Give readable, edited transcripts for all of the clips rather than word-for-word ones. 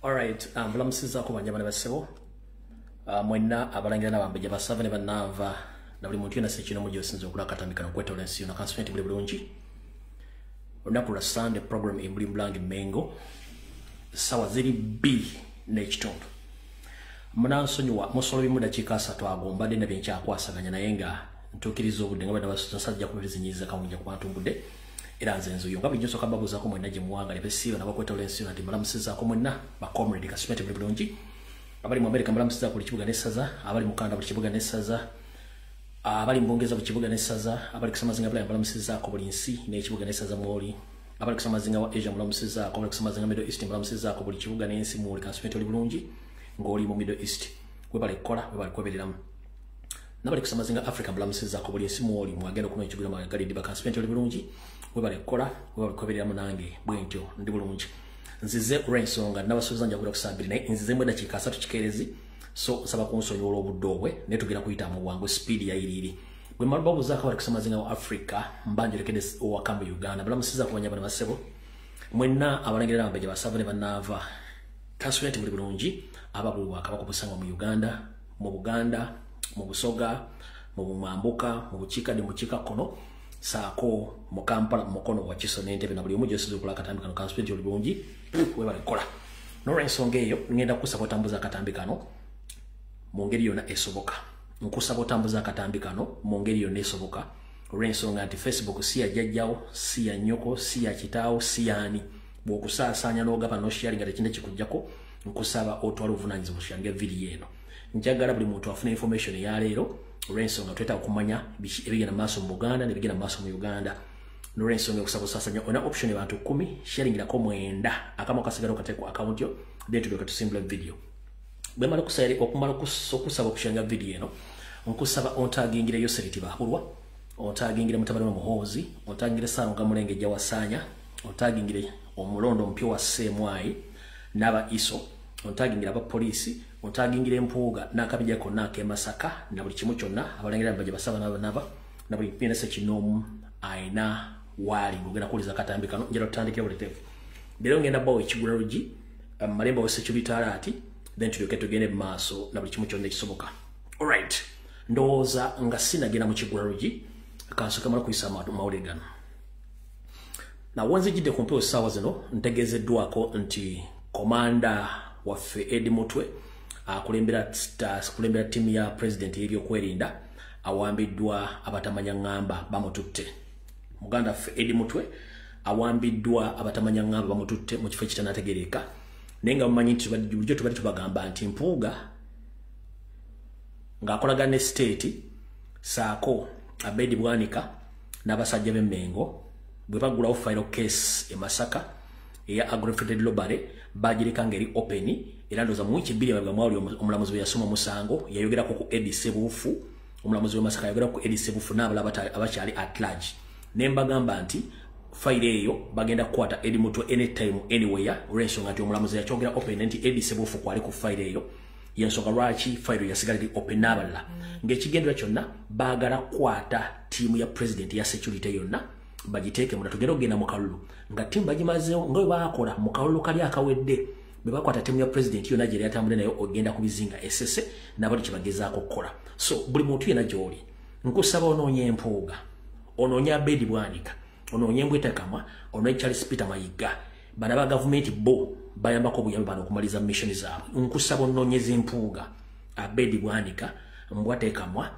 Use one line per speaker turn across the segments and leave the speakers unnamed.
Alright, bulamusiza ko banyama basebo. Mwenna abalangira nabambeje basava ne banava na buli muntu yena sekino mujjo sinzo okula katambika no kweta olensi na constituent buli bulungi. Olunaku lwa Sunday program embuli mbulange Mengo. Sawa ziri B n'ekitundu. Munansonyiwa musolo bimu dakiika 3 agombadde na byencha akwasaganya naye nga ntukiriza obudde nga bana basajja kubizinyiza kawunja ku bantu mbudde. Era nze nzuyo nga bijjo soka babuza ko mwenna gye muwanga ne besiyo na bakweta olensi na balamusiza ko mwenna ba comrade constituent buli bulungi. Abali mu America balamusiza ku kibuga n'essaza, abali mu Canada ku kibuga n'essaza. Abali mbongeza ku kibuga n'essaza, abali kusamazinga balamusiza ko buli nsi n'ekibuga n'essaza mwoli. Abali kusamazinga wa Asia balamusiza ko abali kusamazinga Middle East balamusiza ko buli kibuga n'ensi mwoli constituent buli bulungi. Ngoli mu Middle East webale kola webale kwebereramu nabali kusamazinga Africa balamusiza ko buli nsi mwoli mwagenda kuno ekigula magali ndi constituent buli bulungi webale kola webale kwebereramu nange bwentyo ndi bulungi nzize Rensonga nabasubiza nja kula kusabiri naye nzize mwenda kika 3 kikerezi so saba kunsonyola obudobwe ne tugera kuyita mu wangu speed ya iriri bwe malubabu zaka bali kusamazinga wa Africa mbanjirekede wa kambu Uganda balamusiza ko banyabana basebo mwenna abalangirira ambeje basava ne banava constituent buli bulungi ababulu wakabako busanga mu Uganda, mu Buganda, mu Busoga, mu Bumambuka, mu Buchika ndi Buchika kono saako mu Kampala mu kono wa Kiso n'entebe na buli omu gyesizo kula katambika no constituent buli bulungi we bale kola. No Rensonga eyo ngenda kusapota mbuza katambika no mu ngeri yona esoboka. Nkusapota mbuza katambika no mu ngeri yona esoboka. Rensonga anti Facebook si ya jajjao, si ya nyoko, si ya kitao, si yani. Bwokusaasanya n'ogaba no sharing ate kinde kikujjako. Nkusaba otwala obuvunanyizibwa bushange video eno njagala buli muntu afuna information ya leero Rensonga tweta okumanya ebigenda maaso mu Buganda nebigenda maaso mu Uganda no Rensonga kusaba sasanya ona option abantu 10 sharing la ko mwenda akama kasigalo kateko account yo then tudoka to simple video bemala kusayire okumala kusaba okushanga video eno nkusaba ontagingire yo seriti bahulwa ontagingire mutabali wa muhozi ontagingire sano gamulenge jawasanya ontagingire omulondo mpyo wa semwai naba iso ontagingira aba police ontagingira empuuga nakabijako nake Masaka na buli kimu kyonna abalangira baje basaba naba na buli PNS kinomu aina wali ngogera kuliza katambika no njero tandike buletefu bero ngenda bawo ekigura rugi malemba wose kibitala ati then tudoke tugende maaso na buli kimu kyonna kisoboka. Alright ndoza nga sinagenda mu kigura rugi kansoka mara kuisama maulegano na wanze jide kompeo sawa zino ntegezeddwako nti Komanda waffe Eddie Mutwe kulembera timu ya president ebyo kwerinda awambiddwa abatamanya ngamba bamututte. Muganda waffe Eddie Mutwe awambiddwa abatamanya ngamba bamututte mu kifo kitanategereka nenga mumanyi nti bujjo tubali tubagamba nti mpuuga ng'akolaga ne state saako Abedi Bwanika n'abasajja b'Emmengo bwe bagulawo final case e Masaka ya aggravated robbery bajirika ngeri open era ndoza muichi bili ya mwali omulamuzi yasoma musango yayogera ko ku Eddie Sebufu omulamuzi wa Masaka yayogera ku Eddie Sebufu nabala abachali at large nemba gamba nti file eyo bagenda kwata Eddie Mutwe anytime anywhere Rensonga ati omulamuzi yachongera open nti Eddie Sebufu kwali ku file eyo yensonga lwachi file yasigalira open nabala ngekigendera kyonna bagala kwata timu ya president ya security yonna bajiteke muna tugero gena mukalulu nga timu bajimazeo ngoy bakola mukalulu kali akawedde bebakwata timu ya president yo Nigeria yatambule nayo ogenda kubizinga SSE nabali kibagezaako kola so buli muntu yena joli nkusaba ononye empuuga ononye Abedi Bwanika ononye Mbweta Kamwa ononye Charles Peter Mayiga bana ba government bo bayambako buyambi bano kumaliza mission zaabwe nkusaba ononyeze empuuga Abedi Bwanika Mbweta Kamwa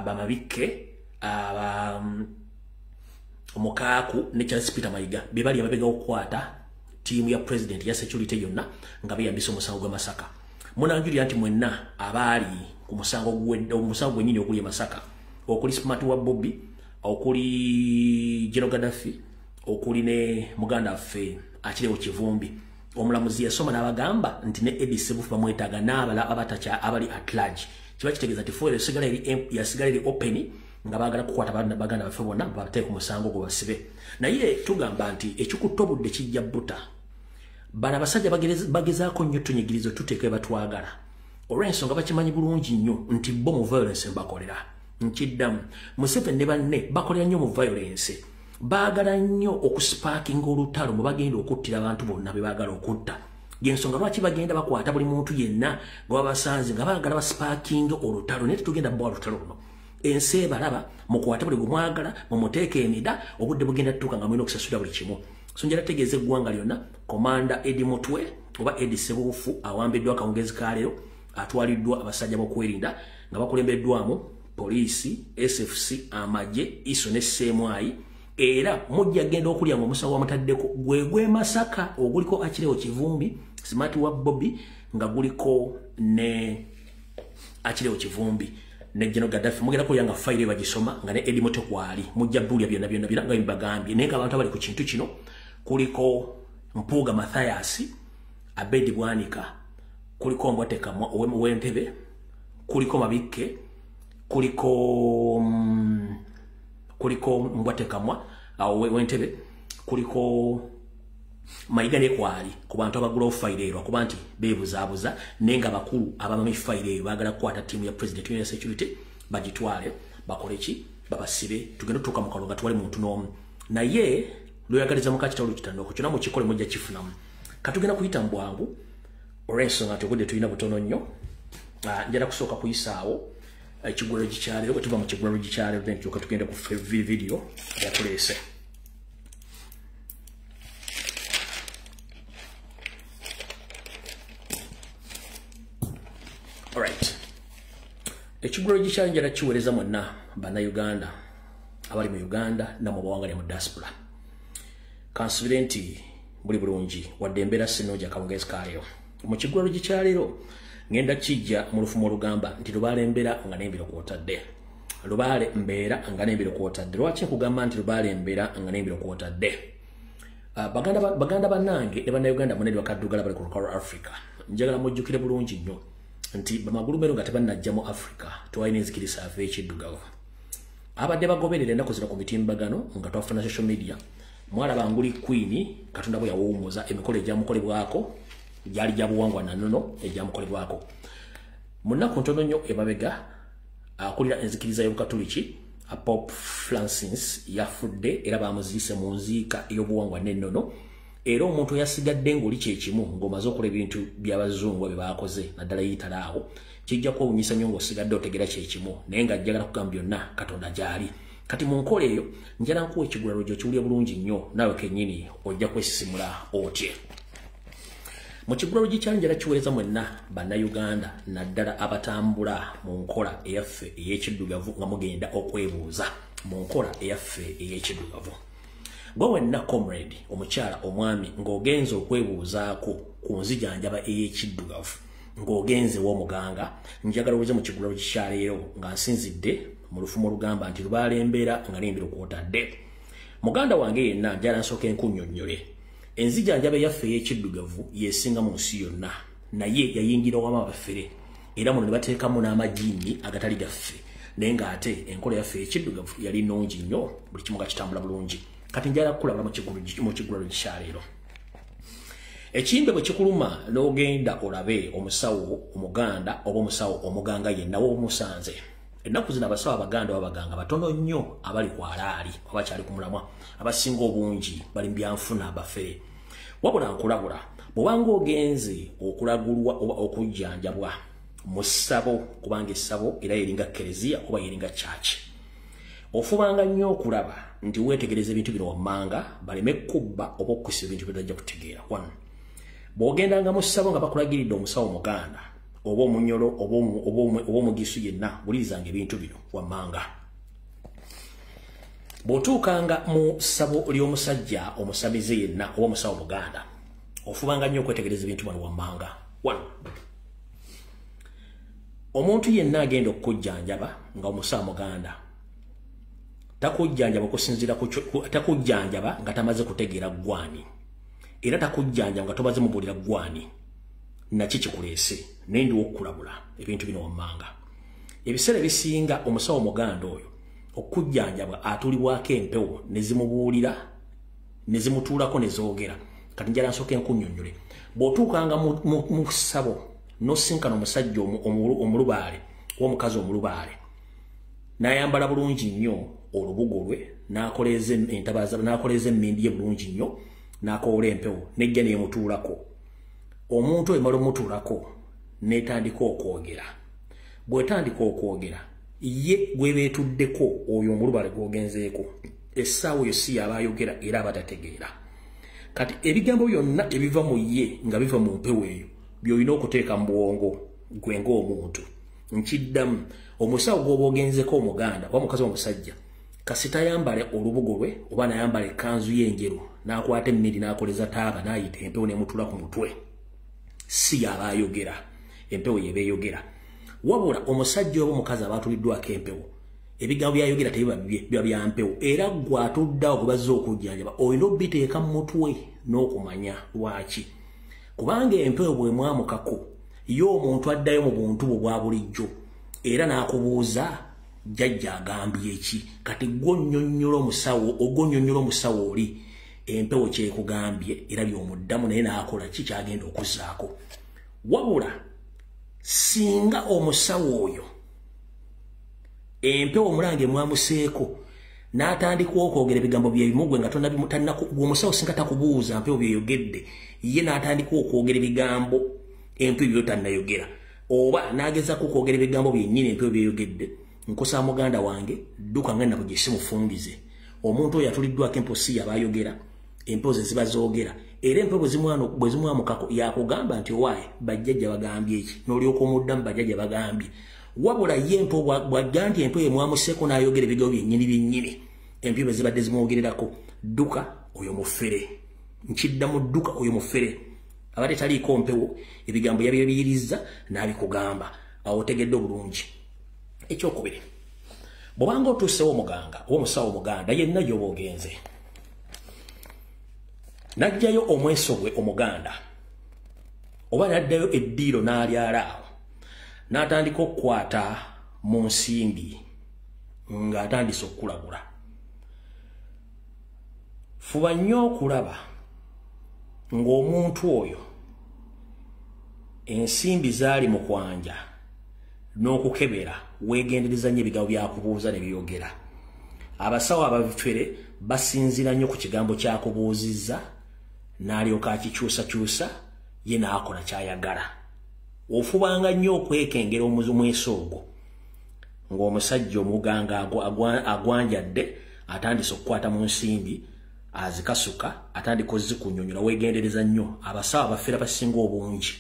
bamabike Omukaku ne Charles Peter Mayiga bibali ababega okwata timu ya president ya security yonna nga beyambisa omusango gwa Masaka munanjuli anti mwenna abali ku musango gwenyini okuli Masaka okuli Smart wa Bobby okuli General Gaddafi okuli ne muganda affe akire okivumbi omulamuzi yasoma n'abagamba nti ne Eddie Sebufu bamwetaga n'abala abatacha abali at large kiba kitegeza nti foyle yasigalire open nga bagala kukwata baganda baffe bonna bateeka ku musango gwo basibe naye tugamba nti ekikutobudde kijja buta bana basajja bagezaako nnyo tunyigirizo tuteeke batwagala olw'ensonga bakimanyi bulungi nnyo nti bo mu violence bakolera nkiddamu Museveni ne banne bakolera nnyo mu violence bagala nnyo okusparking olutalo mu bagenda okuttira abantu bonna be bagala okutta Gensonga lwaki bagenda bakwata buli muntu yenna gwabasanze nga bagala basparking olutalo ne tugenda bwa olutalo luno ense balaba mukwata buli gumwagala mumuteeke emida obudde bugenda tuka nga mwino okusasula buli kimu so njala tegeze eggwanga lyonna komanda Edi Mutwe oba Edi Sebufu awambiddwa akawungezi ka leero atwaliddwa abasajja b'okwerinda nga bakulembeddwamu poliisi SFC amagye iso ne Semwai era mujja genda okulya ngo musawo amataddeko gwe Masaka oguliko akirewo Kivumbi Smart wa Bobby nga guliko ne akirewo Kivumbi ne General Gaddafi mugenda kulya nga file bagisoma nga ne Edi Mutwe kwali mujja bulya byonna nga mbagambye naye abantu abali ku kintu kino kuliko Mpuuga Mathias Abedi Bwanika kuliko Mbwateka Wentebe kuliko Mabike kuliko Mbwateka Wentebe kuliko Maigane kwali ku bantu abagula file kuba nti bebuzabuza nenga bakulu abamami file bagala kwata timu ya president ya security bagitwale bakoleki babasibe tugenda tuka mu kalonga twali muntu n'omu naye luyagaliza mu kakitalo kitano ko kyona mu kikole mujja kifunamu katugenda kuyita mbwangu olw'ensonga nti obudde tulina butono nnyo njala kusooka kuyisaawo ekigwero gikyalero bwe tuva mu kigwero gikyalero then kyokka tugenda ku video yatuleese. Alright. Ekigwero gikyalero njala kiweereza mwonna bannayuganda abali mu Uganda na mu bawanga mu diaspora. Kansubire nti buli bulungi wadde embeera sinooja akawungezi ka leero. Mu kigwero gikyalero ngenda kijja mu lufumo olugamba nti Lubaale mbeera nga n'embiro kwotadde. Lubaale mbeera nga n'embiro kwotadde. Lwaki nkugamba nti Lubaale mbeera nga n'embiro kwotadde? Baganda bannange ne bannayuganda munene bakaddugala bali ku lukalu lwa Africa. Njagala mujjukire bulungi nnyo nti bamagulu meero nga tebannajja mu Africa twalina enzikiriza ava ekiddugavu. Abadde bagoberera ennaku zino ku mitimbagano nga twafuna social media mwala banguli Queen Katonda bwe yawumuza emikolo egyamukolebwako gyali gya buwangwa na nnono egyamukolebwako munaku ntono nnyo emabega akulira enzikiriza y'Obukatoliki Pope Francis yafudde era bamuziise mu nziika ey'obuwangwa n'ennono era omuntu yasigadde ng'oli kyekimu ng'omaze okola ebintu by'abazungu bye baakoze naddala yitalaawo kijja kwewunyisa nnyo ng'osigadde otegera kyekimu naye ng'ajjagala kugamba byonna Katonda gy'ali. Kati mu nkola eyo njala nkuwa ekigulalo gyo kiwulya bulungi nnyo naawe kennyini ojja kwesisimula otye. Mu kigulalo gikyali njala kiweereza mwenna bannayuganda naddala abatambula mu nkola eyaffe ey'ekiddugavu nga mugenda okwebuuza mu nkola eyaffe ey'ekiddugavu. Gwe wenna comrade omukyala omwami ng'ogenze okwebuuzaako ku nzijanjaba ey'ekiddugavu ng'ogenze w'omuganga njagala obuze mu kigulalo kikyaleero nga nsinzidde mu lufumo olugamba nti Lubaale mbeera nga n'embiro kwotadde. Muganda wange yenna njala nsooka enkunnyonnyole enzijanjaba eyaffe ey'ekiddugavu yeesinga mu nsi yonna naye yayingira wamu abafere era muno ne bateekamu n'amajiini agatali gaffe naye ng'ate enkola yaffe ey'ekiddugavu yali nnungi nnyo buli kimu nga kitambula bulungi. Kati njala kulabula mu kigulalo kikyaleero. Ekimbe bwe kikuluma n'ogenda olabe omusawo omuganda oba omusawo omuganga yenna w'omusanze. Ennaku zino abasawo abaganda babaganga batono nnyo abali ku alaali oba kyali ku mulamwa abasinga obungi bali byanfuna abafere. Wabula nkulabula bw'obanga ogenze okulagulwa oba okujjanjabwa mu ssabo kubanga essabo era yeringa kereziya oba yeringa church. Ofubanga nnyo okulaba nti weetegereza ebintu bino wammanga baleme kubba oba okukusa ebintu bitajja kutegeera. Bw'ogendanga mu ssabo nga bakulagiridde omusawo omuganda oba omunyolo oba omugisu yenna bulirizanga ebintu bino wammanga. Bw'otuukanga mu ssabo ly'omusajja omusabize yenna oba omusawo omuganda ofubanga nnyo okwetegereza ebintu bino wammanga. Omuntu yenna agenda okukujjanjaba nga omusawo muganda takujjanjaba okusinziira takujjanjaba nga tamaze kutegeera gwani era takujjanjaba nga tomaze mubuulira gwani naki kikuleese naye ndiwo okukulabula ebintu bino wammanga. Ebiseera ebisinga omusawo omuganda oyo okujjanjabwa atulibwako empewo ne zimubuulira ne zimutuulako ne zoogera. Kati njala nsooka enkunnyonnyole bw'otuukanga mu ssabo n'osinkana omusajja omulubaale w'omukazi omulubaale n'ayambala bulungi nnyo olubugo lwe n'akoleza emmindi ye bulungi nnyo n'akoola empewo nejja neemutuulako omuntu emala omutulako netandika okwogera bwetandika okwogera ye gwebetuddeko oyo omulubale gwogenzeeko essaawa eyo si yabayogera era abatategeera kati ebigambo byonna ebiva mu ye nga biva mu mpewo eyo byolina okuteeka mu bwongo gwe ng'omuntu nkiddamu omusawo gw'oba ogenzeko omuganda oba mukazi omusajja kasita yambale olubugo lwe oba nayambala ekkanzu y'enjeru n'akwata emmiri n'akoleza taaba n'ayita empewo n'emutula ku mutwe si yabayogera empewo yebeeyogera wabula omusajja oba omukazi abatuliddwako empewo ebigambo byayogera tebiba bya mpewo era gwatuddawo gwe bazze okujjanjaba olina obiteeka mu mutwe n'okumanya lwaki kubanga empewo bwe mwamukako ye omuntu addayo mu buntu bwe bwa bulijjo era n'akubuuza jjajja agambye eki kati gw'onnyonnyola omusawo oli empewo kyekugambye era by'omuddamu naye n'akola ki kyagenda okuzzaako wabula singa omusawo oyo empewo omulange mwamuseeko n'atandika okwogera ebigambo byebimugwe nga omusawo singa takubuuza mpewo byeyogedde ye n'atandika okwogera ebigambo empewo byo tannayogera oba n'agezaako okwogera ebigambo byennyini empewo byeyogedde nkosa muganda wange dduka nga nabo gye simufungize omuntu oyo atuliddwako empewo si yabayogera empewo ze ziba zoogera era empewo bwe zimwamukako yakugamba nti owaaye bajjajja bagambye eki n'olyoka omuddamu bajjajja bagambye wabula ye empewo bw'agga nti empewo emwamuseeko n'ayogera ebigambo byennyini empewo bwe zibadde zimwogererako dduka oyo mufere nkiddamu dduka oyo mufere abadde taliiko mpewo ebigambo yabyebiyirizza n'abikugamba awo otegedde obulungi ekyokubiri bw'obanga otuusewo omuganga oba omusawo omuganda yenna gy'oba ogenze n'ajjayo omweso gwe omuganda oba n'addayo eddiiro n'alyala awo n'atandika okukwata mu nsimbi ng'atandise okukulagula fuba nnyo okulaba ng'omuntu oyo ensimbi zaali mu kwanja n'okukebera weegendereza nnyo ebigambo byakubuuza ne byogera abasawo abafere basinzira nnyo ku kigambo kyakubuuzizza n'alyoka akikyusakyusa ye n'akola kyayagala ofubanga nnyo okwekengera omweso ogwo ng'omusajja omuganga agwanjadde atandise okukwata mu nsimbi azikasuka atandika ozikunyonyola weegendereza nnyo abasawo abafera basinga obungi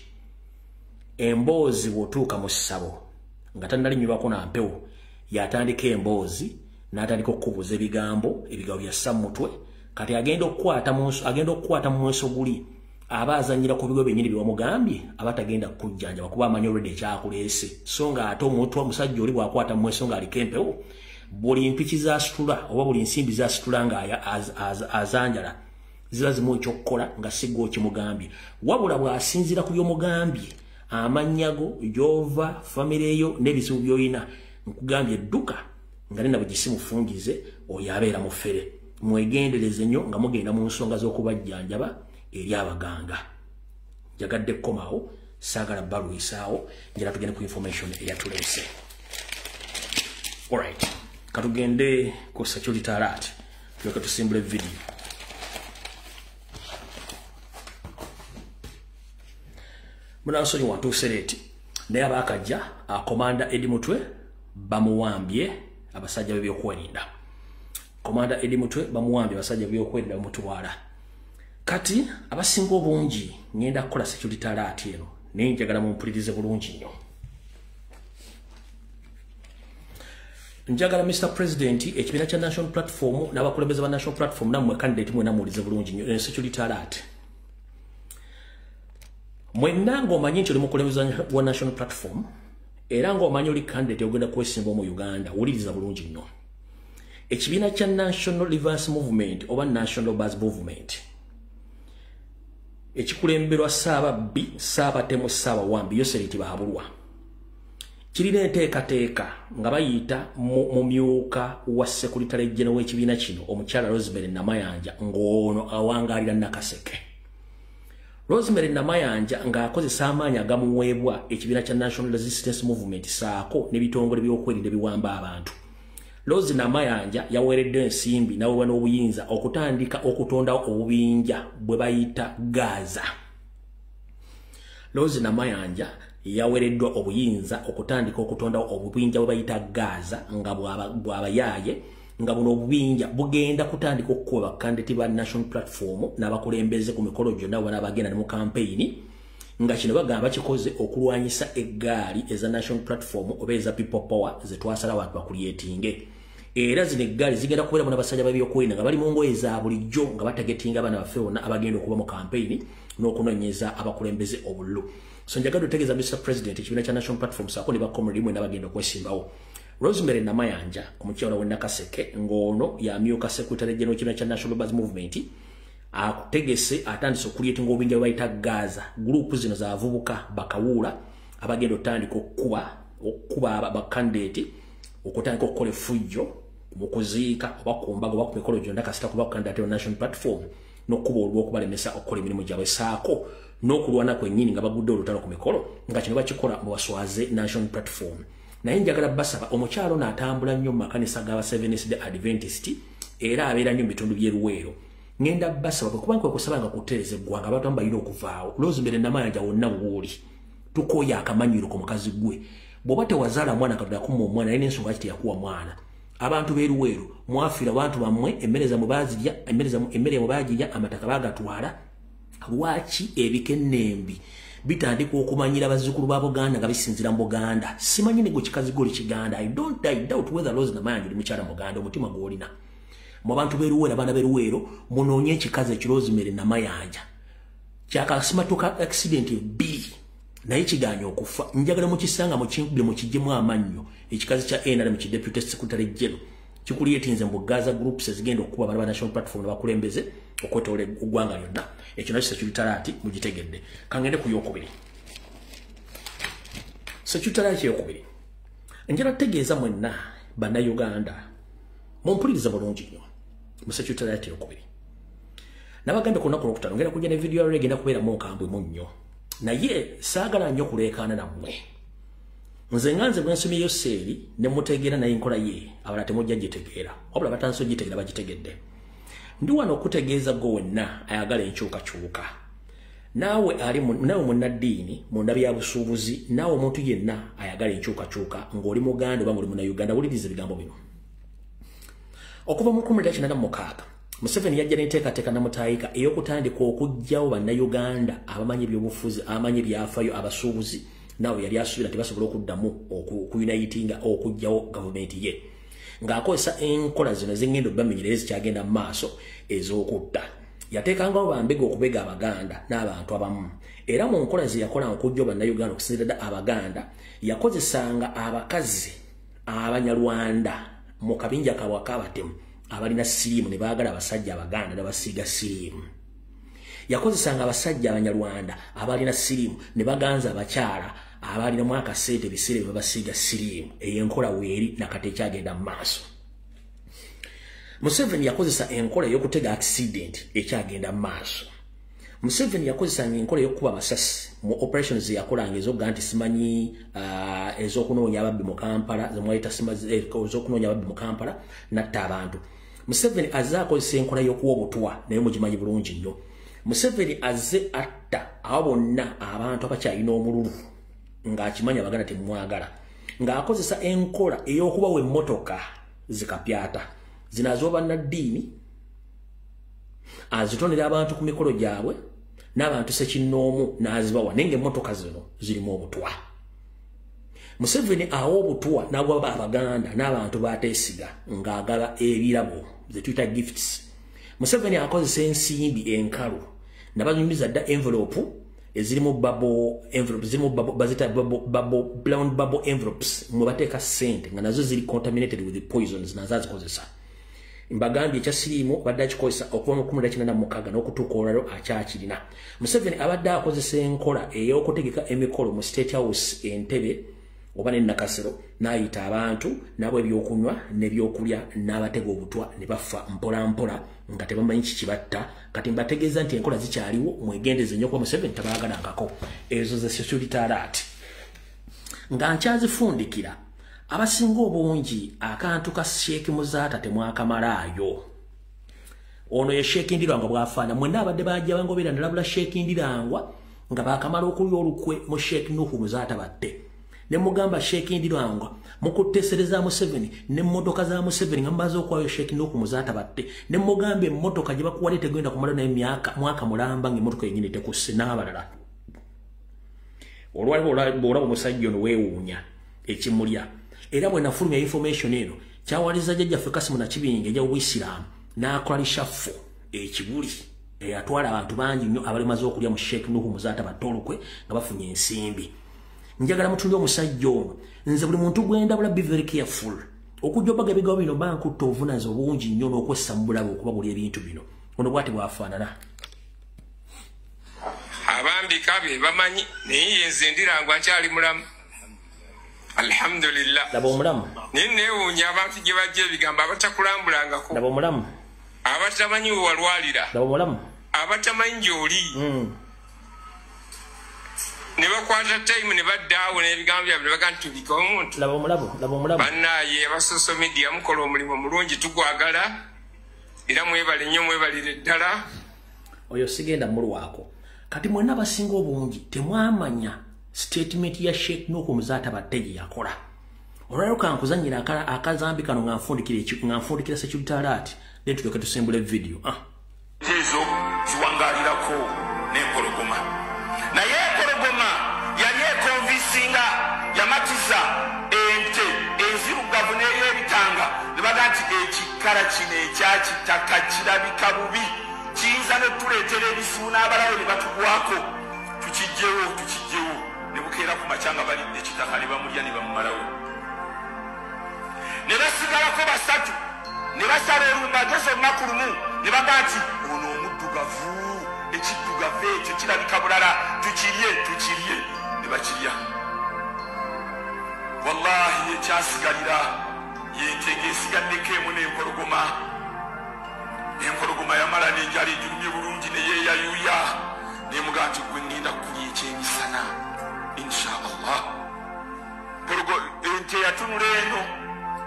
emboozi bw'otuuka mu ssabo nga tannalinyulwako na mpewo yatandika emboozi n'atandika okukubuuza ebigambo byassa mu mutwe kati agenda okukwata mu mweso guli aba azanyira ku bigo byennyini by'omugambye aba tagenda kujjanjaba kuba amanyi olwedde ekyakuleese so nga ate omuntu omusajja oli bw'akwata mu mweso ng'aliko empewo buli mpiki zasitula oba buli nsimbi zasitula nga azanjala ziba zimu ekyokukola nga sigwa okimugambye wabula bw'asinzira ku by'omugambye amannya go gy'ova famire eyo n'ebizibu by'olina nkugambye edduka nga ne nabo gisimufungize oyo abeera mufere mwegendereze nnyo nga mugenda mu nsonga z'okubajjanjaba eri abaganga njagadde kukomawo saagala balwisaawo njala tugende ku information eyatuleese alright katugende ku security alert tulyoke tusimbule video munansonyi wantuusereeti naye abaakajja komanda Eddie Mutwe bamuwambye abasajja b'ebyokwerinda komanda Eddie Mutwe bamuwambye abasajja b'ebyokwerinda bamutwala kati abasinga obungi ngenda kukola security alert eno naye njagala mumpulirize bulungi nnyo njagala Mr. President ekibiina kya National Platform n'abakulembeze ba National Platform nammwe candidate mwena muwulize bulungi nnyo security alert mwenna ng'omanyi nti oli mukulembeze wa National Platform era ng'omanyi oli candidate ogenda kwesimba mu Uganda wuliriza bulungi nnyo ekibiina kya National Reverse Movement oba National Buzz Movement ekikulemberwa Ssaababbi Ssaabatemu Ssaabawambi Yoseriti Bahabulwa kirina enteekateeka nga bayita mu myuka wa Secretary General w'ekibiina kino omukyala Rosemary Namayanja ng'ono awangaalira Nakaseke Rosemary Namayanja ng'akozesa amaanyi agamuweebwa ekibiina kya National Resistance Movement saako n'ebitongole by'okwerinda biwamba abantu Rose Namayanja yaweeredde ensimbi nawe n'obuyinza okutandika okutondawo obubinja bwe bayita Gaza Rose Namayanja yawereddwa obuyinza okutandika okutonda obubinja bwe bayita Gaza nga bwabayaye nga buno obubinja bugenda kutandika okukuba bakandidati ba National Platform n'abakulembeze ku mikolo gyonna abagenda mu campaign nga kino bagamba kikoze okulwanyisa eggaali eza National Platform oba eza People Power zetwasala abantu bakulyetinge. Era zino eggaali zigenda kubeera mu n'abasajja babyokwerinda nga bali mu ngoye za bulijjo nga batagetinga abaana baffe bonna abagenda okuba mu campaign n'okunoonyeza abakulembeze obululu. So njagala otegeeza Mr. President ekibiina kya National Platform saako ne bakomuli mwe n'abagenda okwesimbawo. Rosemary Namayanja omukyala we Nakaseke ng'ono yamyuka Secretary General w'ekibiina kya National Labour Movement akutegese atandise okulyetinga obubinja bwe bayita Gaza. Group zino za avubuka bakawuula abagenda otandika okukuba bakandidate okutandika okukola effujjo mu kuziika oba ku mbaga oba ku mikolo gyonna kasita kuba kandidate wa National Platform n'okuba olw'okubalemesa okukola emirimu gyabwe saako n'okulwana kwennyini nga bagudde olutalo ku mikolo nga kino bakikola mu baswaze National Platform. Naye njagala basaba omukyalo n'atambula nnyo mu makanisa g'aba Seventh Day Adventist era abeera nnyo mu bitundu by'eruweero. Ngenda basaba bwe kubanga kusaba nga kutereeza eggwanga abantu balina okuvaawo. Rosemary Namayanja wonna w'oli tukooya akamanyiro ku mukazi gwe bw'oba tewazaala mwana katonda kumma omwana naye n'ensonga ki teyakuwa mwana. Abantu b'eruweero mwafiira abantu bammwe emmere zammwe baazirya emmere yammwe baagirya amataka baagatwala. Lwaki ebikennembi bitandika okumanyira bazzukulu ba Buganda nga bisinzira mu Buganda? Simanyi ne gwe kikazi goli Kiganda. I doubt whether Rose Namayanja oli mukyala Muganda omutima gw'olina. Mu bantu b'eruweero abaana b'eruweero munoonye ekikazi eki Rosemary Namayanja kyakasimatuka accident bbiri naye kiganya okufa. Njagala mukisanga mu kijjemu amannyo ekikazi kya NRM ki Deputy Secretary General kikulyetinze mu Gaza groups ezigenda okuba abaana ba National Platform bakulembeze okwetoola eggwanga lyonna. Ekyo nakyo Secretariat mugitegedde. Kangende ku yokubiri. Secretariat yokubiri njala tegeeza mwenna bannayuganda mumpuliriza bulungi nnyo mu Secretariat yokubiri. Nabagambe ku lunaku olwokutaano ngenda kujja ne video yalwe egenda kubeera mu nkambwe mu nnyo naye saagala nnyo kuleekaana nammwe. Nze nganze bwe nsomyeyo seeri ne mutegeera naye enkola ye abalala temujja gitegeera wabula batanso gitegeera bagitegedde. Ndi wano okutegeeza gwe wenna ayagala enkyukakyuka. Naawe munnaddiini mu ndabya ya busuubuzi naawe omuntu yenna ayagala enkyukakyuka ng'oli Muganda oba ng'oli Munnayuganda wuliriza ebigambo bino. Okuva mu 1986 Museveni yajja n'enteekateeka namutaayika ey'okutandika okuggyawo bannayuganda abamanyi ebyobufuzi abamanyi ebyafaayo abasuubuzi naawe yali asuubira tebasobola okuddamu okuyunayitinga okuggyawo gavumenti ye ng'akozesa enkola zino ez'engendo bamenyerere zikyagenda mu maaso ez'okutta. Yateekangawo bambega okubega Abaganda n'abantu abamu era mu nkola ze yakola okuggyawo bannayuganda okusinzira ddala Abaganda yakozesanga abakazi Abanyarwanda mu kabinja kaabwe ak'abatemu abalina siriimu ne baagala abasajja Abaganda ne basiiga siriimu. Yakozesanga abasajja Abanyarwanda abalina siriimu ne baganza abakyala abalina mu akasente ebiseera bye basiiga siriimu. Eyo enkola weeri nakati ekyagenda mu maaso. Museveni yakozesa enkola ey'okutega accident ekyagenda mu maaso. Museveni yakozesanga enkola y'okukuba amasasi mu operations yakolanga ez'okuga nti simanyi ez'okunoonya ababbi mu Kampala zemwayita ez'okunoonya ababbi mu Kampala natta abantu. Museveni azze akozesa enkola y'okuwa obutwa naye mugimanyi bulungi nnyo. Museveni azze atta abo bonna abantu abakyalina omululu ng'akimanya Abaganda temwagala ng'akozesa enkola ey'okubawa emmotoka zikapyata zino az'obannaddiini azitonera abantu ku mikolo gyabwe n'abantu sekinnoomu n'azibawa naye ng'emmotoka zino zirimu obutwa. Museveni awa obutwa n'agwa Abaganda n'abantu baateesiga ng'agaba ebirabo ze tuyita gifts. Museveni akozesa ensimbi enkalu n'abanyumiza dda envelope ezirimu bubble envelopes zirimu bazita brown bubble envelopes mwe bateeka ssente nga nazo ziri contaminated with the poisons nazo azikozesa. Mbagambye ekya siriimu badde akikozesa okuva mu 1986 n'okutuuka olwaliro akyakirina. Museveni abadde akozesa enkola ey'okutegeka emikolo mu State House Entebbe oba ne Nakasero n'ayita abantu nabo ebyokunywa n'ebyokulya n'abatega obutwa ne bafa mpola mpola nga tebamanyi kikibatta. Kati mbategeeza nti enkola zikyaliwo mwegendeze nnyo kwa Museveni tabaagalangako ezo ze Secretariat nga nkyazifundikira. Abasinga obungi akantu ka Sheikh Muzaata temwakamalaayo. Ono ye Sheikh Ndirangwa bw'afaana mwenna abadde bajja bangoberera ndalabula Sheikh Ndirangwa nga bakamala okulya olukwe mu Sheikh Nuhu Muzaata batte ne mugamba Sheikh Ndirangwa mukutesereza Museveni ne mmotoka za Museveni nga mbazo kwayo Sheikh Nuhu Muzaata batte ne mugambe emmotoka gye bakuwalite tegenda kumala na mwaka mulamba ng'emmotoka yennyini tekusse n'abalala olwalibwa omusajja ono weewuunya ekimulya era bwe nafulumya information eno kyawaliza jjajjaffe Kasimu Nakibinge ejja Obwisiraamu n'akola lishafu ekibuli atwala abantu bangi nnyo abalimaze okulya mu Sheikh Nuhu Muzaata batte olukwe nga bafunye ensimbi. Njagala mutundi omusajja ono nze buli muntu gwendabula be very careful okujja obaga ebigawo bino bankutta obuvunazi obungi nnyo n'okwessa mu bulabe okuba buli ebintu bino ono bw'ati bwafaanana.
Abambika be bamanyi naye nze Ndirangwa nkyali mulamu alhamdulillah.
Laba omulamu
neewuunya abantu gye bajja ebigambo abatakulambulangako.
Laba omulamu
abatamanyi we walwalira.
Laba omulamu
abatamanyi gy'oli ne bakwata time ne baddaawo n'ebigambo byabwe ne baga nti tubika omuntu.
Laba omulamu
bannaaye aba social media mukola omulimu mulungi tugwagala era mwebale nnyo mwebalire ddala.
Oyo sigenda mulwako kati mwenna abasinga obungi temwamanya statement ya Sheikh Nuhu Muzaata batte gye yakola. Olwaliro kankuzanyira akazambi kano nga nfundikira security alert ne tulyoke tusembule video.
Ezo ziwangalirako n'empologoma naye empologoma yali ekonvisinga yamatiza ente enzirugavu n'ey'ebitanga ne baga nti ekikala kino ekyakitaka kirabika bubi kiyinza ne tuleetera ebisibu n'abalawe ne batugwako tukijjewo ne bukeera ku makyanga balidde ekitaka ne bamulya ne bamumalawo ne basigalako basatu ne basala olumbajo zonna ku lumu ne baga nti ono omuddugavu ekiddugavu ekyo kirabika bulala tukirye ne bakirya. Wallahi ekyasigalira yentege esigaddeko emu n'empologoma yamala n'enjala ejulumye bulungi ne yeeyayuuya nemuga nti gwe ngenda kulya ekyemisana insha Allah. Ente yatunula eno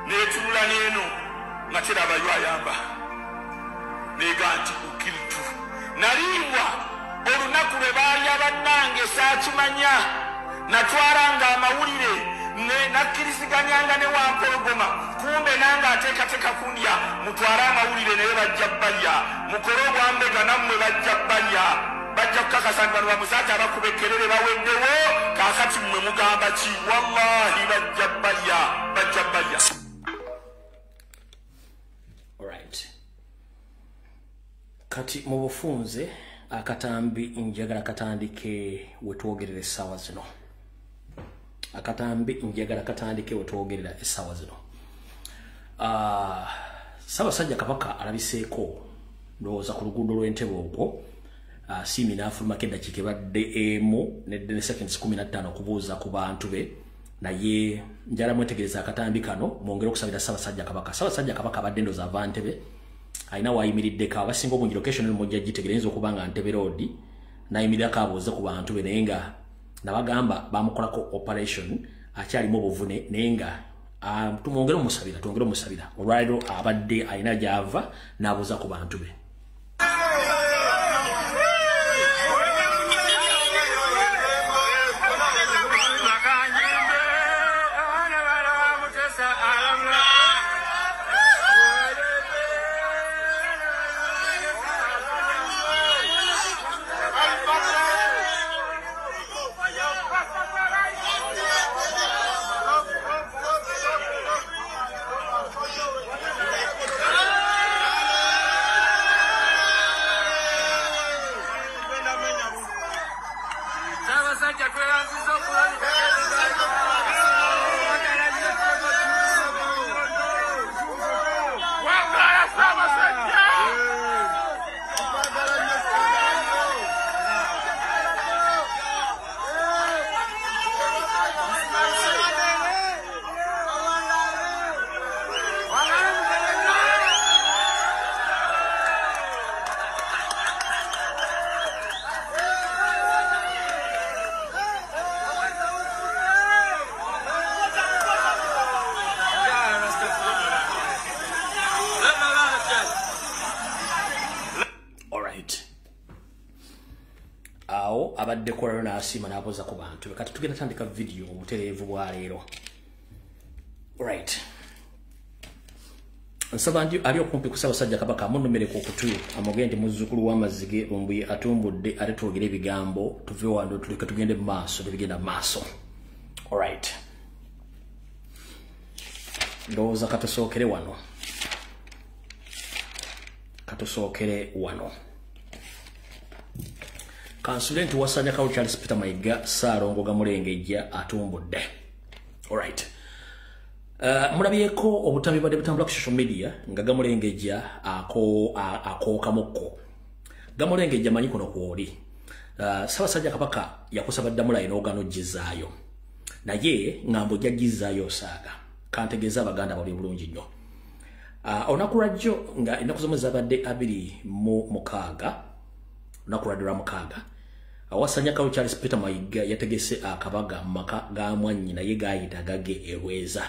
netunula n'eno nga terabayo ayamba nega nti ukiritu nalimbwa olunaku lwe baalya bannange saakimanya natwalanga amawulire nakkiriziganyanga ne wampologoma kumbe nange ateekateeka kundya mutwale amawulire naye bajja balya mukole obwambega nammwe bajja balya bajja kukakasa nti bano bamuzaata abakuba ekkerere baweddewo kaakati mmwe mugamba ki wallahi bajja balya.
Kati mu bufunze akatambi njagala katandike wetwogerera essaawa zino. Ssaabasajja Kabaka alabiseeko ndowooza ku luguudo lw'Entebbe okwo siimi n'afulumako eddakiika ebadde emu ne seconds 15 okubuuza ku bantu be naye njala mwetegereza akatambi kano mwongere okusabira Ssaabasajja Kabaka. Ssaabasajja Kabaka abadde ndowooza ava Ntebe aina wayimiriddeko abasinga obungi location eno mujja gitegereza okuba nga Ntebe Road nayimirirako abuuze ku bantu be naye nga nabagamba bamukolako operation akyalimu obuvune naye nga tumwongere omusabira olwaliro abadde alina gy'ava n'abuuza ku bantu be. abadde kola na asima napoza ku bantu kati tugenda tandika video obutereevu bwa leero. Right. Nsaba ndi ali okumpi kusaba sajja kabaka munnomere ku kutu amugende muzzukulu w'amazige ombuye atumbudde ate twogere ebigambo tuve wano tuleke tugende mu maaso tubigenda mu maaso. Alright. Ndowooza katusookere wano. Kansulenti wasanya kawo Charles Peter Mayiga Ssaalongo Gamulengejja atumbudde. Alright. Mulabyeko obutambi badde butambula ku social media nga Gamulengejja akookamukko. Gamulengejja manyi kuno kwoli. Ssaabasajja Kabaka yakusaba Ddamula enoogano gizaayo. Naye ngambo jagizaayo osaaga. Kantegeeza Abaganda bali bulungi nnyo. Olunaku lwajjo nga ennaku zomwe zabadde 26 olunaku lwadde lwa 6 awasanya kawo Charles Peter Mayiga yategese akabaga maka ga mwanyi naye gaayita gage erweza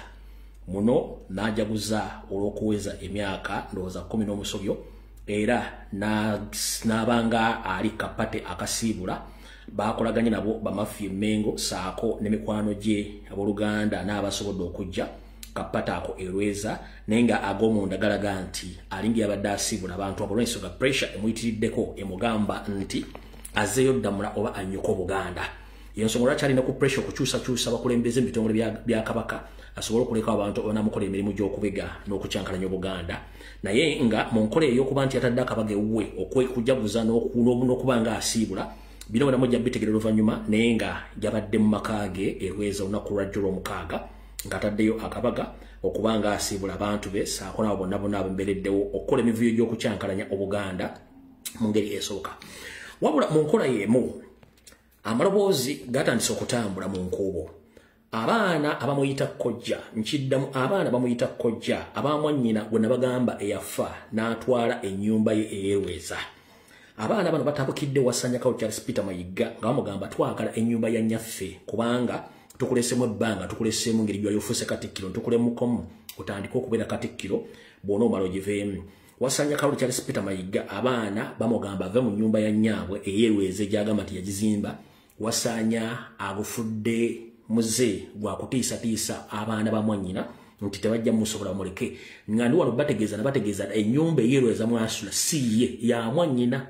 muno n'ajaguza olw'okuweza emyaka ndowooza 10 n'omusobyo era n'abanga ali kapate akasiibula baakolaganye nabo bamafi Mengo saako n'emikwano gye abooluganda n'abasobodde okujja kapata ako erweza nenga agomunda galaga nti alingi abadde asiibula abantu abolw'ensonga pressure emuyitiriddeko emugamba nti azeeyo Ddamula oba annyuka Obuganda. Yensonga lwaki alina ku pressure okukyusakyusa bakulembeze mu bitongole bya Kabaka asobole okuleka abantu banaamukola emirimu gy'okubega n'okukyankalanya Obuganda. Naye nga mu nkola ey'okuba nti yatadde akabaga ewuwe okwekujaguza n'okuba nga asiibula bino bonna mujja bitegerera oluvannyuma naye nga yabadde mu maka ge erweza olunaku lwajjo lw'omukaaga ng'ataddeyo akabaga okuba nga asiibula abantu be saako nabo bonna abembereddewo okukola emivuyo gy'okukyankalanya Obuganda mu ngeri esoboka. Wabula mu nkola y'emu amaloboozi gatandise okutambula mu nkuubo. Abaana abamuyita kkojja nkiddamu abaana bamuyita kkojja abamwannyina gwe nabagamba eyafa n'atwala ennyumba ye ey'erweza. Abaana bano batabukidde wasanya kawo Charles Peter Mayiga nga bamugamba twagala ennyumba ya nnyaffe kubanga tukulesemu ebbanga tukulesemu ngeri gyali ofuuse Katikkiro ntukulemukomu otandika okubeera Katikkiro bw'ona omala ogiveemu. Wasanya kawo Charles Peter Mayiga abaana bamugamba ave mu nnyumba ya nnyaabwe ey'erweza gy'agamba nti yagizimba. Wasanya agufudde muze gwa kutiisatiisa abaana bamwannyina nti tebajja musobola muleke nga ndi wano bategeeza ennyumba ey'erweza mwasula si ye ya mwannyina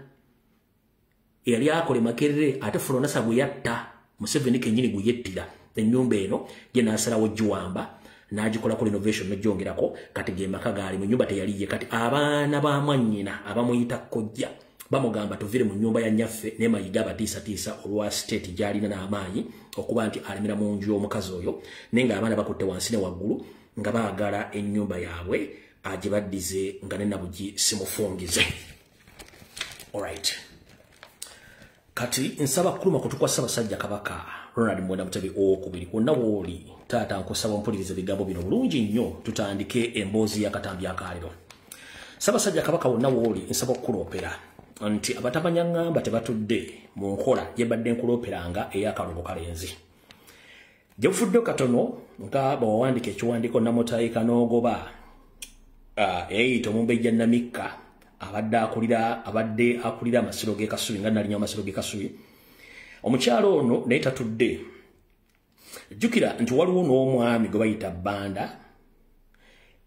yali akole Makerere ate Fulonasa bwe yatta Museveni kennyini gwe yettira ennyumba eno gye n'asalawo giwamba n'agikolako renovation n'egyongerako kati ge maka gaali mu nnyumba teyali ye. Kati abaana ba mwannyina abamuyita kkojja bamugamba tuvire mu nnyumba ya nnyaffe ne Mayiga abatiisatiisa olwa state gy'alina n'amaanyi okuba nti alemera mu nju y'omukazi oyo naye nga abaana bakutte wansi ne waggulu nga baagala ennyumba yaabwe agibaddize nga ne Nabugi simufungize. Alright. Kati nsaba kuluma kutukwa Ssaabasajja Kabaka Ronald Muwenda Mutebi okubiri kwonna wooli taata nkusaba mpuliriza ebigambo bino bulungi nnyo tutandike emboozi y'akatambi akaaliro. Ssaabasajja Kabaka wonna wooli nsaba okukuloopera nti abatamanya ngamba tebatudde mu nkola gyebadde nkulooperanga ey'akalulu kalenzi. Gye bufudde katono nga bwawandika ekiwandiiko Namutayi Kanoogoba eyayita Omumbejja Namikka abadde akulira amasiro g'e Kasubi nga nalinya amasiro g'e Kasubi. Omukyalo ono naye tatudde. Jjukira nti waliwo n'omwami gwe bayita Bbanda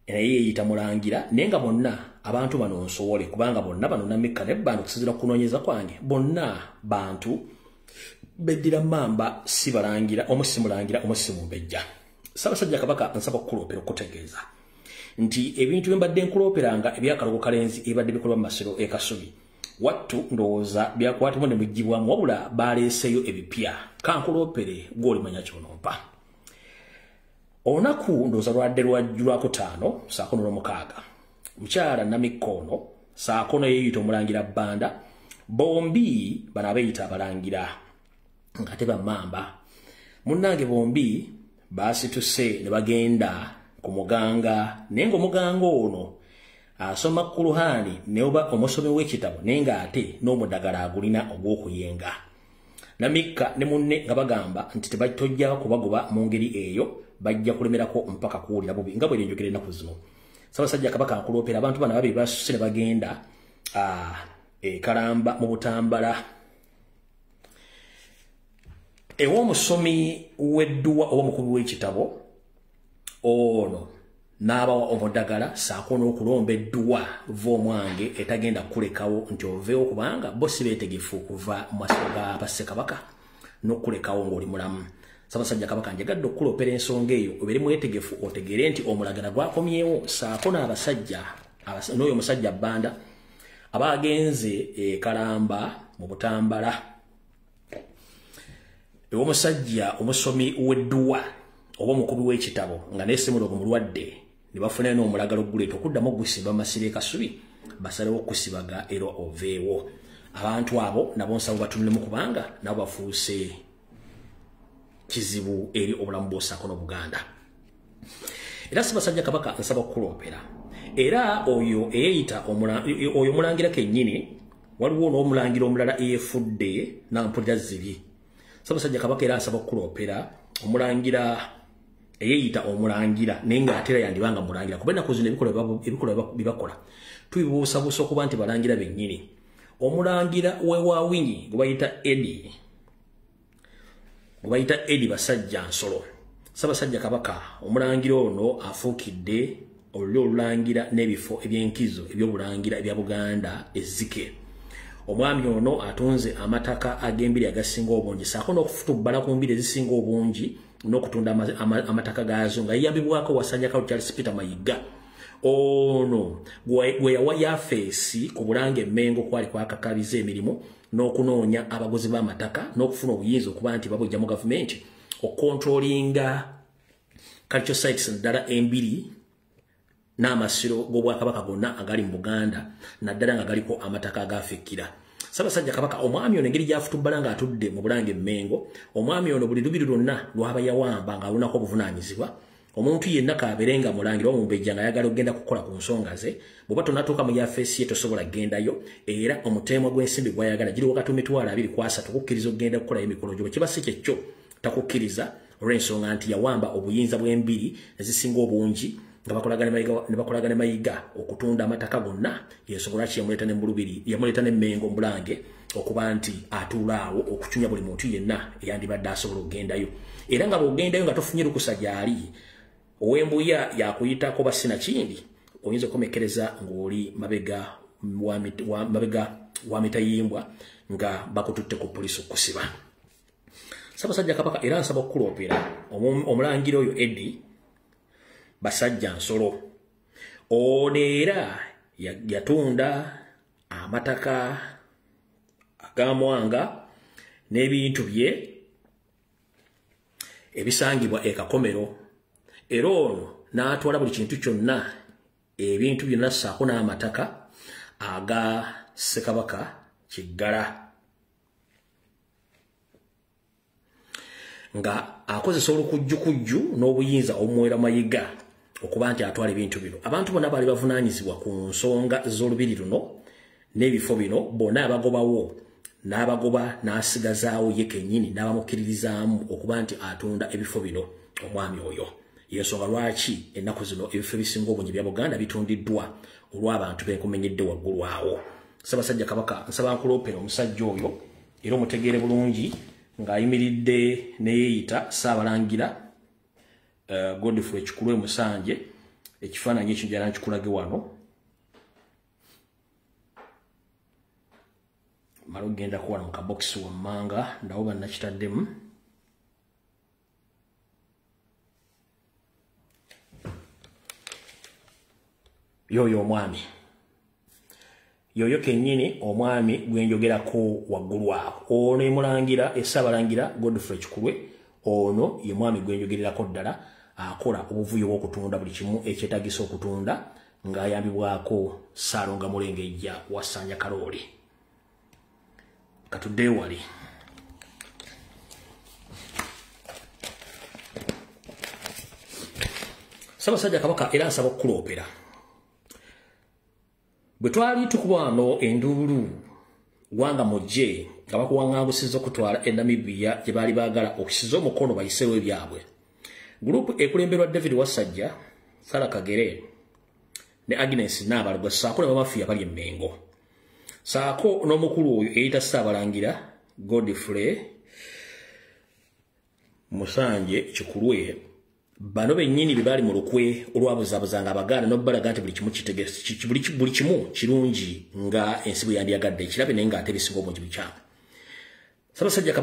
naye yeeyita Mulangira naye nga bonna abantu bano nsowole kubanga bonna bano Namikka ne Bbanda okusinziira ku kunoonyeza kwange bonna bantu beddira Mamba si Balangira omu si Mulangira omu si Mumbejja. Ssaabasajja Kabaka nsaba okukuloopera okutegeeza nti ebintu bye mbadde nkulooperanga ebyakalulu kalenzi ebadde bikolwa mu masiro e Kasubi wattu ndowooza byakwatibwa ne mugibwamu wabula baleeseyo ebipya kankuloopere gw'olimanya ky'onompa. Olunaku ndowooza lwadde lwako 5 saako n'omukaaga mukyala Namikka ono saako yeeyita Omulangira Bbanda bombi bano abeeyita Abalangira nga teba Mamba munnange bombi baasituse ne bagenda ku muganga naye ng'omuganga ono asoma Kuruhani ne oba omusomi w'ekitabo naye ng'ate n'omudagala agulina ogw'okuyenga. Namikka ne munne nga bagamba nti tebatojja kubagoba mu ngeri eyo bajja kulemerako mpaka kuwulira bubi nga bwe njogera ennaku zino. Ssaabasajja Kabaka nkuloopera abantu bano babiri basuse ne bagenda Kalamba mu Butambala ewo omusomi w'edduwa oba omukubi w'ekitabo ono n'abawa omudagala saako n'okulomba edduwa v'omwange etagenda kulekawo nti oveewo kubanga bo si beetegefu okuva mu maaso ga Bassekabaka n'okulekawo ng'oli mulamu. Ssaabasajja Kabaka njagadde okukulopera ensonga eyo obeere mwetegefu otegere nti omulagala gwakomyewo saako n'abasajja n'oyo omusajja Bbanda abagenze e Kalamba mu Butambala. Omusajja omusomi w'edduwa oba omukubi w'ekitabo nga neesemulogo mulwadde ne bafuna n'omulagalo guleeta okuddamu okugusimba mu masiro Kasubi basalewo okusibaga era oveewo. Abantu abo nabo nsabo batunulemu kubanga nabo bafuuse kizibu eri obulamu bw'osaako n'Obuganda. Era Ssaabasajja Kabaka nsaba okukulopera era oyo eyeyita oyo omulangira kennyini waliwo n'omulangira omulala eyefudde nampulira zibye. Ssaabasajja Kabaka era asaba okukulopera omulangira eyeyita omulangira naye ng'ate yandibanga mulangira kuba ennaku zino ebikolwa bibakola tubibuusabuusa okuba nti balangira bennyini. Omulangira w'Ewawinyi gwe bayita Edi Basajja Nsolo. Ssaabasajja Kabaka omulangira ono afuukidde olulyo olulangira n'ebifo eby'enkizo eby'obulangira ebya Buganda ezzike. Omwami ono atunze amataka ag'embiri agasinga obungi saako n'okufutubbala ku mbiri ezisinga obungi n'okutunda amataka gaazo nga yeyambibwako Wasanja Charles Peter Mayiga. Ono gwe yawa yafeesi ku Bulange Mmengo kwali kwakakabiza emirimu n'okunoonya abagozi b'amataka n'okufuna obuyinza okuba nti babujja mu gavumenti okontrolinga cultural sites ddala embiri n'amasiro g'Obwakabaka gonna agali mu Buganda naddala nga galiko amataka agaafikkira. Ssaabasajja Kabaka omwami ono engeri gy'afutubbala ng'atudde mu Bulange Mmengo, omwami ono buli lubiri lwonna lw'aba yawamba ng'alunako obuvunaanyizibwa. Omuntu yenna kaaberenga mulangira omumbejja ng'ayagala okugenda kukola ku nsonga ze bw'oba tonatuuka mu yafeesi ye tosobola kgendayo era omuteemwa gw'ensimbi gw'ayagala giri wakati w'emitwalo 2 kukkiriza okugenda kukolayo emikolo gyo bwe kiba si kyekyo takukkiriza olw'ensonga nti yawamba obuyinza bw'embiri ezisinga obungi nga bakolagana ne Mayiga okutunda amataka gonna y'ensonga lwaki yamuleeta ne Mmengo Bulange okuba nti atuulaawo okucunya buli muntu yenna eyandibadde asobola okgendayo era nga bw'ogendayo nga tofunye lukusa gy'ali ow'embuya yakuyitako basina kindi oyinza okumekereza ng'oli mabega wa mitayimbwa nga bakututte ku poliisi okusiba. Ssaabasajja Kabaka era nsaba okukulopera omulangira oyo Edi Basajja Nsolo ono era yatunda amataka agamwanga n'ebintu bye ebisangibwa e Kakomero era ono n'atwala buli kintu kyonna ebintu byonna ssaako n'amataka aga Ssekabaka Kiggala nga akozesa olukujjukujju n'obuyinza obumuwera Mayiga okuba nti atwala ebintu bino. Abantu bonna baali bavunaanyizibwa ku nsonga z'olubiri luno n'ebifo bino bonna abagobawo n'abagoba n'asigazaawo ye kennyini n'abamukkiririzaamu okuba nti atunda ebifo bino omwami oyo. Y'ensonga lwaki ennaku zino ebifo ebisinga obungi bya Buganda bitundiddwa olw'abantu b'enkumenyedde waggulu awo. Ssaabasajja Kabaka nsaba nkulopera omusajja oyo era omutegeere bulungi ng'ayimiridde neyeeyita Ssaabalangira Godfrey Kikulwe Musanje. Ekifaananyi ekyo njala nkikulage wano mala ogenda kuwala mu kabokisi wammanga ndawo bannakitaddemu. Yoyo omwami yoyo kennyini omwami gwenjogerako waggulu awo ono emulangira Ssaabalangira Godfrey Kikulwe ono ye mwami gwenjogererako ddala akola obuvuyo bw'okutunda buli kimu ekyetaagisa okutunda ng'ayambibwako Ssaalonga Mulengejja Wasanja Kalooli. Katudde wali Ssaabasajja Kabaka era nsaba okukulopera bwe twali tukuba wano enduulu wanga mujje nga bakuwaŋŋangusizza okutwala e Namibia gye baali baagala okusiza omukono bayiseewo ebyabwe. Gurupu ekulemberwa David Wasajja, Sara Kagere ne Agnes Naabalugwa ssaako ne bamafiya bali e Mmengo ssaako n'omukulu oyo eyita Ssaabalangira Godfrey Musanje Chikulwe bano bennyini bibali mu lukwe olwabuzabuzanga abaganda n'obbalaga nti buli kimu kitegese buli kimu kirungi nga ensibu yandiyagadde ekirabe naye nga ate bisinga obungi bikyamu. Ssaabasajja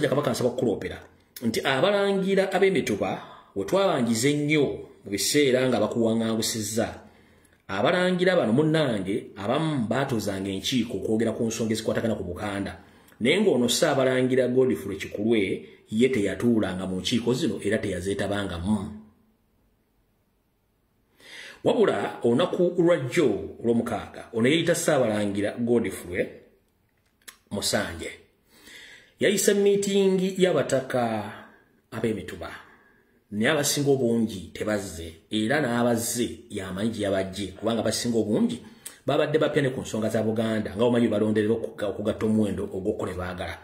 Kabaka nsaba okuloopera nti abalangira ab'emituba we twabangiza ennyo mu biseera nga bakuwaŋŋangusizza abalangira bano munnange abamu baatuuzanga enkiiko okwogera ku nsonga ezikwatagana ku Buganda naye ng'ono Ssaabalangira Godfrey Chikulwe ye teyatuulanga mu nkiiko zino era teyazeetabangamu. Wabula olunaku lwa jjo olw'omukaaga ono yeyita Ssaabalangira Godfrey Musanje yayisa miitingi y'abataka ab'emituba naye abasinga obungi tebazze era n'abazze yamanyi gye yabajje kubanga abasinga obungi babadde bapya ne ku nsonga za Buganda nga omanyi balonderera okugatta omuwendo ogw'okukola baagala.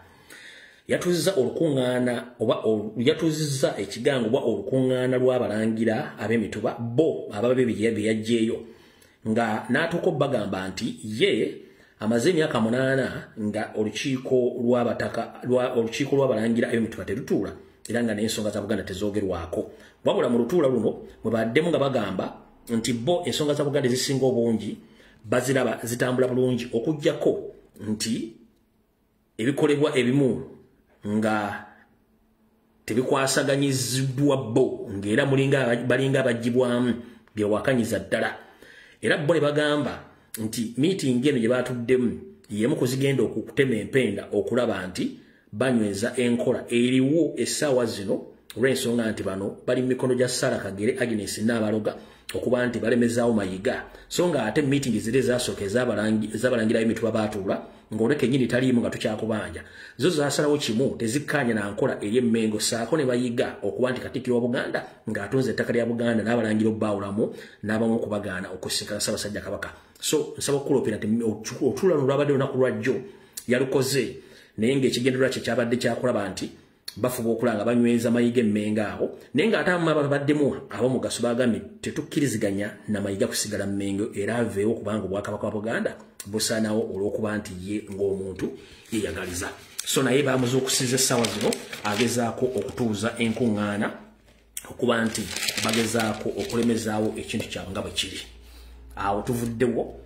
Yatuzizza olukuŋŋaana oba yatuzizza ekigango oba olukuŋŋaana lw'abalangira ab'emituba bo ababe bye yaggyeeyo nga n'atuuka obbagamba nti ye amaze emyaka 8 nga olukiiko lw'abalangira ab'emituba terutuula era nga n'ensonga za Buganda tezoogerwako. Wabula mu lutuula luno mwe baddemu nga bagamba nti bo ensonga za Buganda ezisinga obungi baziraba zitambula bulungi okuggyako nti ebikolebwa ebimu nga tebikwasaganyiziddwa bo ng'era balinga abagibwamu byewakanyiza ddala. Era bo ne bagamba nti miitingi eno gye baatuddemu yemu kuzigenda okutema empenda okulaba nti banyweza enkola eriwo essaawa zino olw'ensonga nti bano bali mu mikono gya Sarah Kagere Agnes Nabaloga okuba nti balemezaawo mayiga so nga ate miitingi ziri ezasooka ez'abalangira b'emituba baatuula ng'oleka ennyini taliimu nga tukyakubanja zo zaasalawo kimu tezikkaanya na nkola eri emmengo saako ne bayiga okuba nti Katikkiro wa Buganda ng'atonze ettaka lya Buganda n'abalangira obbaawulamu n'abamu okubagaana okusinkana Ssaabasajja Kabaka. So nsaba okuloopera nti otuula luno lwabadde olunaku lwa jjo yalukoze naye ng'ekigendererwa kye kyabadde kyakulaba nti bafuba okulanga banyweza mayiga emmenga awo naye ng'ate ababaddemu ab'omugaso bagambye tetukkiriziganya na mayiga kusigala mmengo era aveewo kubanga Obwakabaka bwa Buganda busaanawo olw'okuba nti ye ng'omuntu yeyagaliza. So naye baamuze okusiza essaawa zino agezaako okutuuza enkuŋŋaana okuba nti bagezaako okulemezaawo ekintu kyabwe nga bwe kiri. Awo tuvuddewo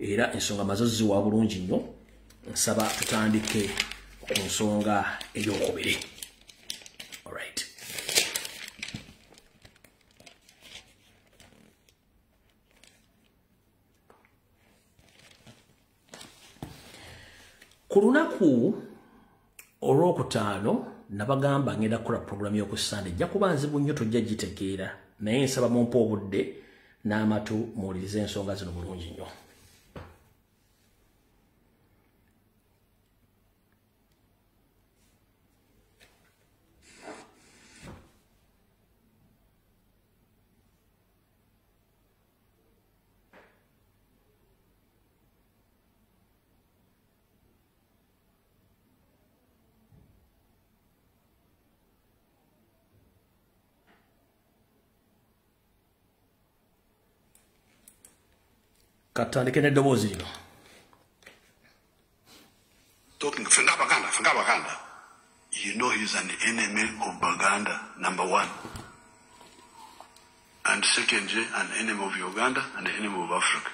era ensonga mazo ziwa bulungi nnyo. Nsaba tutandike ku nsonga ey'okubiri. Alright. Ku lunaku olw'okutaano nabagamba ngenda kukola puroguramu y'oku Sande ejja kuba nzibu nnyo tojja gitegeera naye nsaba mumpe obudde n'amatu muwulirize ensonga zino bulungi nnyo. Katandike n'eddoboozi lino.
Talking Baganda. You know he's an enemy of Baganda, number one. And secondly, an enemy of Uganda and an enemy of Africa.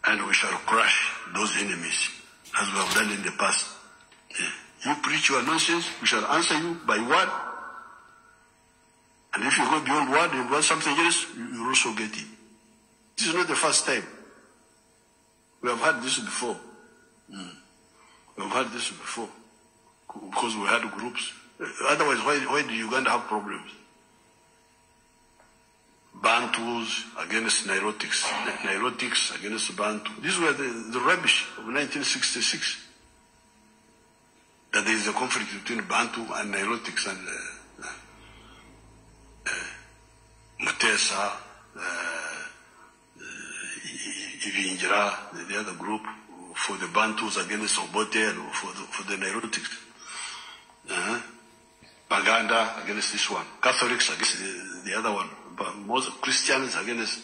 And we shall crush those enemies as we have done in the past. Yeah. You preach your nonsense, we shall answer you by word. And if you go beyond word and want something else, you will also get it. This is not the first time. We have had this before. We have had this before. Because we had groups. Otherwise, why do Uganda have problems? Bantus against Nilotics. Nilotics against Bantu. These were the rubbish of 1966. That there is a conflict between Bantu and Nilotics and Matesa, Ivinjira, the other group, for the Bantus against Obote and for the Nilotics. Baganda against this one. Catholics against the other one. But most Christians against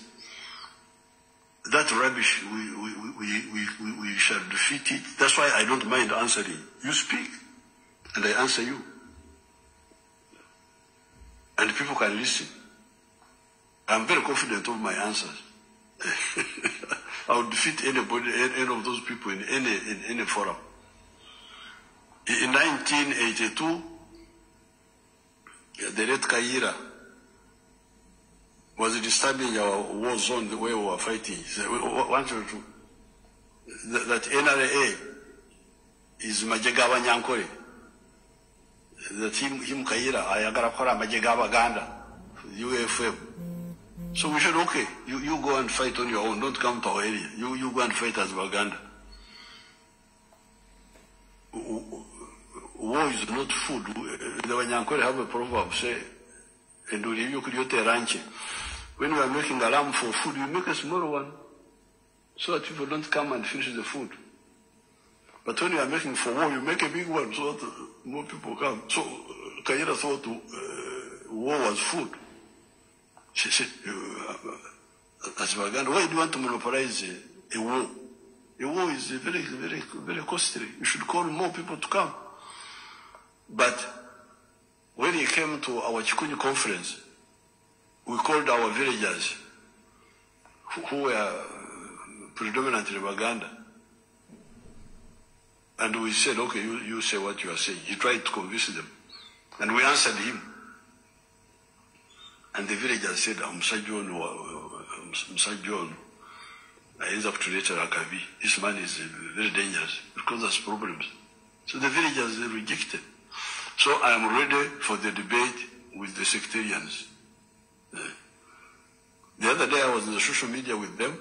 that rubbish. We shall defeat it. That's why I don't mind answering. You speak, and I answer you. and people can listen. I'm very confident of my answers. I would defeat anybody, any of those people in any forum. In 1982, the Red Kaira was disturbing our war zone the way we were fighting. So that NRA is Majagawa Nyankore. That him Kaira, Ayagarapara Majagawa Ganda, UFM. So we said, okay, you go and fight on your own, don't come to our area. You go and fight as Baganda. War is not food. The Wanyankore have a proverb, say, and you create a ranch. When you are making a lamb for food, you make a small one, so that people don't come and finish the food. But when you are making for war, you make a big one, so that more people come. So Kaira thought war was food. She said, as Baganda, why do you want to monopolize a war? A war is very, very, very costly. You should call more people to come. But when he came to our Chikunyi conference, we called our villagers who were predominantly Baganda. And we said, okay, you say what you are saying. He tried to convince them. And we answered him. And the villagers said, Msajon, I end up to later Akavi. This man is very dangerous because there's problems. So the villagers rejected. So I am ready for the debate with the sectarians. The other day I was in the social media with them.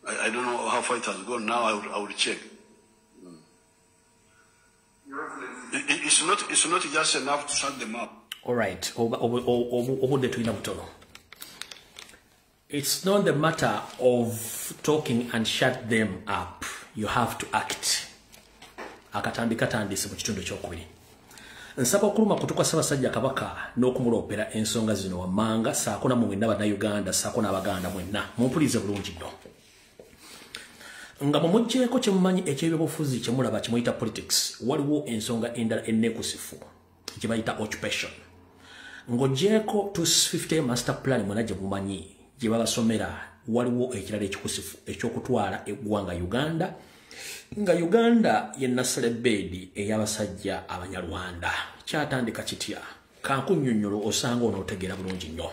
I don't know how far it has gone. Now I would check. It's not just enough to shut them up.
All right. It's not the matter of talking and shut them up. You have to act. Akatandika tandise mu kitundu ky'okubiri. Nsaba okuluma kutuka Ssaabasajja Kabaka n'okumulopera ensonga zino wammanga saako nammwe mwenna Bannayuganda saako n'Abaganda mwenna mumpulize bulungi nnyo. Nga mumuggyeko kye mumanyi eky'ebyobufuzi kye mulaba kye muyita politics waliwo ensonga endala enneekusifu kye bayita occupation. Ng'oggyeko 250 master plan mwena gye mumanyi gye babasomera waliwo ekirala ekikusifu eky'okutwala eggwanga Uganda nga Uganda ye Nasalebedi ey'abasajja Abanyarwanda. Kyatandika kitya? Kankunnyonnyola osanga onootegeera bulungi nnyo.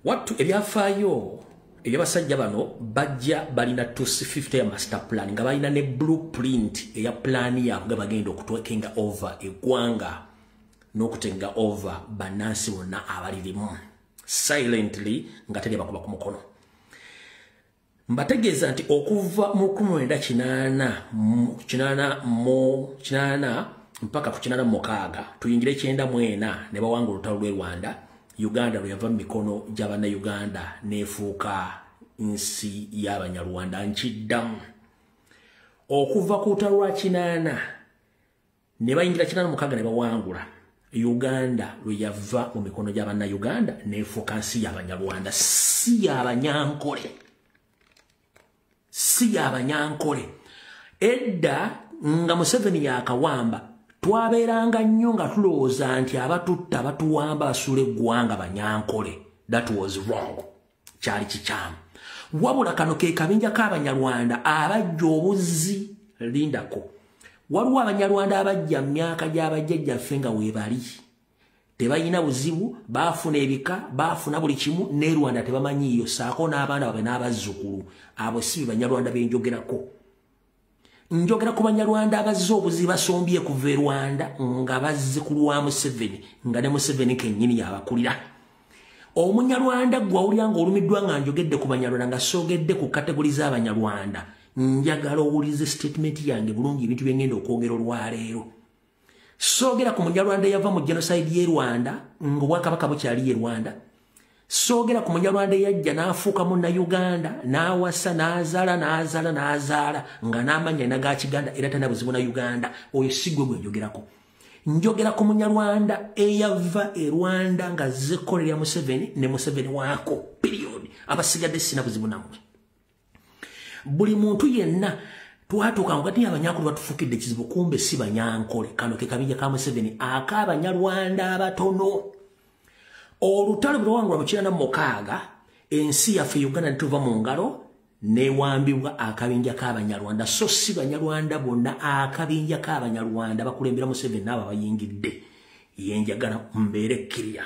Wattu ebyafaayo eby'abasajja bano bajja balina 250 master plan nga balina ne blueprint eya plan yaabwe bagenda okutwekenga over eggwanga n'okutenga over bannansi bonna abalirimu silently nga teri bakuba ku mukono. Mbategeeza nti okuva mu 1980 mpaka ku 86 tuyingire 94 ne bawanga olutalo lw'e Rwanda, Uganda lwe yava mu mikono gy'Abannayuganda n'efuuka nsi y'Abanyarwanda nkiddamu. Okuva ku lutalo lwa 80 ne bayingira 86 ne bawangula, Uganda lwe yava mu mikono gy'Abannayuganda n'efuuka nsi y'Abanyarwanda, si y'Abanyankole. Si y'Abanyankole. Edda nga Museveni yakawamba twabeeranga nnyo nga tulowooza nti abatutta batuwamba basula eggwanga Banyankole. That was wrong. Kyali kikyamu. Wabula kano ke kabinja k'Abanyarwanda abajja obuzzi lindako. Waliwo Abanyarwanda abajja mu myaka gy'abajjajjaffe nga weebali. Tebalina buzibu, baafuna ebika, baafuna buli kimu, ne Rwanda tebamanyiiyo, saako n'abaana baabwe n'abazzukulu. Abo si Banyarwanda be njogerako. Njogera ku Banyarwanda abazze obuzibu basombye kuva e Rwanda nga bazze ku lwa Museveni, nga ne Museveni kennyini yabakulira. Omunyarwanda gwe awulira ng'olumiddwa nga njogedde ku Banyarwanda nga soogedde ku kategori z'Abanyarwanda, njagala owulize statement yange bulungi ebintu bye ngenda okwogera olwaleero. Soogera ku Munyarwanda yava mu genocide y'e Rwanda ng'Obwakabaka bukyali e Rwanda. Soogera ku Munyarwanda yajja n'afuuka Munnayuganda n'awasa n'azaala nga n'amanya naga Kiganda era tana buzibu na Uganda. Oyo si gwe gwe njogerako. Njogera ku Munyarwanda eyava e Rwanda nga zzekolera Museveni ne Museveni waako period. Abasigadde sina buzibu namwe. Buli muntu yenna twatuuka ngati abanyankole batufukidde kizibu kumbe si banyankole kano ke kabinja ka Museveni ak'abanyarwanda abatono olutalo bwe lwawangulwa mu 1996 ensi yaffe Uganda netuva mu ngalo newambibwa akabinja k'abanyarwanda so si banyarwanda bonna akabinja k'abanyarwanda bakulembera Museveni n'abo abayingidde yenjagala mbeere kkirya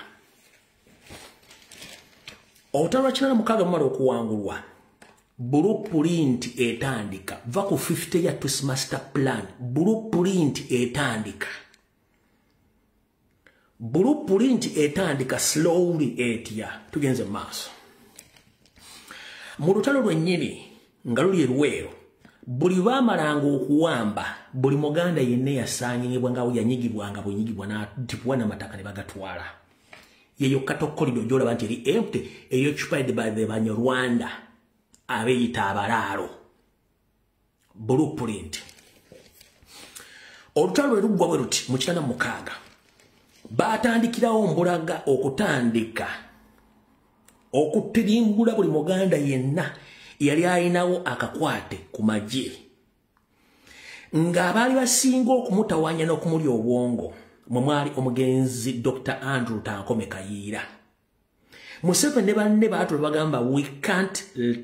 olutalo lwa 1996 mumala okuwangulwa blueprint etandika va ku 50 ya Twist Master Plan blueprint etandika slowly etya tugenze maaso mu lutalo lwennyini nga luli erweero buli baamalanga okuwamba buli muganda yenna yasaanyibwa nga yanyigibwanga bwenyigibwa n'atipwa n'amataka ne bagatwala yeyo katokolido gyolaba nti eri empty occupied by the Banyarwanda abeyita abalaalo blueprint olutalo lwe luggwa bwe luti mu 1996 baatandikirawo mbulaga okutandika okutirimbula buli muganda yenna yali ayinawo akakwate ku magye ng'abaali basinga okumutawanya n'okumulya obwongo mwe mwali omugenzi Dr. Andrew Tankome Kayiira Museveni ne banne baatula bagamba we can't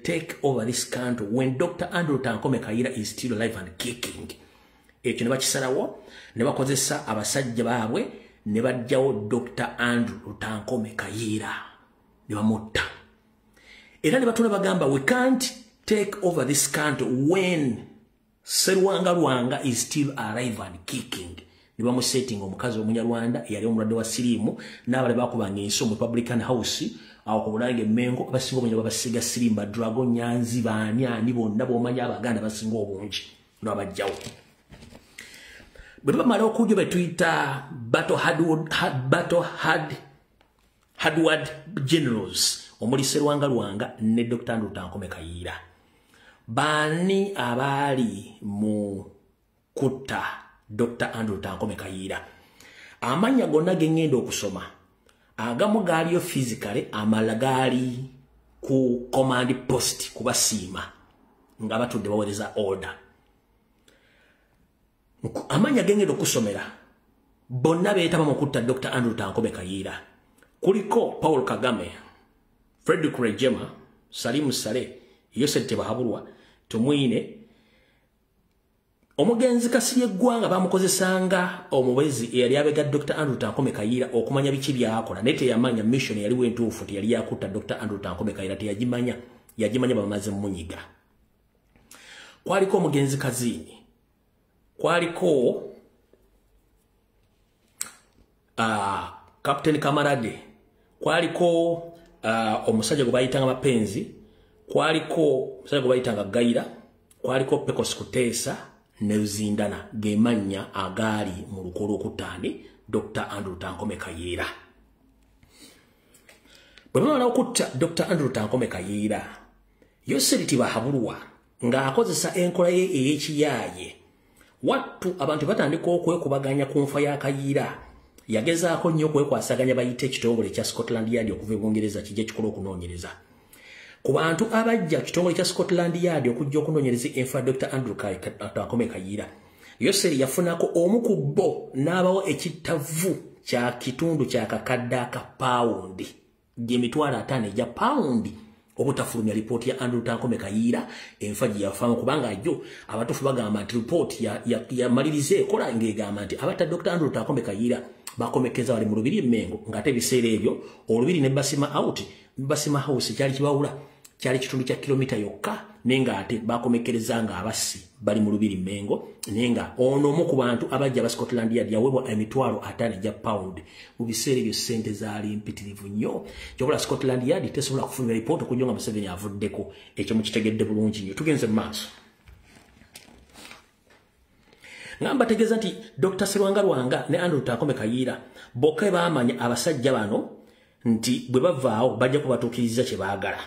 take over this country when Dr. Andrew Tankome Kayiira is still alive and kicking ekyo ne bakisalawo ne bakozesa abasajja baabwe ne bajjawo Dr. Andrew Tankome Kayiira ne bamutta era ne batula bagamba we can't take over this country when Sserwanga Lwanga is still alive and kicking ne bamusetting omukazi omunyarwanda yali omulwadde wa siriimu n'abale bakubanga ensi mu Republican House awo ku Bulange Mengo abasinga obungi babasiga Sirimba Dragon Nyanzi baani bonna bomanya abaganda basinga obungi n'abajjawo bwe bamala okujja betuyita Hardward Generals omuli Sserwanga Lwanga ne Dr. Andrew Tankome Kayiira baani abaali mu kutta Dr. Andrew Tankome Kayiira amanya gonna gengenda okusoma agamu gaaliyo physically amala gaali ku command post kubasiima nga batudde bawereza order amanya gengenda okusomera bonna beetaba mu kutta Dr. Andrew Tankome Kayiira kuliko Paul Kagame Frederick Rejema Salim Saleh Yosef Tebahabulwa Tumwine omugenzi Kasirye Gwanga bamukozesanga omubezi eyali abega Dr. Andrew Tankome Kayiira okumanya biki byakola nete yamanya mission yali wentuufu yali yakutta Dr. Andrew Tankome Kayiira yagimanya bamaze munyiga kwaliko omugenzi Kazini kwaliko Captain Kamarade kwaliko omusajja gwe bayitanga Mapenzi kwaliko omusajja gwe bayitanga Gaira kwaliko Pecos Kuteesa ne Zindana gemanya agaali mu lukolo okutani Dr. Andrew Tankome Kayiira bwe bamala okutta Dr. Andrew Tankome Kayiira Yosef Tibahabulwa ng'akozesa enkola ye ey'ekiyaaye wattu abantu batandika okwekubaganya ku nfa ya Kayiira yagezaako nnyo okwekwasaganya bayite ekitongole kya Scotland Yard okuva e Bungereza kijja kikola okunoonyereza ku bantu abajja kitongole kya Scotland Yard okujja okunoonyereza enfa Dr. Andrew Tankome Kayiira Yoseri yafunako omukubbo n'abawo ekittavu kya kitundu kya kakadde aka paundi gyemitwalo 5 egya paundi obutafulumya lipooti ya Andrew Tankome Kayiira enfa gye yafamu kubanga ajjo abatufu bagamba nti lipooti yamalirize ekola ng'egamba nti abatta Dr. Andrew Tankome Kayiira bakomekeza wali mu Lubiri Mengo ngate biseera ebyo olubiri ne Basima House kyali kibawula kyali kitundu kya kilomita yokka nenga ate bakomekereza nga abasi bali mu Lubiri Mengo nenga ono mu ku bantu abajja ba Scotland Yard yawebwa emitwalo 5 egya pound mu biseera ebyo sente zaali mpitirivu nnyo kyobola Scotland Yard tesobola kufuna report okujonga Museveni avuddeko ekyo mukitegedde bulungi nnyo tugenze maaso ngamba tegeza nti Dr. Sserwanga Lwanga ne Andrew Tankome Kayiira bokka baamanya abasajja bano nti bwe bavaawo bajja kubatuukiriza kye baagala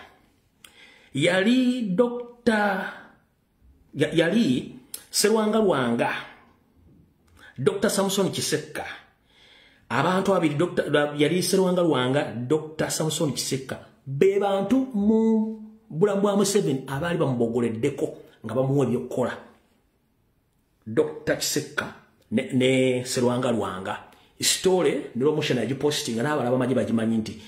yali Sserwanga Lwanga Dr. Samson Kisekka abantu abiri yali Sserwanga Lwanga Dr. Samson Kisekka be bantu mu bulamu bwa Museveni abaali bamubogoleddeko nga bamuwa ebyokukola Dr. Kiseka ne Serwanga Lwanga story ndilo motion ya posting n'abalaba maji bajimanyi nti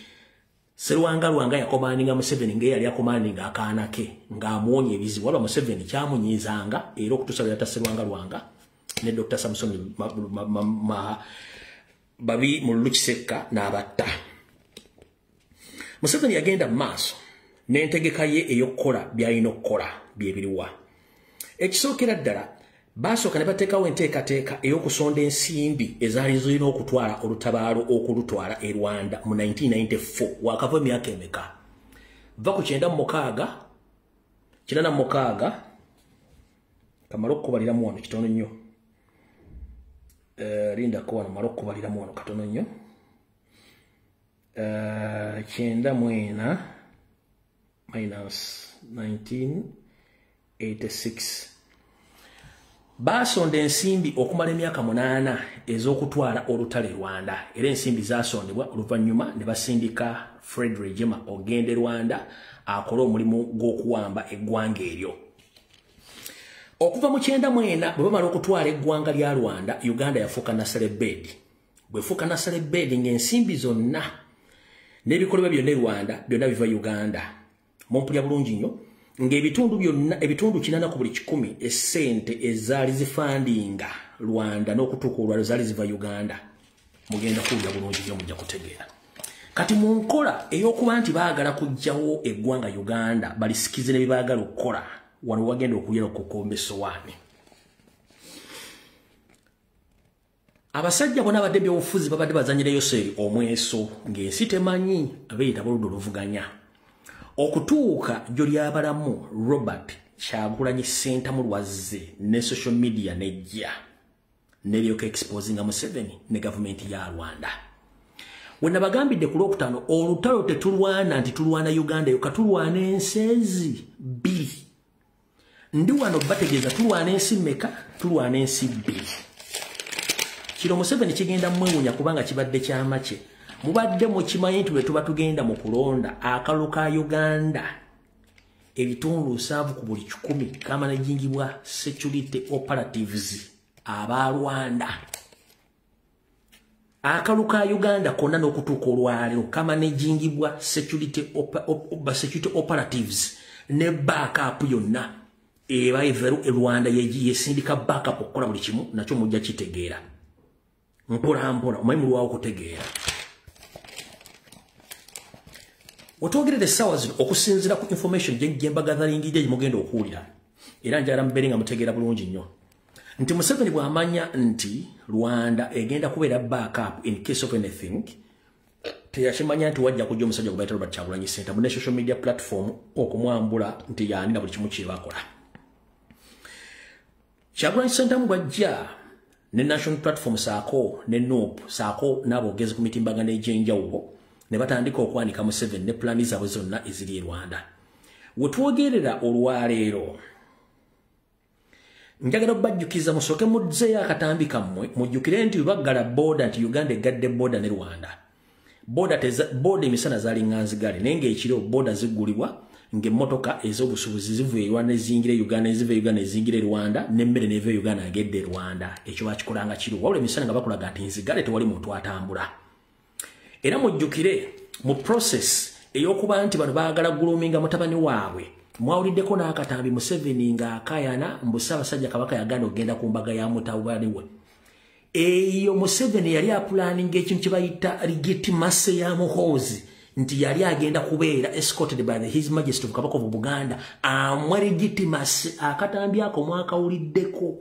Serwanga Lwanga yakomaninga Museveni nge yali yakomaninga akaana ke ng'amuonye ebizibu waba Museveni kyamunyizanga era okutusabira ta Serwanga Lwanga ne Dr. Samson babi mu Kiseka n'abatta Museveni yagenda maaso n'entegeka ye ey'okukola by'alina okukola byebiriwa ekisookera ddala basooka ne bateekawo enteekateeka ey'okusonda ensimbi ezaali zirina okutwala olutabaalo okulutwala e Rwanda mu 1994 wakava emyaka emeka va ku 96 kamala okukubaliramu wano kitono nnyo lindako wano mala okukubaliramu wano katono nnyo 94 minus 1986 basonda ensimbi okumala emyaka 8 ez'okutwala olutale Rwanda era ensimbi zasondebwa oluvannyuma ne basindika Fred Regima ogende Rwanda akola omulimu gw'okuwamba eggwanga eryo okuva mu 94 bwe bamala okutwala eggwanga lya Rwanda Uganda yafuuka nasale bed bwefuuka nasale bed ng'ensimbi zonna n'ebikolebwa byonna e Rwanda byonna biva Uganda mumpulya bulungi nnyo ng'ebitundu byonna ebitundu 80 ku buli 100 essente ezaali zifandinga Rwanda n'okutuuka olwalo zaali ziva Uganda mugenda kuwulira bulungi nnyo mujja kutegeera kati mu nkola ey'okuba nti baagala kuggyawo eggwanga Uganda balisikize ne bye baagala okukola wano wagenda okuyera okukomba essowaani abasajja bonna abadde by'obufuzi babadde bazanyireyo seri omweso ng'ensi temanyi abeeyita buludde oluvuganya okutuuka gy'olyabalamu Robert Kyagulanyi Ssentamu Lwazze ne social media nejja n'eryoka exposinga Museveni ne gavumenti ya Rwanda wena bagambidde ku Lwokutaano olutalo tetulwana nti tulwana Uganda yokka tulwana ensezi bbiri ndi wano bategeeza tulwana ensi mmeka tulwana ensi bbiri kino Museveni kigenda mwewunya kubanga kibadde kyamake mubadde mukimanyi nti bwe tuba tugenda mu kulonda akalulu ka Uganda ebitundu 7 ku buli 10 kamanagingibwa security operatives aba Rwanda akalulu ka Uganda konna n'okutuuka olwaliro kamanagingibwa security operatives ne backup yonna eba everu e Rwanda yesindika backup okukola buli kimu nakyo mujja kitegeera mpola omanyi mulwawo kutegeera otwogerere essaawa zino okusinziira ku information gye mbagazaringidde gye mugenda okuwulira era njagala mubeere nga mutegeera bulungi nnyo nti Museveni bw'amanya nti Rwanda egenda kubeera backup in case of anything teyakimanya nti wajja kujja omusajja gwe bayita Robert Kyagulanyi Ssentamu ne social media platform okumwambula nti yaanira buli kimu kye bakola Kyagulanyi Ssentamu bwajja ne national platform saako ne NUP saako n'aboogezi ku mitimbagano egy'enjawulo ne batandika okwanika Museveni ne plani zaabwe zonna eziri e Rwanda wetwogerera olwaleero njagala bajjukiza musooke mudzeyo akatambi kammwe mujjukire nti baggala boda nti Uganda egadde boda ne Rwanda boda emisana zaali nganzigale naye ng'ekiro boda ziggulibwa ng'emmotoka ez'obusuubuzi ziva e Rwanda ezingire Uganda eziva Uganda ezingire Rwanda n'emmere neeva Uganda agedde Rwanda ekyo bakikolanga kiro wabula emisana nga bakulaga nti nzigale tewali muntu atambula era mujjukire mu process ey'okuba nti bano baagala guluminga mutabani waabwe mwawuliddeko n'akatambi Museveni ng'akayana mbu Ssaabasajja Kabaka yaganda okugenda ku mbaga ya mutabani we eyo Museveni yali apulaninga ekintu kye bayita legitimacy ya muhoozi nti yali agenda kubeera escorted by His Majesty of Kabaka of Buganda amwa legitimacy akatambi ako mwakawuliddeko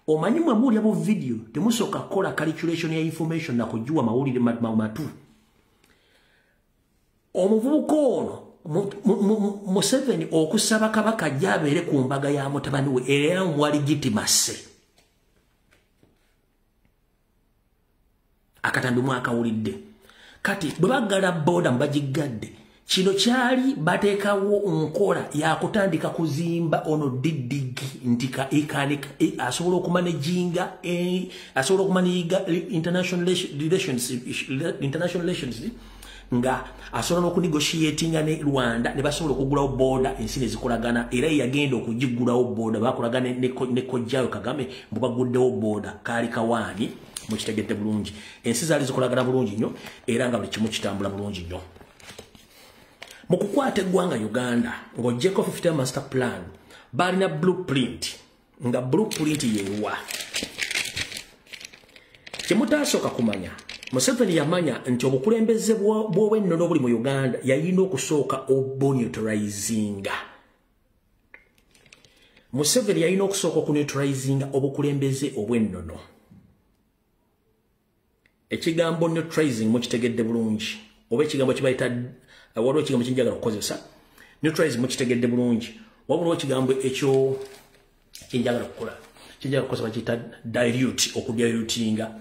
omanyi mwe muwulira mu video temusooka kukola calculation ya information na kujuwa mawulire matu omuvubuka ono Museveni okusaba Kabaka jabeere ku mbaga ya mutabani we era mwa legitimacy akatambi mwakawulidde kati bwe baggala boda mbagigadde kino kyali bateekawo nkola yakutandika kuzimba ono didigi nti asobola okumanaginga international relations nga asobola okunegotiatinga ne Rwanda ne basobola okugulawo border ensi ne zikolagana era yagenda okugigulawo border bakolagana ne Kojjayo Kagame mbu baguddewo border kaali kawaani mukitegedde bulungi ensi zaali zikolagana bulungi nnyo era nga buli kimu kitambula bulungi nnyo mu kukwata eggwanga Uganda ng'oggyeko 50 master plan balina blueprint nga blueprint yeewa kyemutaasooka kumanya Museveni yamanya nti obukulembeze bw'obwennono buli mu Uganda yalina okusooka obuneutralizinga. Museveni yalina okusooka okuneutralizinga obukulembeze obwennono. Ekigambo neutralizing mukitegedde bulungi. Oba ekigambo kibayita waliwo ekigambo kinjagala okukozesa. Neutralizing mukitegedde bulungi. Wabula ekigambo ekyo kinjagala okukola. Kinjagala okukozesa bakiyita dilute okudilutinga.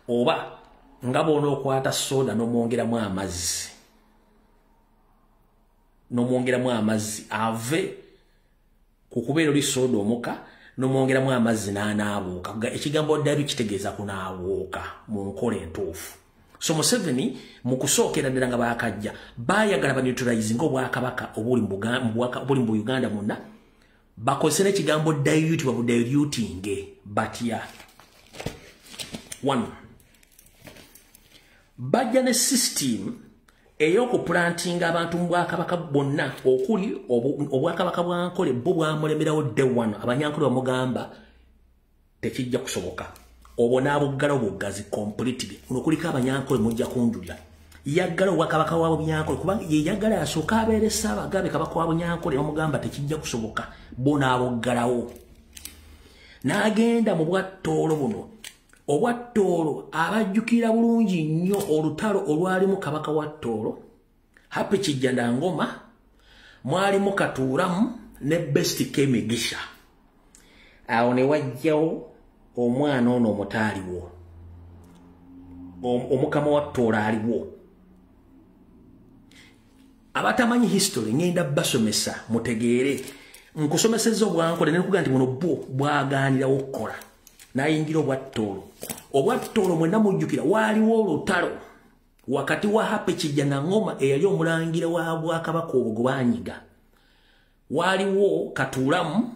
Oba nga bona okwata soda n'omwongeramu amazzi. N'omwongeramu amazzi ave ku kubeera oli soda omuka n'omwongeramu amazzi n'anaabuuka. Ekigambo dilute kitegeeza kunaawuuka mu nkola entuufu. So Museveni mu kusookera ddala nga baakajja baayagala baneutralizinga obwakabaka obuli mu Uganda munda bakozese n'ekigambo dilute babudilutinge batya. 1. Bajja ne system ey'okuplantinga abantu mu bwakabaka bonna okuli obwakabaka bwankole bo bwamulemerawo day one abanyankole bamugamba tekijja kusoboka obwo n'abuggala obuggazi completely uno kuliko abanyankole mujja kunjulira yaggala obwakabaka wabo bunyankole kubanga ye yaggala yasooka abeere Ssaabagambye kabaka wa bunyankole bamugamba tekijja kusoboka bo n'abuggalawo n'agenda mu bwattoolo buno obwattoolo abajjukira bulungi nnyo olutalo olwalimu kabaka wa Ttoolo Happy Kijjanda Ngoma mwalimu Katuulamu ne Best Kemigisha. Awo ne wajjawo omwana ono omutaaliwo omukama wa Ttoolo aliwo. Abatamanyi history ngenda basomesa mutegeere nkusomesezza obwankole ne nkuga nti muno bwo bwagaanirawo okukola nayingira obwattoolo. Obwattoolo mwenna mujjukira waaliwo olutalo wakati wa Happy Kijjanda Ngoma eyali omulangira wa bwakabaka obwo gwe baanyiga. Waaliwo Katuulamu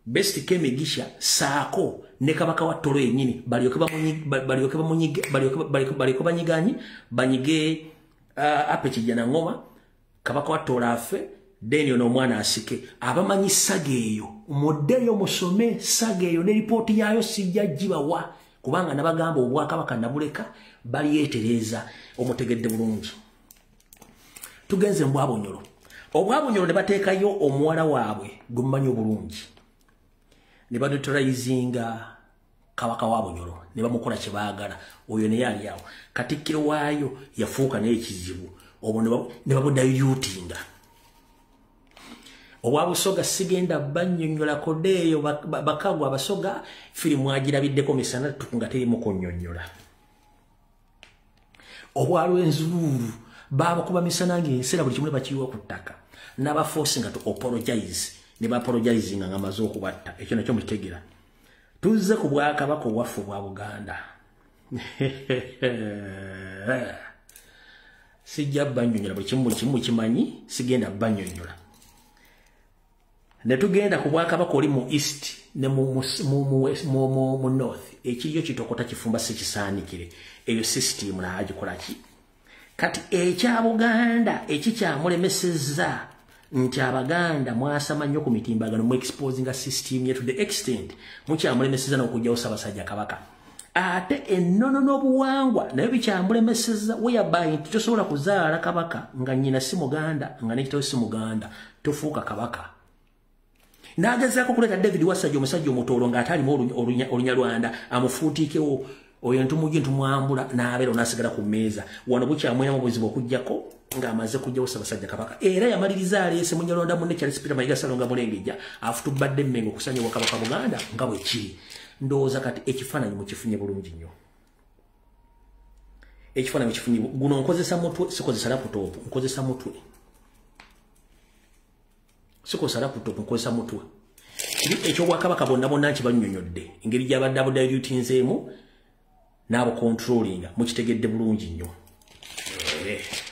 Best Kemigisha saako ne kabaka wa Ttoolo yennyini balyoke banyiganye banyige Happy Kijjanda Ngoma kabaka wa Ttoolo afe deni ono omwana asike abamanyi saga eyo muddeyo musome saga eyo ne ripooti yaayo sijja gibawa kubanga nabagamba obwakabaka nabuleka balyetereeza omutegedde bulungi. Tugenze mu Bwabonyolo. Obwabonyolo ne bateekayo omuwala waabwe gumumanyi obulungi ne baneutralizinga kabaka wa Bonyolo ne bamukola kye baagala oyo naye ali awo katikkiro waayo yafuuka n'ekizibu obwo ne babudilutinga. Obwabusoga sigenda bannyonnyola kodeeyo bakagwa abasoga firimu agirabiddeko misana nga terimu kunnyonnyola. Obwalw'enzuulu baabakuba misana ng'enseera buli kimu ne bakiyiwa ku ttaka n'abaforce nga to apologize ne baapologizinga nga maze okubatta. Ekyo nakyo mukitegera. Tuzze ku bwakabaka obwaffe obwa Buganda. Sijja bannyonnyola buli kimu kimanyi sigenda bannyonnyola. Ne tugenda ku bwakabaka oli mu east ne mu north ekiriyo kitokota kifumba sekisaanikire eyo system naagikola ki kati ekya Buganda ekikyamulemesezza nti Abaganda mwasama nnyo ku mitimbagano mu exposinga system ye to the extent mukyamulemesezza n'okugyawo Ssaabasajja Kabaka ate ennono n'obuwangwa nayo bikyamulemesezza whereby nti tosobola kuzaala kabaka nga nnyina si Muganda nga nekitawe si Muganda tofuuka kabaka. Nagezaako kuleta David Wasajja omusajja omutoolo ng'ate alimu Olunyarwanda amufuutiikewo oyo ntumugi ntumwambula n'abeera n'asigala ku mmeeza wano bukyamweramu obuzibu okuggyako ng'amaze kugyawo Ssaabasajja Kabaka era yamaliriza aleese Munyarwanda munne Charles Peter Mayiga Ssaalongo Mulengejja afutubadde Mmengo okusanya Obwakabaka Buganda nga bwe kiri. Ndowooza kati ekifaananyi mukifunye bulungi nnyo. Ekifaananyi mukifunye guno nkozesa mutwe sikozesa laptop nkozesa mutwe. Sikozesa laptop nkozesa mutwe. Ekyo Obwakabaka bonna nti bannyonnyodde engeri gy'abadde abudilutinzeemu n'abo controllinga mukitegedde bulungi nnyo.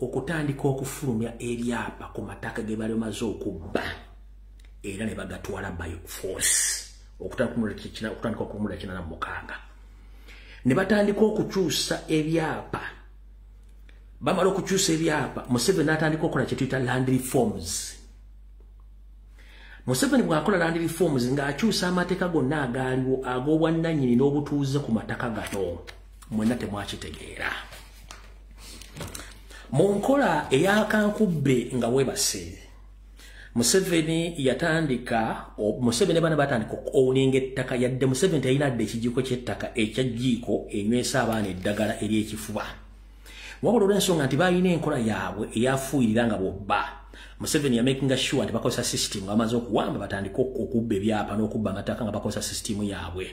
okutandika okufulumya ebyapa ku mataka ge bali bamaze okubba era ne bagatwala by force okutandika okumula kina na mukanga ne batandika okukyusa ebyapa bamala okukyusa ebyapa Museveni atandika okukola kye tuyita land reforms. Museveni bw'akola land reforms ng'akyusa amateeka gonna agaaliwo ag'obwannannyini n'obutuuze ku mataka gano mwenna temwakitegeera. Mu nkola ey'akankubbe nga webase Museveni bana batandika okuowninga ettaka yadde Museveni teyina adde ekijiiko ky'ettaka ekya jjiiko enywesa abaana eddagala ery'ekifuba. Wabula olw'ensonga nti balina enkola yaabwe eyafuuyirira nga bw'obba Museveni yamakinga sure nti bakozesa system nga bamaze okuwamba batandika okubba ebyapa n'okubba amataka nga bakozesa system yaabwe.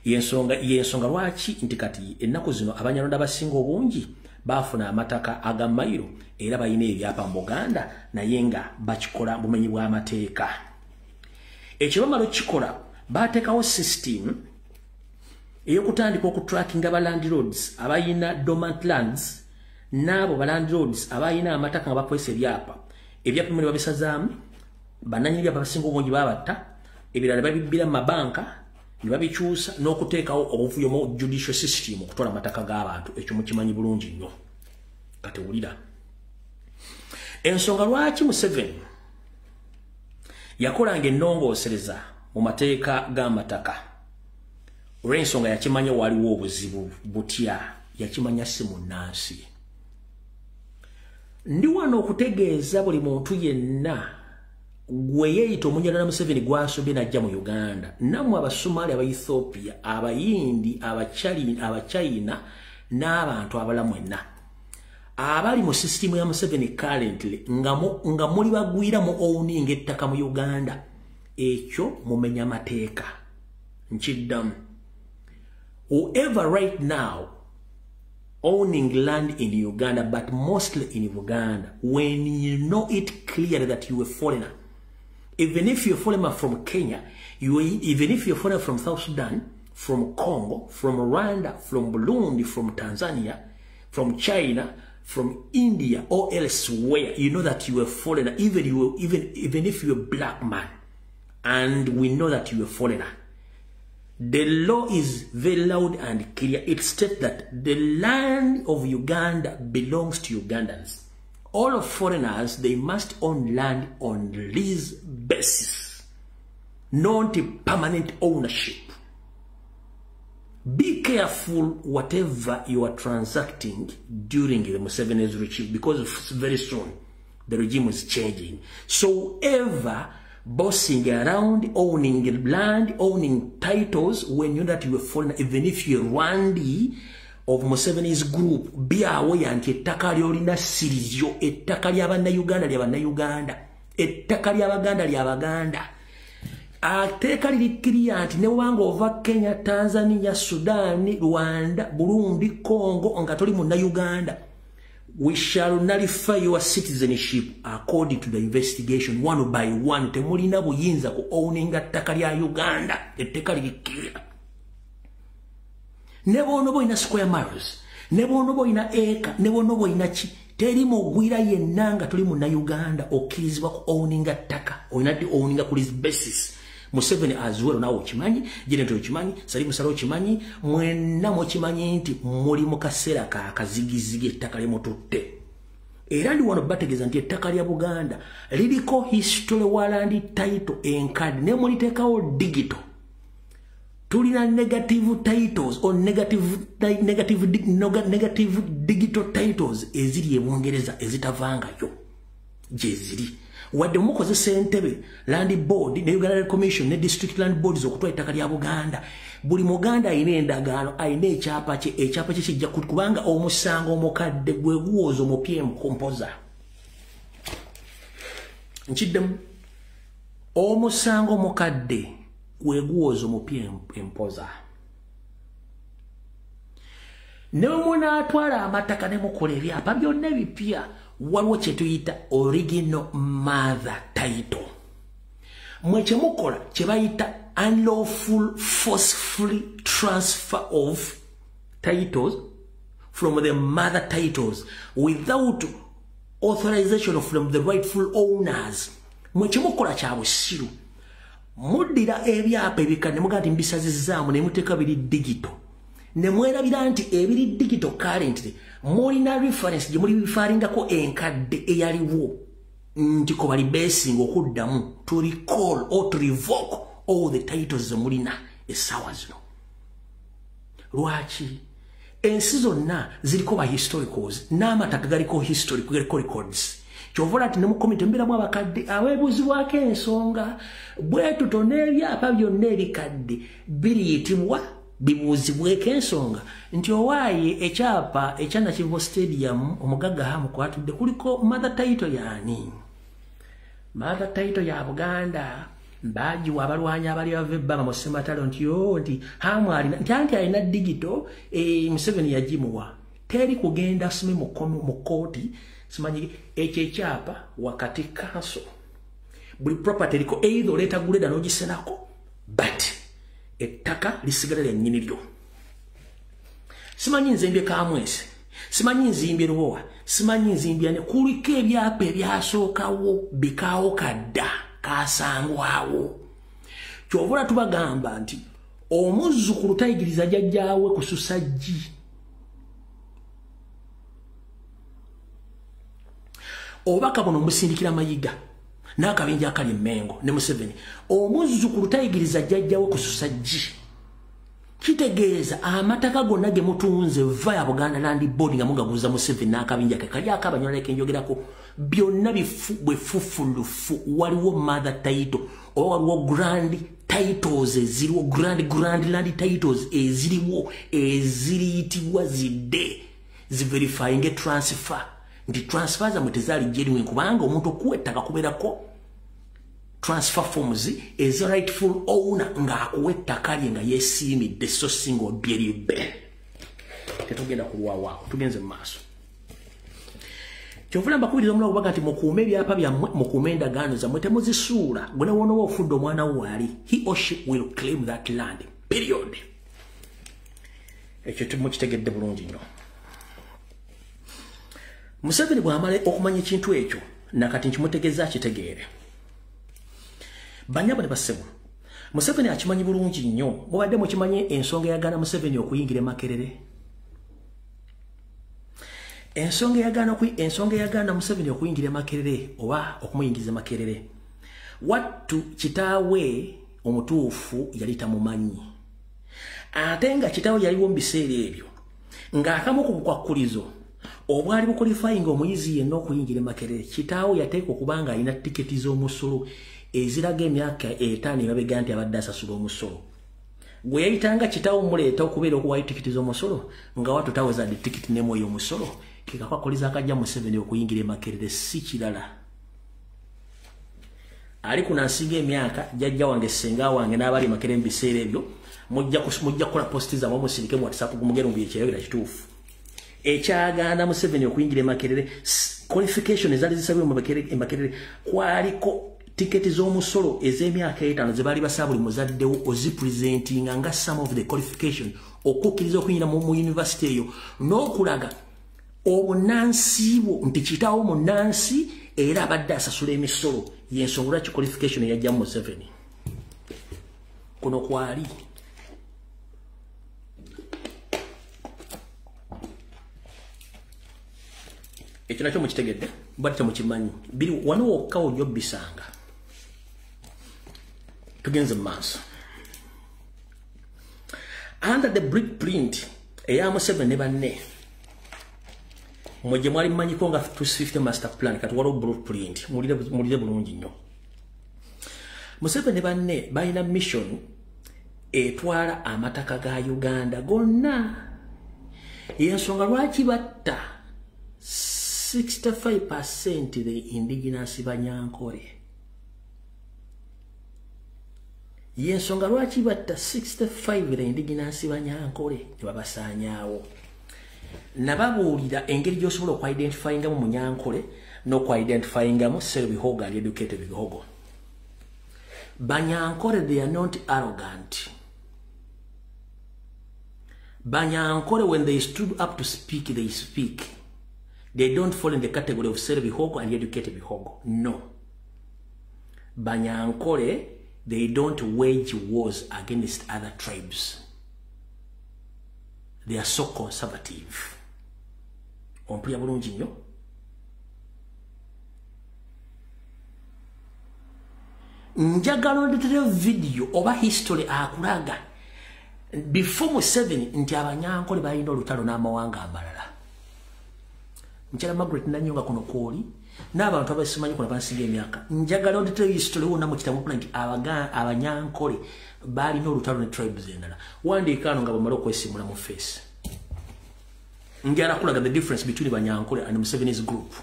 Yensonga lwaki nti kati ennaku zino Abanyarwanda abasinga obungi bafuna amataka aga mayiro era balina ebyapa mu Buganda naye nga bakikola bumenyi bw'amateeka. Ekyo bamala okukikola bateekawo system ey'okutandika okutrackinga ba landlords abayina dormant lands n'abo ba landlords abayina amataka nga bakozesa ebyapa. Ebyapa bimwe babisazaamu bannannyini byapa basinga obungi babatta ebirala babibbira mu mabanka ne babikyusa n'okuteekawo obuvuyo mu judicial system okutwala amataka g'abantu. Ekyo mukimanyi bulungi nnyo. Kati wulira ensonga lwaki Museveni yakolanga ennongoosereza mu mateeka g'amataka olw'ensonga yakimanya waliwo obuzibu butya yakimanya si munnansi. Ndi wano okutegeeza buli muntu yenna gwe yeeyita Omunyarwanda Museveni gwasobye n'ajja mu Uganda nammwe Abasomali Abaethiopia Abayindi Abachina n'abantu abala mwenna abali mu system ya Museveni currently nga muli bagwira mu owning ettaka mu Uganda ekyo mumenya amateeka. Nkiddamu whoever right now owning land in Uganda but mostly in Uganda, when you know it clearly that you are a foreigner, even if you're a foreigner from Kenya, even if you're a foreigner from South Sudan, from Congo, from Rwanda, from Burundi, from Tanzania, from China, from India or elsewhere, you know that you are a foreigner, even if you're a black man, and we know that you're a foreigner. The law is very loud and clear. It states that the land of Uganda belongs to Ugandans. All of foreigners, they must own land on lease basis, not permanent ownership. Be careful whatever you are transacting during the Museveni's regime, because very soon the regime is changing. So ever bossing around, owning land, owning titles, when you know that you are foreigner, even if you're Rwandi of Museveni's group, be aware anti ettaka lyolina sirizyo, ettaka ly'Abannayuganda ly'Abannayuganda, ettaka ly'Abaganda ly'Abaganda. Ateeka lirikiriya nti ne wanga ova Kenya, Tanzania, Sudan, Rwanda, Burundi, Congo, nga toli Munnayuganda, we shall nullify your citizenship according to the investigation one by one. Temulina buyinza ku owninga ttaka lya Uganda, etteka lirikiriya. Ne bono boyina square miles, ne bono boyina eka, ne bono boyina ki, teri mugwira yenna nga tuli Munnayuganda okkirizibwa ku owninga ttaka, oyina ddi owninga ku lease basis. Museveni as well nawo okimanyi, Jenero okimanyi, Salimu Salo okimanyi, mwenna mukimanyi nti muli mu kaseera ka kazigizigi ettaka lyemututte. Era ndi wano bategeeza nti ettaka lya Buganda liriko history wa land title enkadde ne muliteekawo digital. Tulina negative titles or negative digital titles eziri mu Bungereza ezitavangayo gye ziri. Wadde mukozesa entebe land board ne Uganda Commission ne district land boards okutwala ettaka lya Buganda, buli Muganda ayina endagaano, ayina ekyapa kye kijja kubanga omusango omukadde gwe guwoza omupya emkompoza. Nkiddemu omusango omukadde gwe guwoza omupya empoza. Ne munaatwala amataka ne mukola ebyapa byonna ebipya, waliwo kye tuyita original mother title. Mwe kye mukola kye bayita unlawful forceful transfer of titles from the mother titles without authorization from the rightful owners. Mwechimukola cha busiru. Mudira ebyapa ebikadde mugati mbisazizaamu ne muteeka biri digital. Ne mwerabira nti ebiri digital currently mulina reference gye muli bifaringako enkadde eyaliwo nti ko bali basing okuddamu to recall or to revoke all the titles mulina essaawa zino. Lwaki? Ensi zonna ziriko ba historicals n'amataka galiko historical records. Kyovula ati ne mu komite mbiramu abakadde aweebuzibwako ensonga bwe tutona ebyapa byonna ebikadde biriyitibwa bibuuzibweko ensonga nti owaaye ekyapa ekya Nakivubo Stadium omugagga hamu kwatudde kuliko mother title yaani. Mother title ya Buganda bagiwa abalwanyi abali bava ebbama mu Ssematalo nti hamu alina nti alina digital Museveni yagimuwa. Teri kugenda asome mu kooti simanyi ekyo ekyapa wakati council buli property liko either oleta guleda n'ogisenako but ettaka lisigala lyennyini lyo. Simanyi nzimbye Kamwese, simanyi nzimbye Lubowa, simanyi nzimbye ne kuliko ebyapa ebyasookawo bikaawo kadda kaasangwawo. Kyovula tubagamba nti omuzzukulu tayigiriza jjajjaawe kususa ggi. Obaka buno musindikira Mayiga n'akabinja akali Mengo ne Museveni. Omuzzukulu tayigiriza jjajjaawe kususa ggi. Kitegeeza amataka gonna ge mutunze via Buganda Land Board nga mugaguza Museveni n'akabinja ke kali akabanyola kenjogerako byonna bwefufulufu. Waliwo mother title oba waliwo grand titles eziriwo grand land titles eziriwo eziriyitibwa zidde ziverifying transfer. Ndi transfer za mutezali genuine kubanga omuntu okuwettaka kubeerako transfer forms is rightful owner nga akuwettaka lye nga yeesiimidde so singa obyeribe. Tetugenda kulwawa tugenze mu maaso. Kyovula mbakubiriza omulala kubaga nti mukuume ebyapa byammwe mukuume endagaano zammwe temuzisuula. Gwe newonowa ofudde omwana wo waali he or she will claim that land period. Ekyo mukitegedde bulungi nnyo. Museveni bw'amala okumanya ekintu ekyo nakati nkimutegeeza akitegeere. Banyabone bassebo Museveni akimanyi bulungi nnyo. Mubadde mukimanye ensonga eyagaana Museveni okuyingira Makerere. Ensonga eyagaana Museveni okuyingira Makerere oba okumuyingiza Makerere. Wattu kitaawe omutuufu yali tamumanyi. Ate nga kitaawe yaliwo mu biseera ebyo ng'akamu ku bukwakkulizo obwali bukwalifying omuyizi yenna okuyingira Makerere. Kitaawe yateeka okubanga alina tiketi z'omusolo eziraga emyaka 5 emabega nti abadde asasula omusolo. Gwe yayitanga kitaawe muleeta okubeera okuwayo tiketi z'omusolo nga watu taweza di tiketi n'emu ey'omusolo kikakwakuliza akajja Museveni okuyingira Makerere si kirala. Ali kunansinga emyaka jjajja wange ssenga wange n'abali Makerere mu biseera ebyo mujja kukola posti zammwe musirike mu WhatsApp gumugero mbu ekyayogera kituufu. Ekyagaana Museveni okuyingira Makerere qualification ezali zisabibwa mu Makerere kwaliko tiketi z'omusolo ez'emyaka 5 ze baali basaba buli muzaddewo ozipresentinga nga some of the qualification okukkiriza okuyingira mu university eyo n'okulaga obunansi bwo nti kitaawo munnansi era abadde asasula emisolo y'ensonga lwaki qualification eyajjamu Museveni. Kuno kwali ekyo nakyo mukitegedde bwati temukimanyi biri wano wokka ojja obbisanga. Tugenze mu maaso. Under the blueprint eya Museveni ne banne mwe mwali mmanyiko nga 250 master plan kati waliwo blueprint mulire bulungi nnyo. Museveni ne banne balina mission etwala amataka ga Uganda gonna. Y'ensonga lwaki batta 65% the indigenous Banyankole. Y'ensonga lwaki batta 65 the indigenous Banyankole tebabasaanyaawo. Nababuulira engeri gy'osobola okwidentifyingamu Munyankole n'okwidentifyingamu Sserubihogo ali educated Bihogo. Banyankole they are not arrogant. Banyankole, when they stood up to speak, they speak. They don't fall in the category of Bihogo and educated Bihogo. No. Banyankole, they don't wage wars against other tribes. They are so conservative. Ompulya bulungi nnyo. Njagala ndetere video oba history akulaga before Museveni nti Abanyankole balina olutalo n'amawanga amalala. Mchala Margaret Nanyonga kuno kwoli n'abantu abasimanyi kuna bansinga emyaka. Njagala ndetere history wonna mu kitabu nti Abanyankole balina olutalo ne tribes endala. Wandiika ano nga bamala okwesimula mu face. Njagala kulaga the difference between Banyankole and Museveni's group.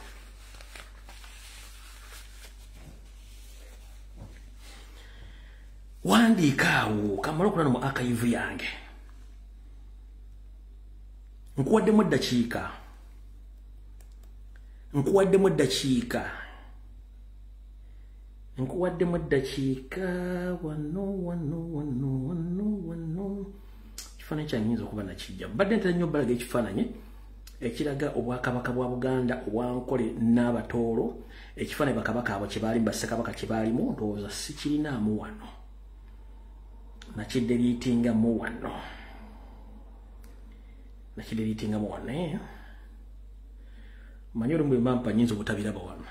Wandiikaawo kamala okulana mu archive yange. Nkuwaddemu eddakiika wano kifaananyi kyanyinza okuba nakijja badde ntera nnyo balaga ekifaananyi ekiraga obwakabaka bwa Buganda obwankole n'abatoolo ekifaananyi bakabaka abo kye baalimu bassekabaka kye baalimu ndowooza sikirinaamu wano nakideliitingamu wano manyi olumu bwe mpa nyinza obutabiraba wano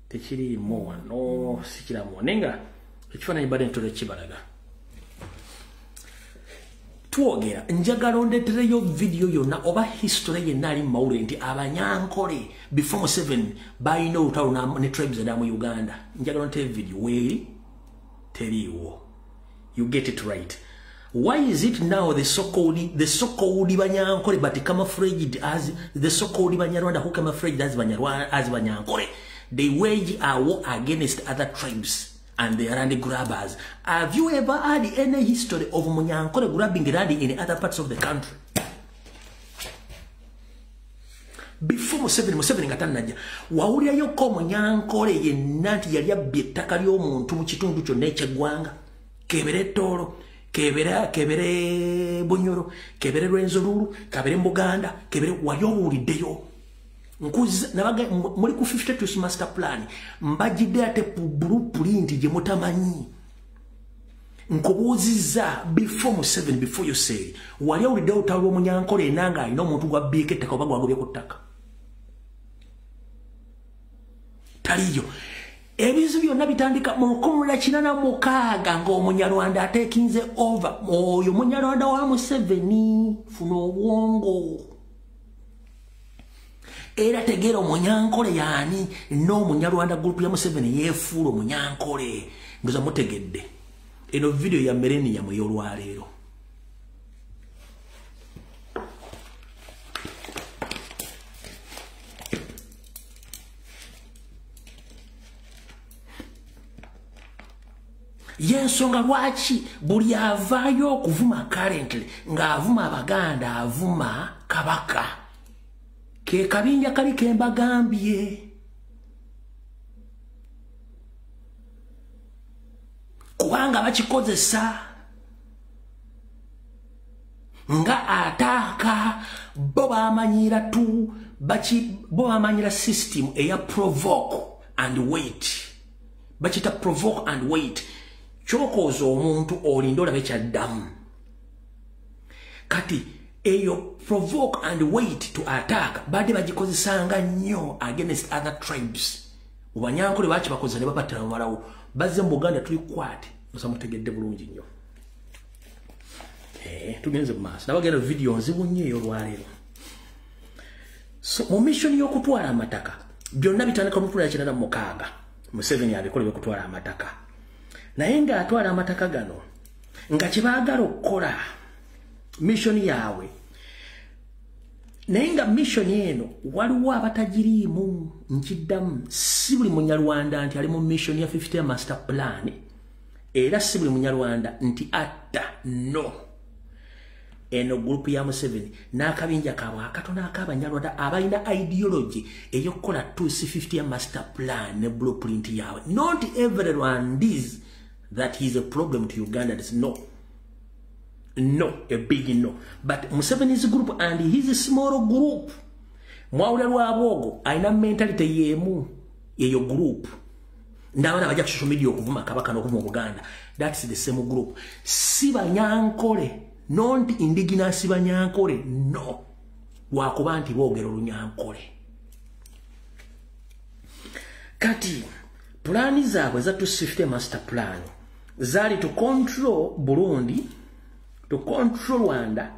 tekiriimu wano sikiramu naye nga ekifaananyi badde ntolo ekibalaga twogera njagala ondetereyo video yonna oba history yenna ali mu mawulire nti Abanyankole before Museveni balina olutalo ne tribes eda mu Uganda. Njagala ondetere video weeri teriiwo. You get it right. Why is it now the so-called Banyankole but camouflaged as the so-called Banyarwanda who camouflaged as Banyankole? They wage a war against other tribes and they are land grabbers. Have you ever had any history of Munyankole grabbing land in other parts of the country? Before Museveni ngatannaja wawulirayo ko Munyankole yenna nti yali abbye ettaka ly'omuntu mu kitundu kyonna eky'eggwanga kebere Tooro kebere Bunyoro kebere Rwenzururu kebere Buganda kebere wayowuliddeyo nkuza nabaga muri ku 52 master plan mbajidde ate blueprint gye mutamanyi nkubuuziza before Museveni before you say wali awuliddeyo olutalo Munyankole enanga alina omuntu gwabbiika ettaka oba gwagobye ku ttaka taliyo. Ebizu byonna bitandika mu 1986 ng'Omunyarwanda atekinze over oyo Munyarwanda wa Museveni funa obwongo era tegeera Omunyankole yaani n'Omunyarwanda group ya Museveni yeefuula Omunyankole ndoza mutegedde eno video ya millennium y'olwaleero. Yensonga lwaki buli avaayo okuvuma currently ng'avuma Abaganda avuma Kabaka ke kabinja kali kembagambye kubanga bakikozesa nga ataaka bo bamanyira tu bo bamanyira system eya provoke and wait bakita provoke and wait chokoza omuntu olinda olabe kyaddamu kati eyo provoke and wait to attack badde bagikozesanga nnyo against other tribes. Abanyankole baki bakoze ne babatira mu malawo bazze mu Buganda tuli kwate musamutegedde bulungi nnyo. Tugenze mu maaso nabagenda video nzibu nnyo ey'olwaleero. So mu mission y'okutwala amataka byonna bitandika mu 1996 Museveni abikola okutwala amataka naye nga atwala amataka gano nga kibaagala okukola mission yaabwe naye nga mission eno waliwo abatagiriimu nkiddamu si buli Munyarwanda nti ali mu mission ya 50 master plan era si buli Munyarwanda nti atta no eno group ya Museveni n'akabinja kaabwe akatono ak'Abanyarwanda abalina ideology ey'okukola 250 master plan ne blueprint yaabwe. Not everyone is that he's a problem to Ugandans. No. No, a big no. But Museveni's group and his small group, Mwawula Lwabogo, aina mentality yemu, yeyo group. Ndawana baja social media okuvuma kabaka n'okuvuma Buganda. That's the same group. Siba Nyankole, not indigenous Siba Nyankole, no. Wakuba nti boogera Olunyankole. Kati, plani zaabwe za 250 master plan. Zali to control Burundi, to control Rwanda,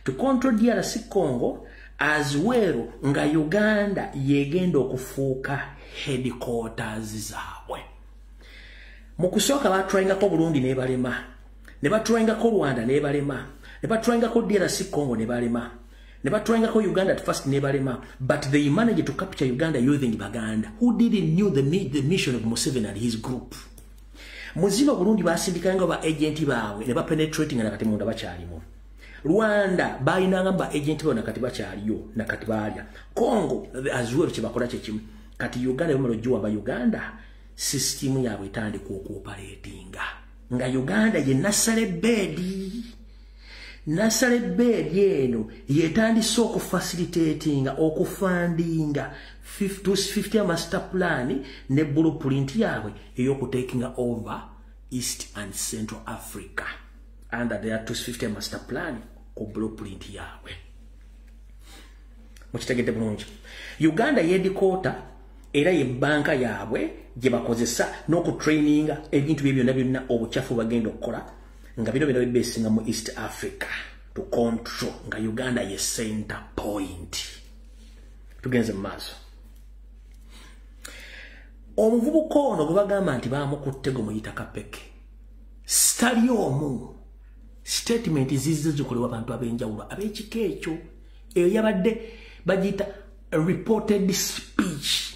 to control DRC Congo, as well nga Uganda yegenda okufuuka headquarters zaabwe. Mukusooka batwainga ko Burundi ne balema, ne batwainga ko Rwanda ne balema, ne batwainga ko DRC Congo ne balema, ne batwainga ko Uganda at first ne balema, but they managed to capture Uganda using Baganda, who didn't knew the mission of Museveni and his group. Muzima Burundi basindikanga ba agenti bawe ne ba penetrating na kati munda bakyalimu. Rwanda bayinanga ba agenti bawe na kati bakyaliyo na kati balya. Congo as well kibakola kyekimu. Kati Uganda yomero jwa ba Uganda system yawe itandi ku cooperatinga. Nga Uganda ye nasale bedi yeno yetandi soko facilitatinga okufundinga 50 master plan ne blueprint yawe eyoku taking over East and Central Africa under their 250 master plan ku blueprint yawe. Mukitegedde bulungi. Uganda yedikota era ye banka yawe gye bakozesa n'oku traininga ebintu bye byonna obuchafu bagenda okukola nga bino bebesinga mu East Africa to control nga Uganda ye center point. Tugenze maaso. Omuvubuka ono gwe bagamba nti baamukuttego muyita Kapeke. Stali omu. Statement zizo zikolewa abantu ab'enjawulo ab'ekika ekyo. Eyo yabadde bagiyita reported speech.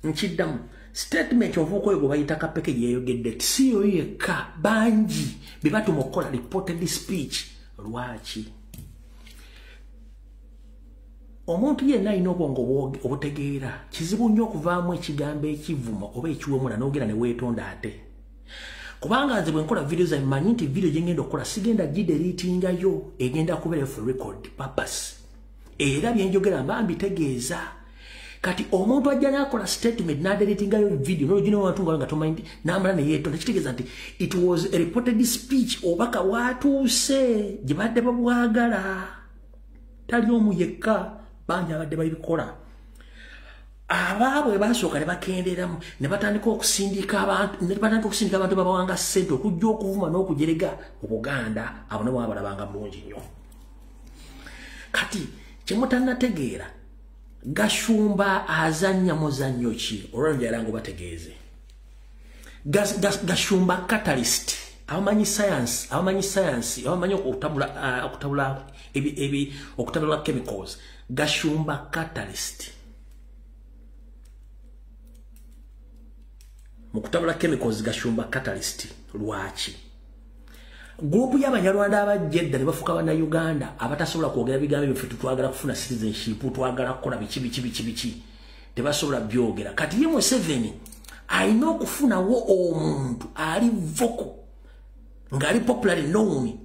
Nkiddamu. Statement omuvubuka oyo gwe bayita Kapeke yeeyogedde ti si yo yekka bangi be batuma okukola reported speech. Lwaki? Omuntu yenna alina obwongo obutegeera kizibu nnyo okuvaamu ekigambo ekivumo oba ekiwemula n'ogera ne weetonda ate. Kubanga nze bwe nkola video zange mmanyi nti video gye ngenda okukola sigenda gideliitingayo egenda kubeera for record purpose. Era bye njogera mba mbitegeeza. Kati omuntu ajja n'akola statement n'adeliitingayo video n'olugina abantu nga tomanyi nti n'amala ne yeetonda kitegeeza nti it was a reported speech obaka waatuuse gye badde babwagala. Tali omu yekka. Bangi abadde babikola. Abaabwe basooka ne bakendeeramu ne batandika okusindika abantu babawanga ssente okujja okuvuma n'okujerega mu Buganda abo nabo abalabanga bulungi nnyo. Kati kye mutannategeera Gashumba azannya muzannyo ki olwalwo njalango bategeeze. Gashumba catalyst abamanyi science abamanyi okutabula chemicals. Gashumba catalyst mukutabula chemicals. Gashumba catalyst lwaki grupu y'Abanyarwanda abajjedda ne bafuka bana Uganda abatasobola kwogera bigambo biffe twagala kufuna citizenship twagala kukola biki tebasobola byogera. Kati ye Museveni alina okufunawo omuntu ali vocal ngali popular known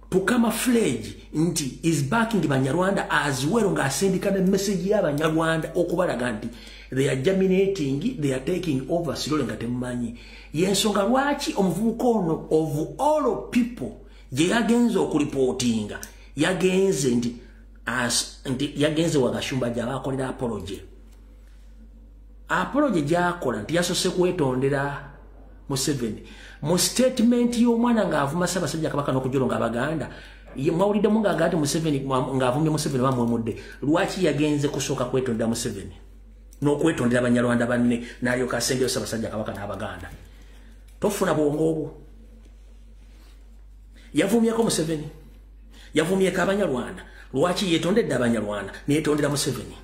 to camouflage nti is backing Banyarwanda as well nga asindika ne message y'Abanyarwanda okubalaga nti they are germinating, they are taking over silole nga temumanyi. Yensonga lwaki omuvubuka ono of all people gye yagenze okureportinga yagenze nti yagenze wa Gashumba gy'abakolera apology gy'akola nti yasose kwetondera Museveni. Mu statement y'omwana ng'avuma Ssaabasajja Kabaka n'okujolo ng'Abaganda mwawuliddemu ng'agati Museveni ng'avumye Museveni bamwemudde. Lwaki yagenze kusooka kwetondera Museveni n'okwetondera Abanyarwanda banne n'alyoka asembeyo Ssaabasajja Kabaka n'Abaganda? Tofuna bwongo obwo. Yavumyeko Museveni, yavumyeko Abanyarwanda. Lwaki yetondedde Abanyarwanda n'etondera Museveni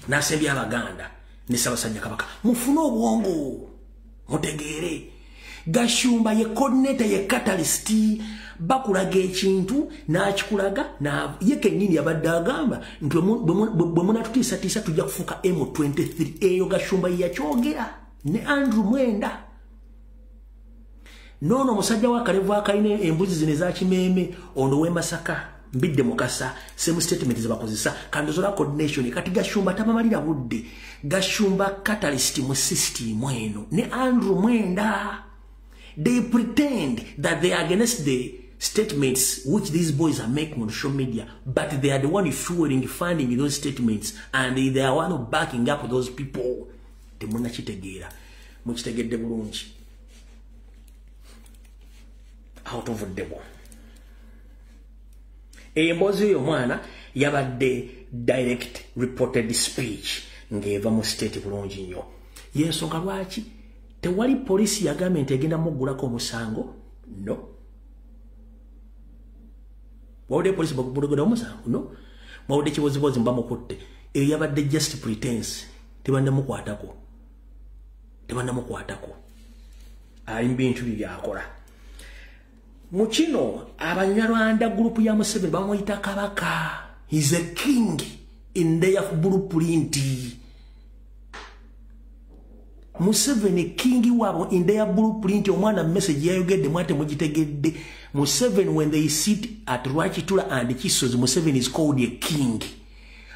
n'asembya Abaganda ne Ssaabasajja Kabaka? Mufune obwongo mutegeere. Gashumba ye coordinator ye catalyst bakulaga ekintu n'akikulaga na ye kennyini yabadde agamba nti bwe munatutiisatiisa tujja kufuuka M23. Eyo Gashumba ye yakyogera ne Andrew Mwenda nono musajja wa Kalevu akaine embuzi zine za kimeme ono we Masaka mbidde mukasa same statement zibakozesa kandozola coordination kati Gashumba tabamalira budde Gashumba catalyst mu system eno ne Andrew Mwenda. They pretend that they are against the statements which these boys are making on social media, but they are the one fueling, funding those statements, and they are one backing up those people. Temuna chitegera, muchitegedde bulungi. Out of the devil. Embozi yo mwana yabadde direct reported speech ngeva mu state bulungi nnyo. Yensonga lwaki tewali polisi yagambye nti egenda muggulako omusango? No. Wawude polisi bagubulogoda omusango? No. Wawude kibozibozi mbamukutte. Eyo yabadde just pretense. Tebannamukwatako. Ali mu bintu byakola. Mu kino Abanyarwanda group ya Museveni bamuyita Kabaka. He's a king in their blueprint. Museveni kingi wabo in their blueprint. Omwana message yayogedde mwate mugitegedde. Museveni, when they sit at Rwachitula and Kisozi, Museveni is called a king.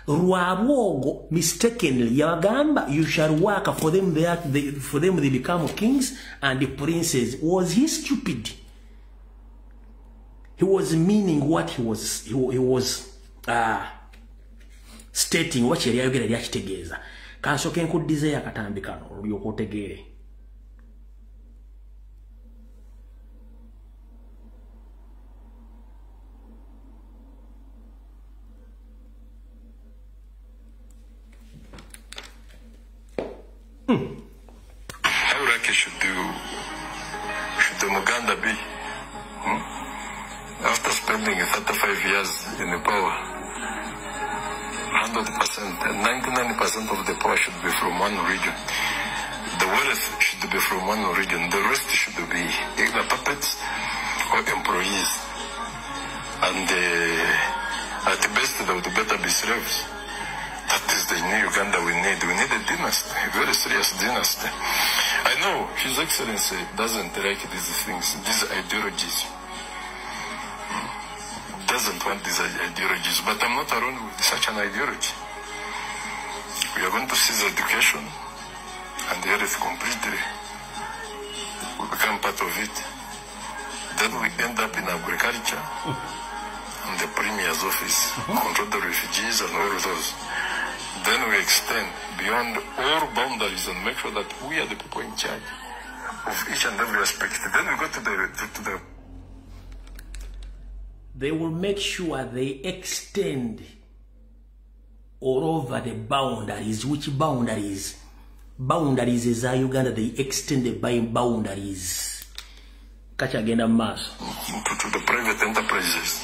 Rwabogo mistakenly yagamba you shall work for them, for them they become kings and the princes. Was he stupid? He was meaning what he was stating what yali ayogera yali akitegeeza. Kansoke nkuddize akatambi kano olyoka otegeere.
How lucky should the Muganda be? After spending 35 years in the power, 100% and 99% of the power should be from one region. The wealth should be from one region. The rest should be either puppets or employees. And at best, they would better be slaves. That is the new Uganda we need. We need a dynasty, a very serious dynasty. I know His Excellency doesn't like these things, these ideologies. Doesn't want these ideologies, but I'm not alone with such an ideology. We are going to seize education and the earth completely. We become part of it. Then we end up in agriculture and the Premier's office, control the refugees and all of those. Then we extend beyond all boundaries and make sure that we are the people in charge of each and every aspect. Then we go to the
They will make sure they extend all over the boundaries. Which boundaries? Boundaries is Uganda, they extended by boundaries. Catch again a mass.
To the private enterprises.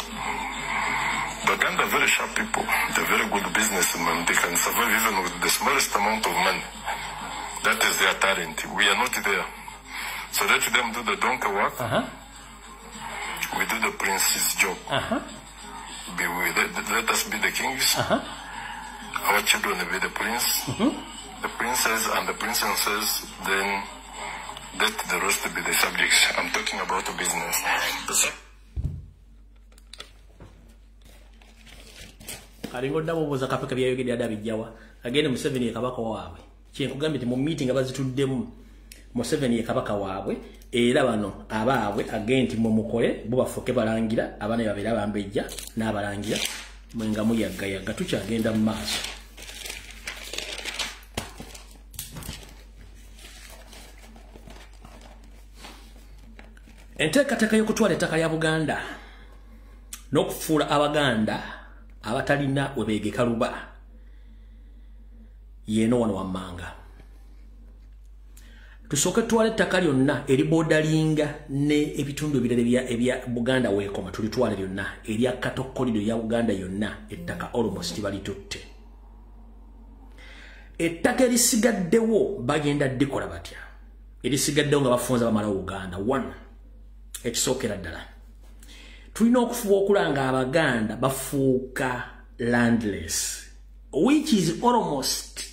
Uganda are very sharp people. They're very good businessmen. They can survive even with the smallest amount of money. That is their talent. We are not there. So let them do the donkey work. We do the prince's job. Let us be the kings. Our children will be the prince, the princess and the princesses. Then let the rest be the subjects. I'm talking about business.
Kalingo dabo boza kapeka byayogedde adabi jawa. Agende Museveni kabaka waabwe. Kyenkugambye ti mu meeting abazituddemu Museveni kabaka waabwe. Era bano abaabwe agenti mu mukole bo bafoke balangira abana babira bambejja n'abalangira mwenga muyaggayaga tukyagenda mu maaso. Enteekateeka y'okutwala ettaka lya Buganda n'okufuula Abaganda abatalina we beegeka luba yeeno wano wammanga. Tusooke twala ettaka lyonna eribodalinga ne ebitundu ebirala ebya Buganda weekoma tulitwala lyonna erya Katokolido ya Buganda yonna ettaka almost balitutte. Ettaka erisigaddewo bagenda ddikola batya? Erisigaddewo nga bafunza bamala Uganda. One, ekisookera ddala tulina okufuba okulanga Abaganda bafuuka landless, which is almost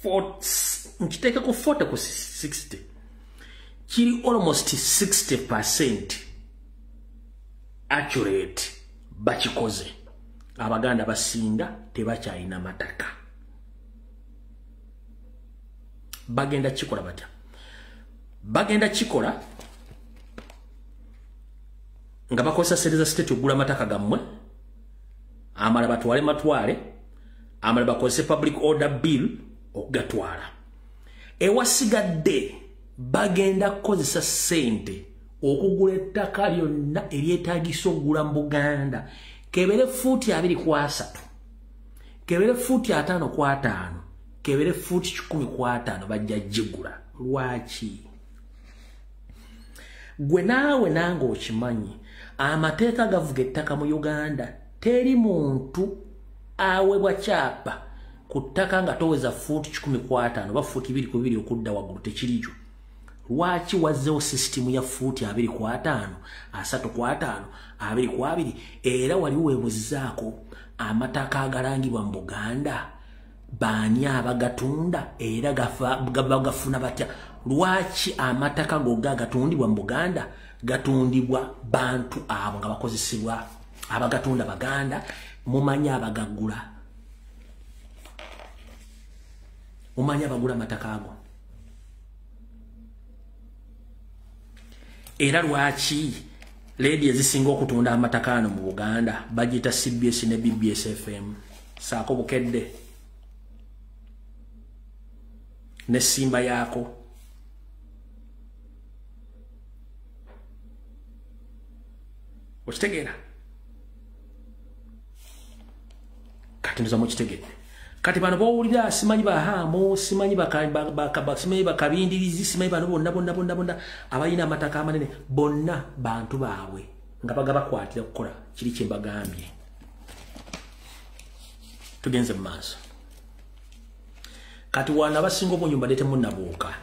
40 ku 60. kiri almost 60% accurate bakikoze. Abaganda basinga tebakyalina mataka. Bagenda kikola batya? Bagenda kikola nga bakozesa sereza state okugula mataka gammwe, amala batwale matwale, amala bakozesa public order bill okugatwala. Ewasigadde bagenda kukozesa sente okugula ettaka lyonna eryetaagisa okugula mu Buganda. Kebere futi 2.3, kebere futi 5.5, kebere futi 10.5 bajja jigula. Lwaki? Gwe naawe nange okimanyi amateeka gavuga ettaka mu Uganda. Teri muntu awebwa kyapa ku ttaka nga toweza futi 10.5 oba futi 2.2 okudda waggulu, tekirijo. Lwaki wazzeewo system ya futi 2.5, 3.5, 2.2? Era wali weebuzizaako amataka agalangibwa mu Buganda baani abagatunda era gafuna batya? Lwaki amataka goga gatundibwa mu Buganda gatundibwa bantu abo nga bakozesebwa abagatunda Baganda? Mumanya abagagula, mumanya abagula amataka ago. Era lwaki lady ezisinga okutunda amataka ano mu Buganda bagita CBS ne BBS FM saako bukedde ne Simba yako? Okitegera? Kati ndoza mukitegedde. Kati bano bowulira simanyi bahamu, simanyi simanyi bakabindirizi, simanyi bano bonna abayina amataka amanene, bonna bantu baabwe nga bagabakwatira kukola kiri kye mbagambye. Tugenze mu maaso. Kati wana basinga obunyumba lete munnabuuka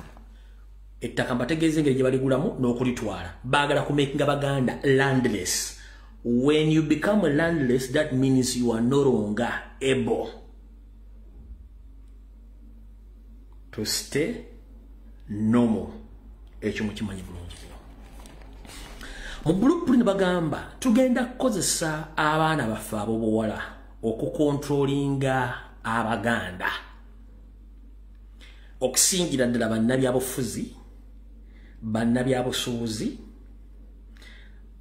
ettaka mbategeeze engeri gye baligulamu n'okulitwala. Baagala kumakinga Baganda landless. When you become a landless, that means you are no longer able to stay normal. Ekyo mukimanyi bulungi bino. Mu blueprint bagamba tugenda kukozesa abaana baffe ab'obuwala okukontrolinga Abaganda, okusingira ddala bannabyabufuzi, bannabyabusuubuzi,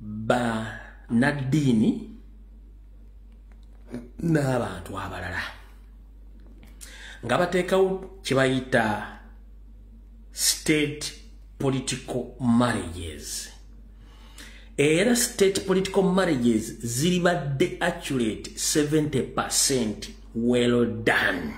bannaddiini n'abantu abalala nga bateekawo kye bayita state political marriages. Era state political marriages ziribadde accurate 70% well done.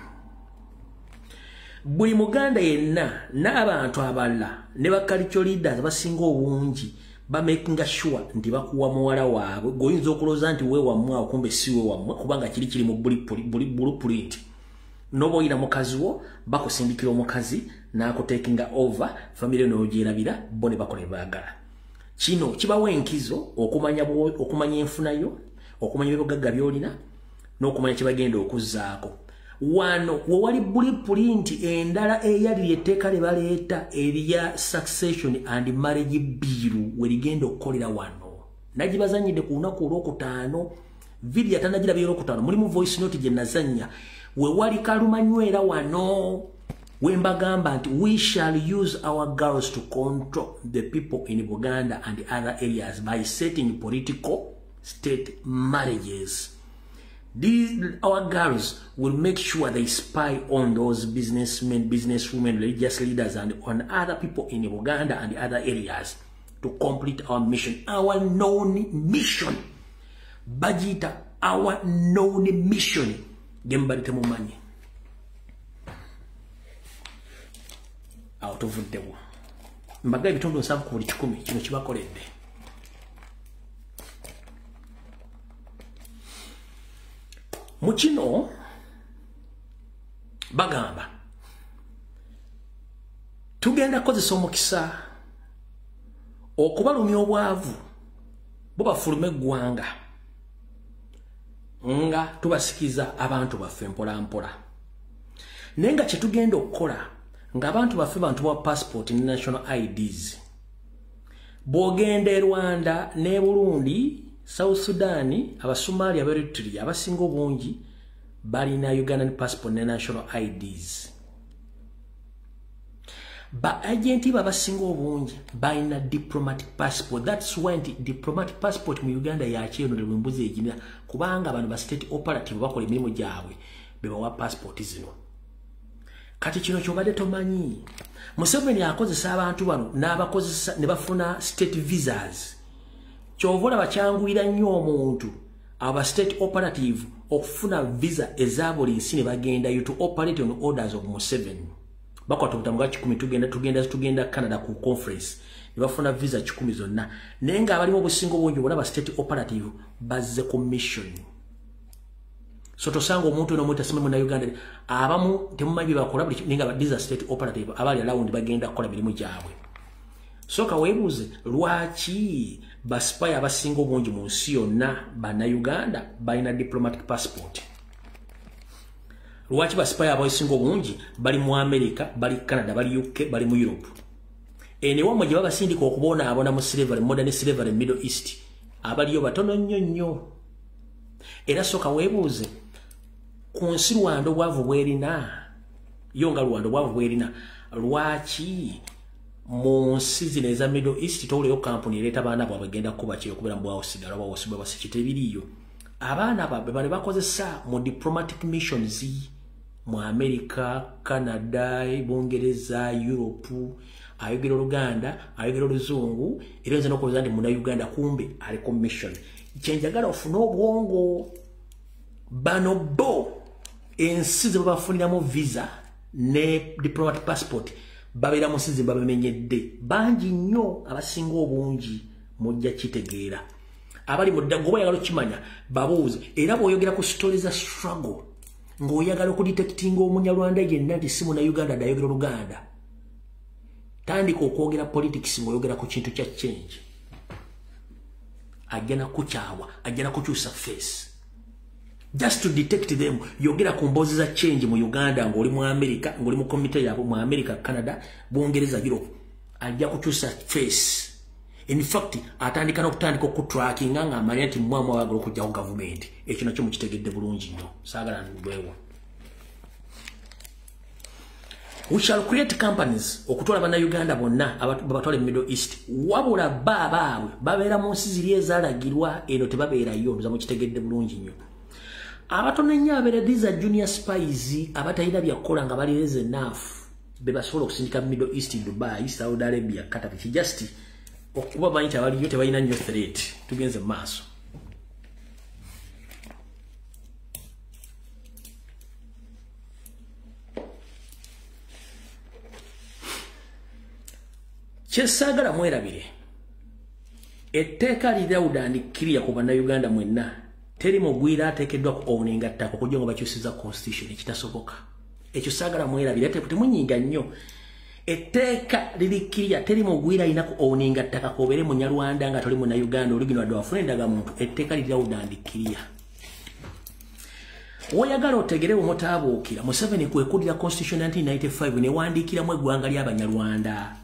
Buli Muganda yenna n'abantu abalala ne bakalicho leaders basinga obungi bamakinga sure nti bakuwa muwala waabwe. Goyinza okulooza nti wewe wammwe okumbe si wewe wammwe kubanga kiri mu blueprint. Noboyina mukazi wo bakusindikira omukazi n'akutekinga over family n'ogyerabira bone bakole baagala. Kino kibawa enkizo okumanya enfunayo, okumanya ebigagga byolina n'okumanya kye bagenda okuzzaako. Wano wewali blueprint endala eyali etteeka lye baleeta erya succession and marriage bill werigenda okukolera wano. Nagibazanyidde ku lunaku olwokutaano, video atanagirabira olwokutaano, mulimu voice note gye nazanya. Wewali kalumanywera wano wembagamba nti we shall use our girls to control the people in Buganda and other areas by setting political state marriages. Our girls will make sure they spy on those businessmen, businesswomen, religious leaders and on other people in Uganda and other areas to complete our mission. Our known mission. Bajita, our known mission. Gembarite mumanyi. Out of the war. Mbaga bitondo nsavu ku buli 10 kino kibakoledde. Mukino bagamba tugenda kozesa omukisa okubalumya obwavu bo bafulume eggwanga nga tubasikiza abantu baffe mpola mpola. Nenga kye tugenda okukola nga abantu baffe bantu ba passport ne national IDs bw'ogenda Rwanda ne Burundi South Sudan Abasomali Eritrea abasinga obungi balina Ugandan passport ne national IDs ba agenti babasinga obungi balina diplomatic passport. That's when diplomatic passport mu Uganda yakyeno mbuzi ejina kubanga abantu ba state operative bakola emirimu gyabwe bebawa passport zino. Kati kino kyobadde tomanyi Museveni akozesa abantu bano n'abakozesa ne bafuna state visas. Kyovola bakyanguyira nnyo omuntu aba state operative okufuna visa ezabuli nsi ne bagenda to operate on orders of Museveni. Bakwata mutamuga 10 tugenda Canada ku conference ne bafuna visa 10 zonna nenga abali mu busingo bonjo bona ba state operative bazze commission. So tosanga omuntu no muta simemu na Uganda abamu temumanyi bakola buli ninga ba visa state operative abali around bagenda kola milimu gyabwe. So kawebuze lwaki baspy abasingo bonjo mu nsi yonna bana Uganda balina diplomatic passport. Lwaki baspy abasingo bonji bali mu America bali Canada bali UK bali mu Europe. Ene wamwe gye babasindika okubona abona mu slavery modern slavery Middle East abaliyo batono nnyo. Era soka webuze ku nsi Rwanda bwavu bwerina yonga Rwanda bwavu bwerina lwaki mu nsi zineza Middle East toleyo company ereta baana bwabwe genda kuba kye okubera mbwawo sigala bwa osibwa basikitebiriyo abaana babbe bali bakozesa mu diplomatic missions mu America, Canada, Bungereza, Europe, ayogera Uganda, ayogera Luzungu, irenze no koza ndi mu Uganda kumbe ali commission. Chenjagala ofuna obwongo bano bo ensize bafunira mu visa ne diplomatic passport babira mu nsize babamenyedde banji nnyo abasinga obungi mujja kitegeera abali mu ddago bayagala kimanya babuuze era boyogera ku stories za struggle ng'oyagala okudetectinga Omunyarwanda yenna nti si muna Uganda dayogera Luganda tandika okwogera politics ng'oyogera ku kintu kya change ajana kuchawa ajana kuchusa face just to detect them yogera ku mbozi za change mu Uganda ng'oli mu America ng'oli mu committee yabo mu America Canada Bungereza Europe ajja kuchusa face. In fact atandika n'okutandika okutracking nga amanya nti mwamwa wagala okujja ku government ekyo nakyo mukitegedde bulungi nnyo saagala ndwewo. We shall create companies okutwala bana Uganda bonna abatwala Middle East wabula baabwe babeera mu nsi ziri ezalagirwa eno tebabeerayo nza mukitegedde bulungi nnyo. Abatono nnyo abeera these are junior spies abatayina byakola nga balireze enough be basobola okusindika Middle East, Dubai, Saudi Arabia, Qatar. Just okuba banyi tabali yote balina nnyo threat tugenze maaso. Kyesagala mwerabire etteeka lirawudandikirya ku bana Uganda mwenna teri mugwira ateekeddwa ku owninga ttaka okujja nga bakyusiza constitution ekitasoboka. Ekyo sagala mwerabire ate temunyiga nnyo. Etteeka lirikirya teri mugwira alina ku owninga ttaka kobeere Munyarwanda nga toli muna Uganda olugino wadde wafuna endagamuntu etteeka lirawudandikirya. Woyagala otegere omutaabuukira Museveni kwekudira constitution 1995 newandiikiramu eggwanga ly'Abanyarwanda.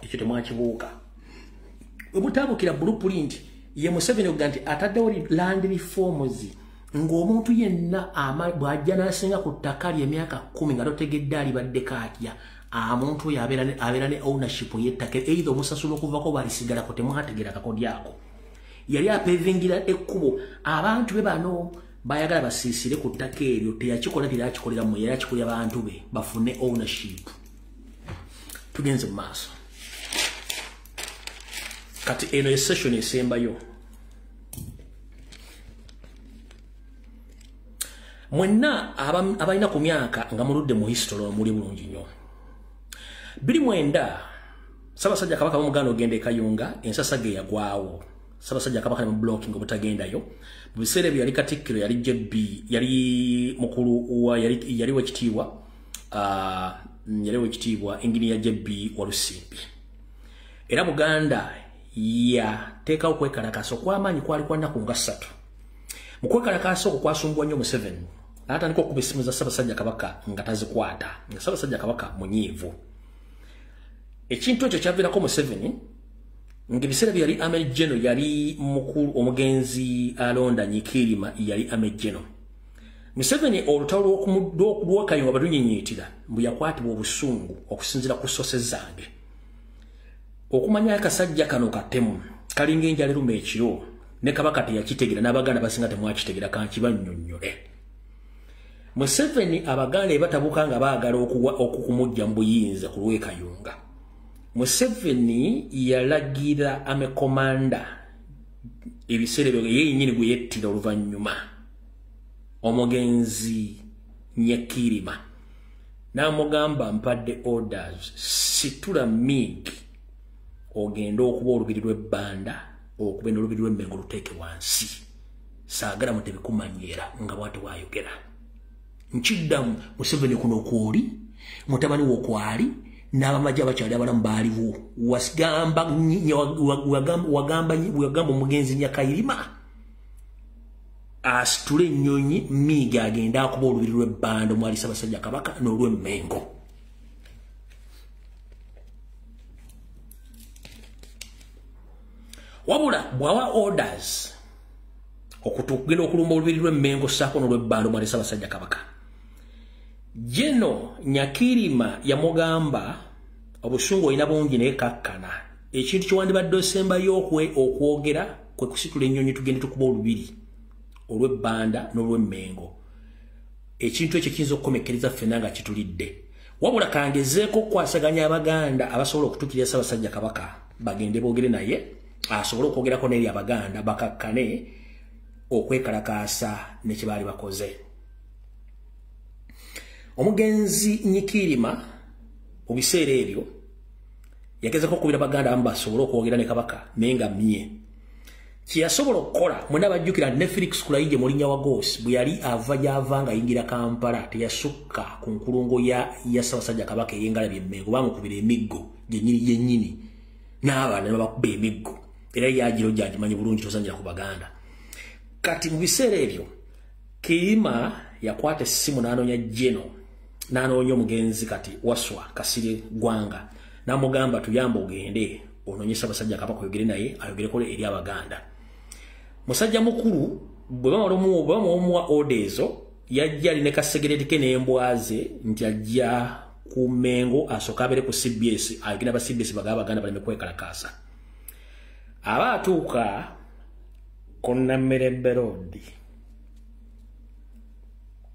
Ekyo temwakibuuka. Obutaabukira blueprint ye Museveni oganti ataddewo land reforms ng'omuntu yenna bw'ajja n'asinga ku ttaka ly'emyaka 10 nga totegedde alibaddeko atya omuntu oyo abeera ne ownership y'ettaka either omusasula okuvako balisigala temwategera kakodyako. Yali apevingira ekkubo abantu be bano bayagala basiisire ku ttaka eryo teyakikola tirakikolera mu yali akikolera abantu be bafune ownership. Tugenze mu maaso. Kati eno session esembayo mwenna abalina ku myaka nga muludde mu history muli bulungi nnyo. 2009 Ssaabasajja Kabaka b'Omuganda ogenda e Kayunga ensasa ge yagwawo. Ssaabasajja Kabaka ne blocking obutagendayo mu biseera ebyo yali Katikkiro yali JB yali mukulu wa yali wekitiibwa Engineer JB Walusimbi. Era Buganda yateeka okwekalakaasa okw'amaanyi kwali kwa nnaku nga 3. Mu kwekalakaasa okwo kwasumbwa nnyo Museveni n'atandika okuba essimu za Ssaabasajja Kabaka nga tazikwata nga Ssaabasajja Kabaka munyiivu. Ekintu ekyo kyaviirako Museveni Ngibisera byali amejeno yali mukulu omugenzi alonda Nyikirima yali amejeno. Museveni olutalo lw'Okayunga badunyinyitira mbu yakwatibwa obusungu okusinzira ku sose zange. Okumanya akasajja kano katemu kalinga enjala eruma ekiro ne Kabaka teyakitegera n'Abaganda basinga temwakitegera kankibannyonnyole. Museveni Abaganda batabuka nga baagala okukumujja mu buyinza ku lw'Ekayunga. Museveni yalagira amekomanda ebiseera byo yennyini gwe yettira oluvannyuma omugenzi Nyakirima n'amugamba mpadde orders situla MIG ogenda okuba olubiri lw'ebbanda okuba n'olubiri lw'Emmengo luteeke wansi saagala mutebikumanyera nga bw'ate waayogera nkiddamu Museveni kuno kwoli mutabani w'okwali n'abamajja abakyali abalamu baaliwo wagamba omugenzi Nyakirima asitule ennyonyi MIG agenda akuba olubiri lw'ebbanda omwali Ssaabasajja Kabaka n'olw'Emmengo. Wabula bwawa orders okutugenda okulumba olubiri lw'Emmengo ssaako n'olw'ebbanda omwali Ssaabasajja Kabaka. Jeno Nyakirima yamugamba obusungu olina bungi naye kakkana ekintu kyewandibadde osembayo okwogera kwe kusitula ennyonyi tugende tukuba olubiri olw'ebbanda n'olw'Emmengo. Ekintu ekyo kiyinza okukomekereza ffenna nga kitulidde. Wabula kangezeeko okwasaganya Abaganda abasobola okutuukirira Ssaabasajja Kabaka bagende boogere naye asobole okwogerako n'eri Abaganda bakakkane okwekalakaasa ne kye baali bakoze. Omugenzi Nyikirima mu biseera ebyo yagezako okubira Abaganda abamu basobole okwogera ne Kabaka naye nga mmye. Kyeyasobola okukola mwena bajjukira ne Felix Kulayigye Mulinnya wa Gos bwe yali ava gy'ava nga yingira Kampala teyasukka ku nkulungo ya Ssaabasajja Kabaka ey'Engalabi Emmengo bamukubira emiggo gyennyini n'abaana ne babakuba emiggo era yagiro gyagimanyi bulungi tozanjira ku Baganda. Kati mu biseera ebyo Kirima yakwata essimu n'anoonya Jeno n'anoonya omugenzi kati Waswa Kasirye Gwanga n'amugamba tuyamba ogende onoonye Ssaabasajja Kabaka oyogere naye ayogereko eri Abaganda. Musajja mukulu bwe bamuwa order ezo yajja ali ne kasegereti ke n'embwaze nti ajja ku Mmengo asooka abeere ku CBS ayogera aba CBS bagaba Abaganda baleme kwekalakaasa. Aba atuuka Konnammerembe Road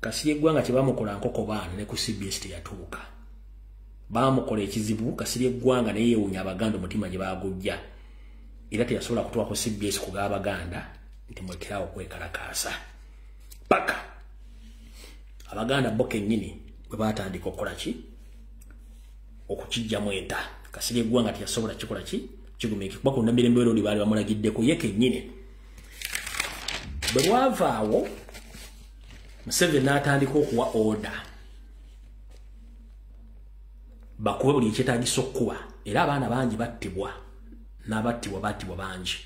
Kasirye Gwanga kye bamukola nkoko baana ne ku CBS teyatuuka. Bamukola ekizibu Kasirye Gwanga naye yeewuunya Abaganda omutima gye baagujja era teyasobola kutuwako CBS kugaba Abaganda nti mwekerawo okwekalakaasa paka Abaganda bo kennyini bwe baatandika okukola ki okukijjamu enta. Kasirye Gwanga teyasobola kikola ki kigumiikira kuba Konnammerembe Road baali bamulagiddeko ye kennyini. Bwe lwavaawo Museveni n'atandika okuwa order bakube buli ekyetaagisa okukuba era abaana bangi battibwa n'abattibwa battibwa bangi.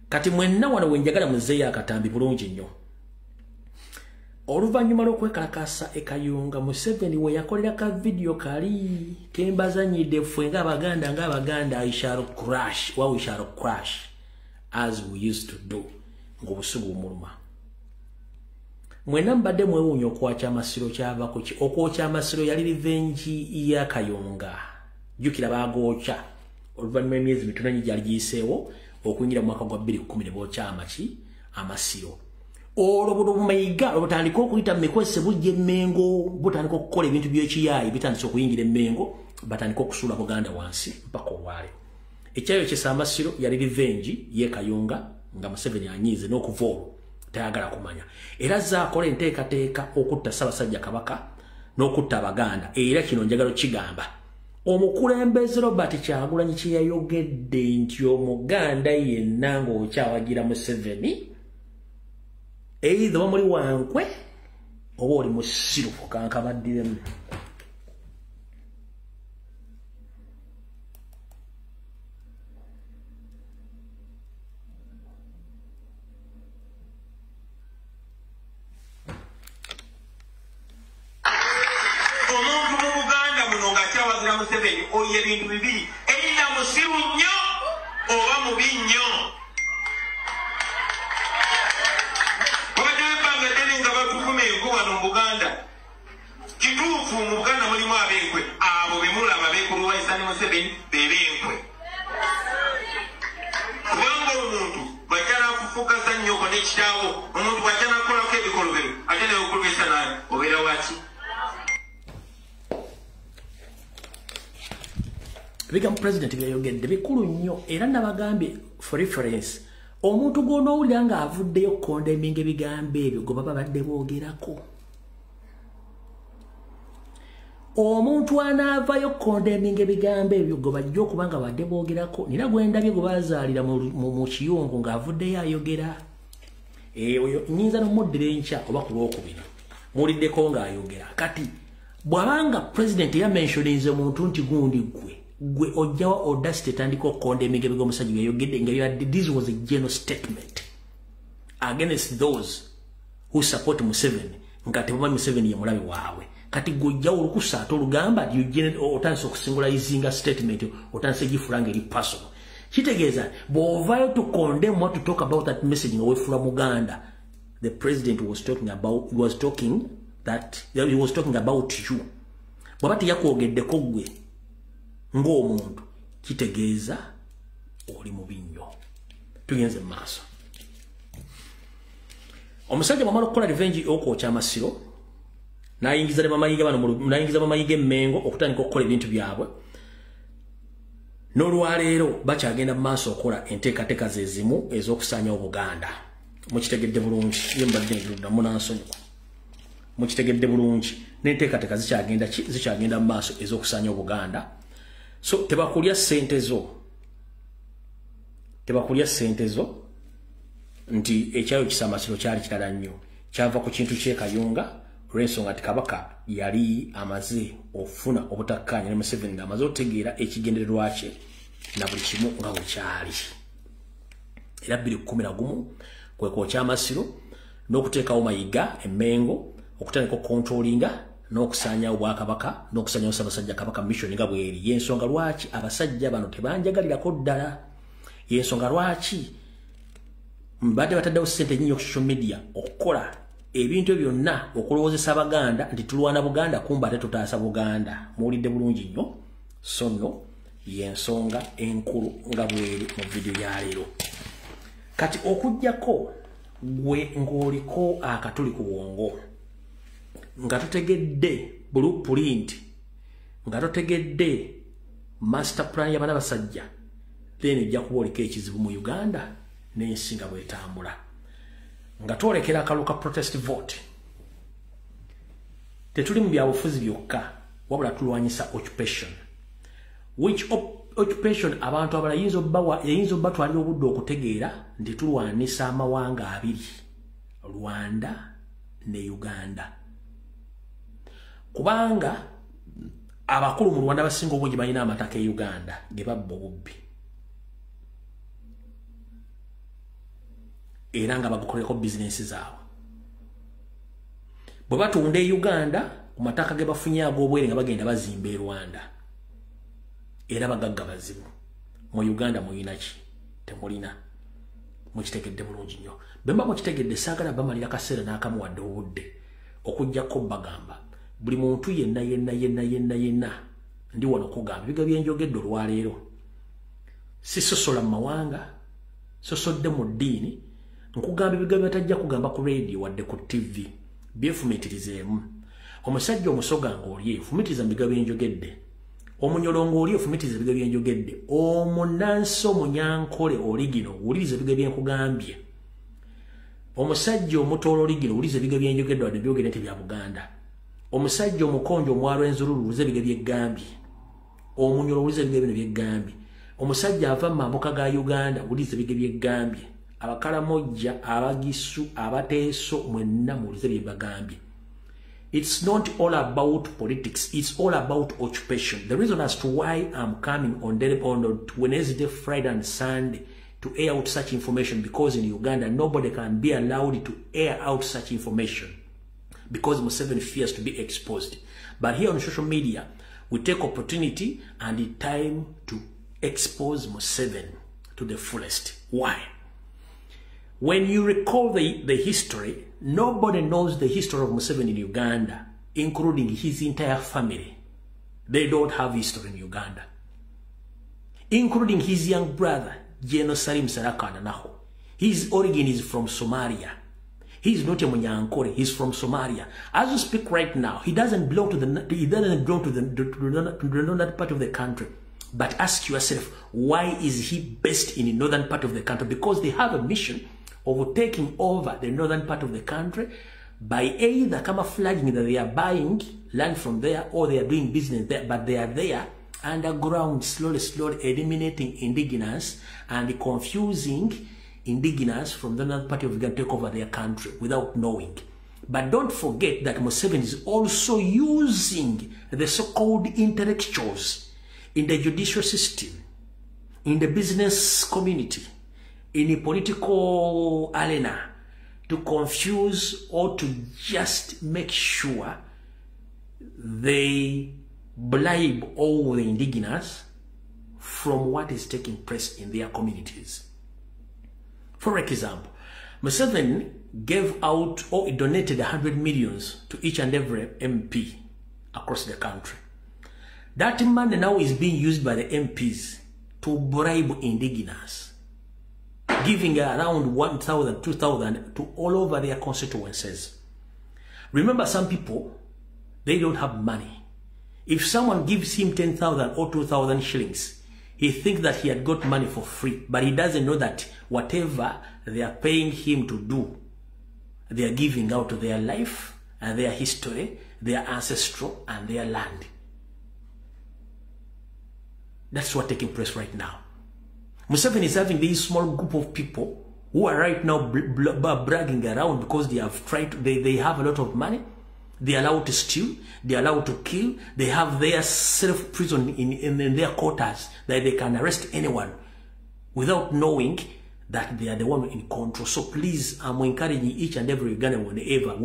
Kati mwenna wano wenjagala muzeeyo akatambi bulungi nnyo. Oluvannyuma lw'okwekalakaasa e Kayunga Museveni we yakolera ka video kali kembazanyidde ffe ng'Abaganda we shall crash as we used to do ng'obusugu bumuluma. Mwena mbadde mwewuunya okwokya amasiro kyavako ki okwokya amasiro yali revenge ya Kayunga. Jjukira baagokya oluvannyuma emyezi mitono gyali giyiseewo okuyingira mu mwaka gwa 2010 bookya amasiro. Olwo bumayiga obutandika okuyita Mekwese bujja Emmengo butandika okukola ebintu by'ekiyaayi bitandise okuyingira Emmengo batandika okusuula Buganda wansi mpaka olwale. Ekyayo kyesa amasiro yali revenge ye Kayunga nga Museveni anyiize n'okuva olwo tayagala kumanya. Era zaakola enteekateeka okutta Ssaabasajja Kabaka n'okutta Abaganda era kino njagala kigamba. Omukulembeze Robert Kyagulanyi kye yayogedde nti Omuganda yenna ng'okyawagira Museveni either bamuli wankwe oba oli musiru okankabaddiremu.
Omuntu mu Buganda muno ng'akyawagira Museveni oyo ebintu bibiri erina musiru nnyo
mubi nnyo. Obadde ebbanga ddene nga bakuvuma enku wano mu Buganda. Kituufu mu Buganda mulimu abenkwe. Abo be mulaba beekulu Sani Museveni beebe enkwe. Kubanga omuntu bw'ajja n'afufukaza nnyoko n'ekitaawo, omuntu bw'ajja n'akolako ebikolobero, ate ne okulwisa naye obeera waki?
Bigamu president byayogedde bikulu nnyo era nabagambye for reference omuntu gw'onoowulira ng'avuddeyo condemning ebigambo ebyo gwe baba badde boogerako. Omuntu anaavayo condemning ebigambo ebyo gwe bajja okuba nga badde boogerako. Nina gwe ndabye gwe baazaalira mu kiyungu ng'avuddeyo ayogera. Oyo nnyinza n'omuddira enkya oba ku lwokubiri muwuliddeko ng'ayogera. Kati bw'abanga president yamentioninze omuntu nti gundi gwe ojjawa audacity etandika okukondeming ebigambo omusajja byayogedde nga byadde this was a general statement against those who support Museveni nga tebamanyi Museveni ye mulabe waabwe. Kati gojjawo olukusa ate olugamba otandise okusingularizinga statement otandise gifulanga eri personal. Kitegeeza bw'ovaayo to condemn what to talk about that message nga weefula Muganda. The president was talking about you. Bw'aba teyakwogeddeko gwe ng'omuntu kitegeeza oli mubi nnyo. Tugenze mu maaso. Omusajja bw'amala okukola revenge okwokya amasiro n'ayingiza bamayiga Emmengo okutandika okukola ebintu byabwe. N'olwaleero bakyagenda mu maaso okukola enteekateeka ze zimu ez'okusaanyawo Buganda. Mukitegedde bulungi ye mbadde nduddamu n'ansonyiwa. Mukitegedde bulungi n'enteekateeka zikyagenda mu maaso ez'okusaanyawo Buganda. So tebakulya sente zo nti ekyayo kisamasiro kyali kirala nnyo kyava ku kintu ky'ekayunga olw'ensonga nti Kabaka yali amaze ofuna obutakkaanya ne Museveni ng'amaze otegeera ekigendererwa kye na buli kimu nga bwe kyali. Era 2011 kwe kwokya amasiro n'okuteekawo mayiga Emmengo okutandika okontrolinga n'okusaanyawo Bwakabaka n'okusaanyawo Ssaabasajja Kabaka mission nga bweri. Y'ensonga lwaki abasajja bano tebanjagalirako ddala. Y'ensonga lwaki mbadde bataddewo ssente nnyingi ku social media okukola ebintu byonna okulowoozesa Abaganda nti tulwana Buganda kumba ate tutaasa Buganda. Muwulidde bulungi nnyo. So nno y'ensonga enkulu nga bweri mu video ya leero. Kati okujjako gwe ng'oliko akatuli ku bwongo nga totegedde blueprint nga totegedde master plan y'abaana basajja then ejja kuba oliko ekizibu mu Uganda n'ensi nga bw'etambula nga twolekera akalulu ka protest vote. Tetuli mu byabufuzi byokka wabula tulwanyisa occupation. Which occupation abantu abala yinza obbatwalira obudde okutegeera nti tulwanisa amawanga abiri, Rwanda ne Uganda. Kubanga abakulu mu Rwanda basinga obungi balina amataka e Uganda ge babba obubbi. Era nga bagukoleko bizinesi zaabwe. Bwe batunda e Uganda ku mataka ge bafunye ag'obwere nga bagenda bazimba e Rwanda. Era bagagga bazibu. Mu Uganda muyina ki? Temulina. Mukitegedde bulungi nnyo. Bwe mba mukitegedde saagala bamalira kaseera n'akamu wadde obudde okuggyako bagamba buli muntu yenna ndi wano kugamba ebiga byenjogedde olwaleero sisosola mu mawanga sosodde mu ddiini nkugamba ebiga byatajja kugamba ku radio wadde ku TV byefumitirizeemu. Omusajja omusoga ng'oli efumitiriza mu biga byenjogedde, omunyolongo oli efumitiriza ebiga byenjogedde, omunansi omunyankole oligino wuliriza ebiga byenkugambye, omusajja omutoolo oligino wuliriza ebiga byenjogedde wadde byogere nti bya Buganda, omusajja omukonjo omwalo enzululu wuliriza ebiga byeggambye, omunyolo wuliriza ebiga bino byeggambye, omusajja ava mu mambuka ga Uganda wuliriza ebiga byeggambye, Abakalamojja, Abagisu, Abateeso mwenna muwuliriza bye bagambye. It's not all about politics. It's all about occupation. The reason as to why I'm coming on Wednesday, Friday, and Sunday to air out such information, because in Uganda, nobody can be allowed to air out such information because Museveni fears to be exposed. But here on social media, we take opportunity and the time to expose Museveni. to the fullest. Why? When you recall the history, nobody knows the history of Museveni in Uganda, including his entire family. They don't have history in Uganda. Including his young brother, General Salim Sarakana Naho. His origin is from Somalia. He is not a Munyankore, he's from Somalia. As we speak right now, he doesn't belong to the northern part of the country. But ask yourself, why is he based in the northern part of the country? Because they have a mission of taking over the northern part of the country by either camouflaging that they are buying land from there or they are doing business there, but they are there underground, slowly eliminating indigenous and confusing indigenous from the northern part of Uganda to take over their country without knowing. But don't forget that Museveni is also using the so-called intellectuals in the judicial system, in the business community, in the political arena to confuse or to just make sure they bribe all the indigenous from what is taking place in their communities. For example, Museveni gave out or donated 100 millions to each and every MP across the country. That money now is being used by the MPs to bribe indigenous, giving around 1,000, 2,000 to all over their constituencies. Remember, some people, they don't have money. If someone gives him 10,000 or 2,000 shillings, he thinks that he had got money for free, but he doesn't know that whatever they are paying him to do, they are giving out their life and their history, their ancestral and their land. That's what's taking place right now. Museveni is having this small group of people who are right now bragging around because they have tried to, they have a lot of money. They are allowed to steal, they are allowed to kill, they have their self-prison in their quarters that they can arrest anyone without knowing that they are the one in control. So please, I'm encouraging each and every Ugandan whenever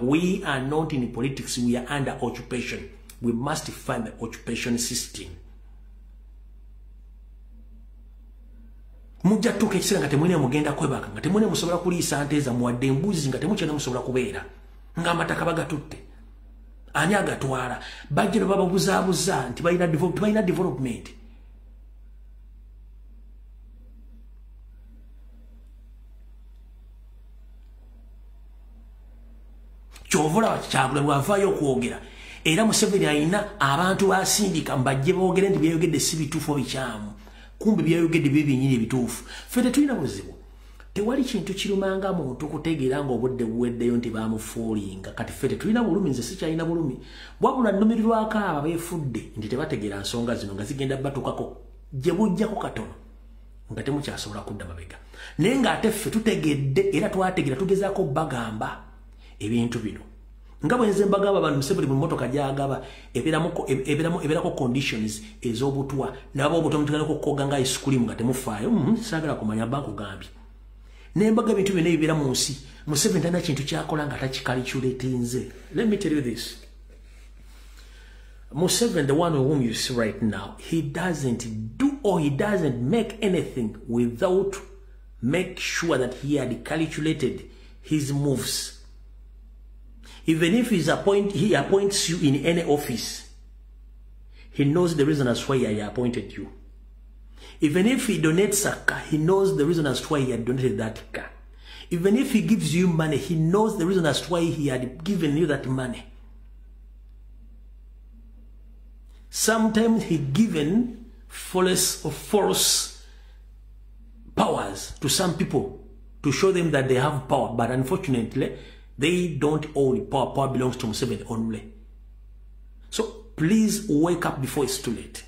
we are not in politics, we are under occupation. We must find the occupation system. Mujja tuka ekisera nga temwine mugenda kwebaka nga temwine musobola kuliisa nte za muwadde embuzi nga temukyena musobola kubeera nga amataka bagatutte ani agatwala bajja bababuzaabuza nti balina development. Kyovula kyabula bwavaayo okwogera era Museveni alina abantu basindika mbajje boogere nti byayogedde si bituufu bikyamu. Kumbe byayogedde byebinyini ebituufu. Ffe tulina buzibu. Tewali kintu kirumanga muntu kutegeera nga obudde buweddeyo nti baamufuulinga. Kati ffe tulina bulumi, nze sikyalina bulumi. Wabula nnumirirwako abo abeefudde nti tebategeera nsonga zino nga zigenda batukako gye bujjako katono nga temukyasobola kudda mabega. Naye ng'ate ffe tutegedde era twategeera tugezaako bagamba ebintu bino. Nga bwenze mbagamba abantu Museveni mu mmotoka gy'agaba ebeerako conditions ez'obutwa nabo obutwa mutugalako koga nga ice cream nga temufaayo saagala kumanya bankugambye. Nembaga ebintu byonna ebibeera mu nsi Museveni talina kintu kyakola nga takicalculatinze. Let me tell you this. Museveni, the one whom you see right now, he doesn't do or he doesn't make anything without make sure that he had calculated his moves. Even if he appoints you in any office, he knows the reason as why he appointed you. Even if he donates a car, he knows the reason as why he had donated that car. Even if he gives you money, he knows the reason as why he had given you that money. Sometimes he given false powers to some people to show them that they have power, but unfortunately, they don't own power. Power belongs to Museveni only. So please wake up before it's too late.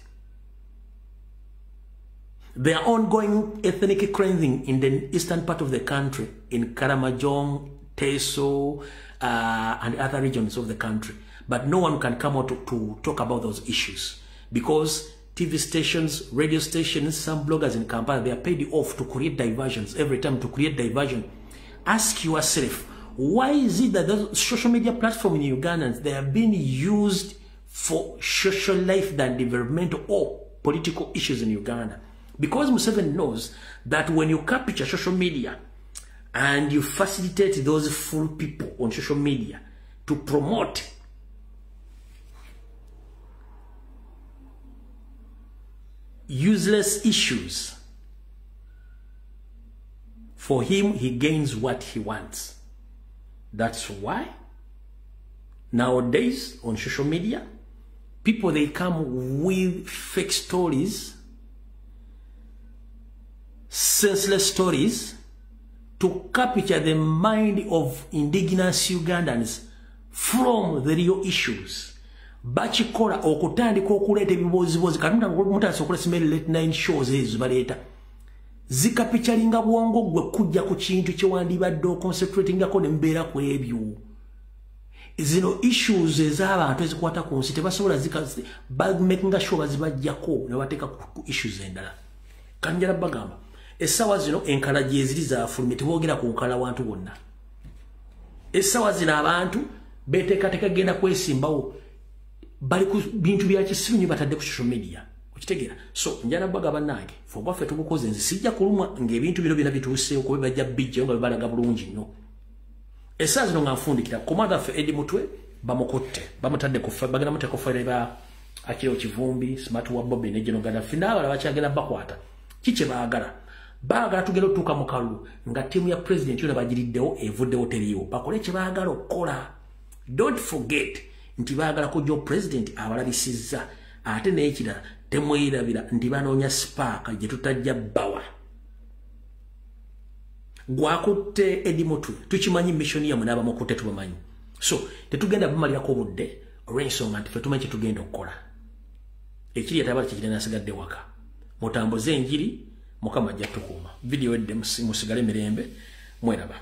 There are ongoing ethnic cleansing in the eastern part of the country, in Karamajong, Teso, and other regions of the country. But no one can come out to talk about those issues because TV stations, radio stations, some bloggers in Kampala, they are paid off to create diversions every time to create diversion. Ask yourself, why is it that the social media platform in Uganda, they have been used for social life than developmental or political issues in Uganda? Because Museveni knows that when you capture social media and you facilitate those full people on social media to promote useless issues, for him, he gains what he wants. That's why nowadays on social media, people, they come with fake stories, senseless stories, to capture the mind of indigenous Ugandans from the real issues. Bachikola okutandika okuleta ebibozibozi katumta mutasa okola simeli late 9 shows ezo baleta zikapichalinga bwongo gwe kujja ku kintu kye wandibadde concentrating ako nembeera ku ebyo. Zino issues ez'abantu ezikwata ku nsi tebasobola making sure bazibajjako ne bateeka ku issues endala. Kanjala bagamba essawa zino enkala gye ziri zaafulumye teboogera ku nkala wantu bonna. Essawa zino abantu beteekateeka genda kwesimbawo bali ku bintu bya kisiru batadde ku social media. Ukitegera? So njala bagamba nange fobaffe tubukoze nzi sijja kulumwa ng'ebintu bino bina bituuseewo kuba bajja bijja nga bibalaga bulungi nnyo. Essawa zino nga nfundikira komanda ffe Eddie Mutwe bamukutte bamutadde ku bagenda muteko fere ba akiro kivumbi smart wa Bobby ne General Gaddafi n'abalala bakyagenda bakwata kiche baagala tugenda otuuka mu kalulu nga tiimu ya president yona bagiriddewo evuddewo teriyo bakole kye baagala okukola. Don't forget nti baagala kujja president abalabisizza ate n'ekirala temweyirabira nti banoonya spark gye tutajja bawa. Gwakutte Eddie Mutwe tukimanyi mission ya munaba mukutte tubamanyi. So tetugenda bumalirako budde olw'ensonga nti ffe tumanyi kye tugenda okukola. Ekiri atabala kigenda nasigadde waka. Mutambuze enjiri Mukama ajja tukuuma. Video edde musigale mirembe mweraba.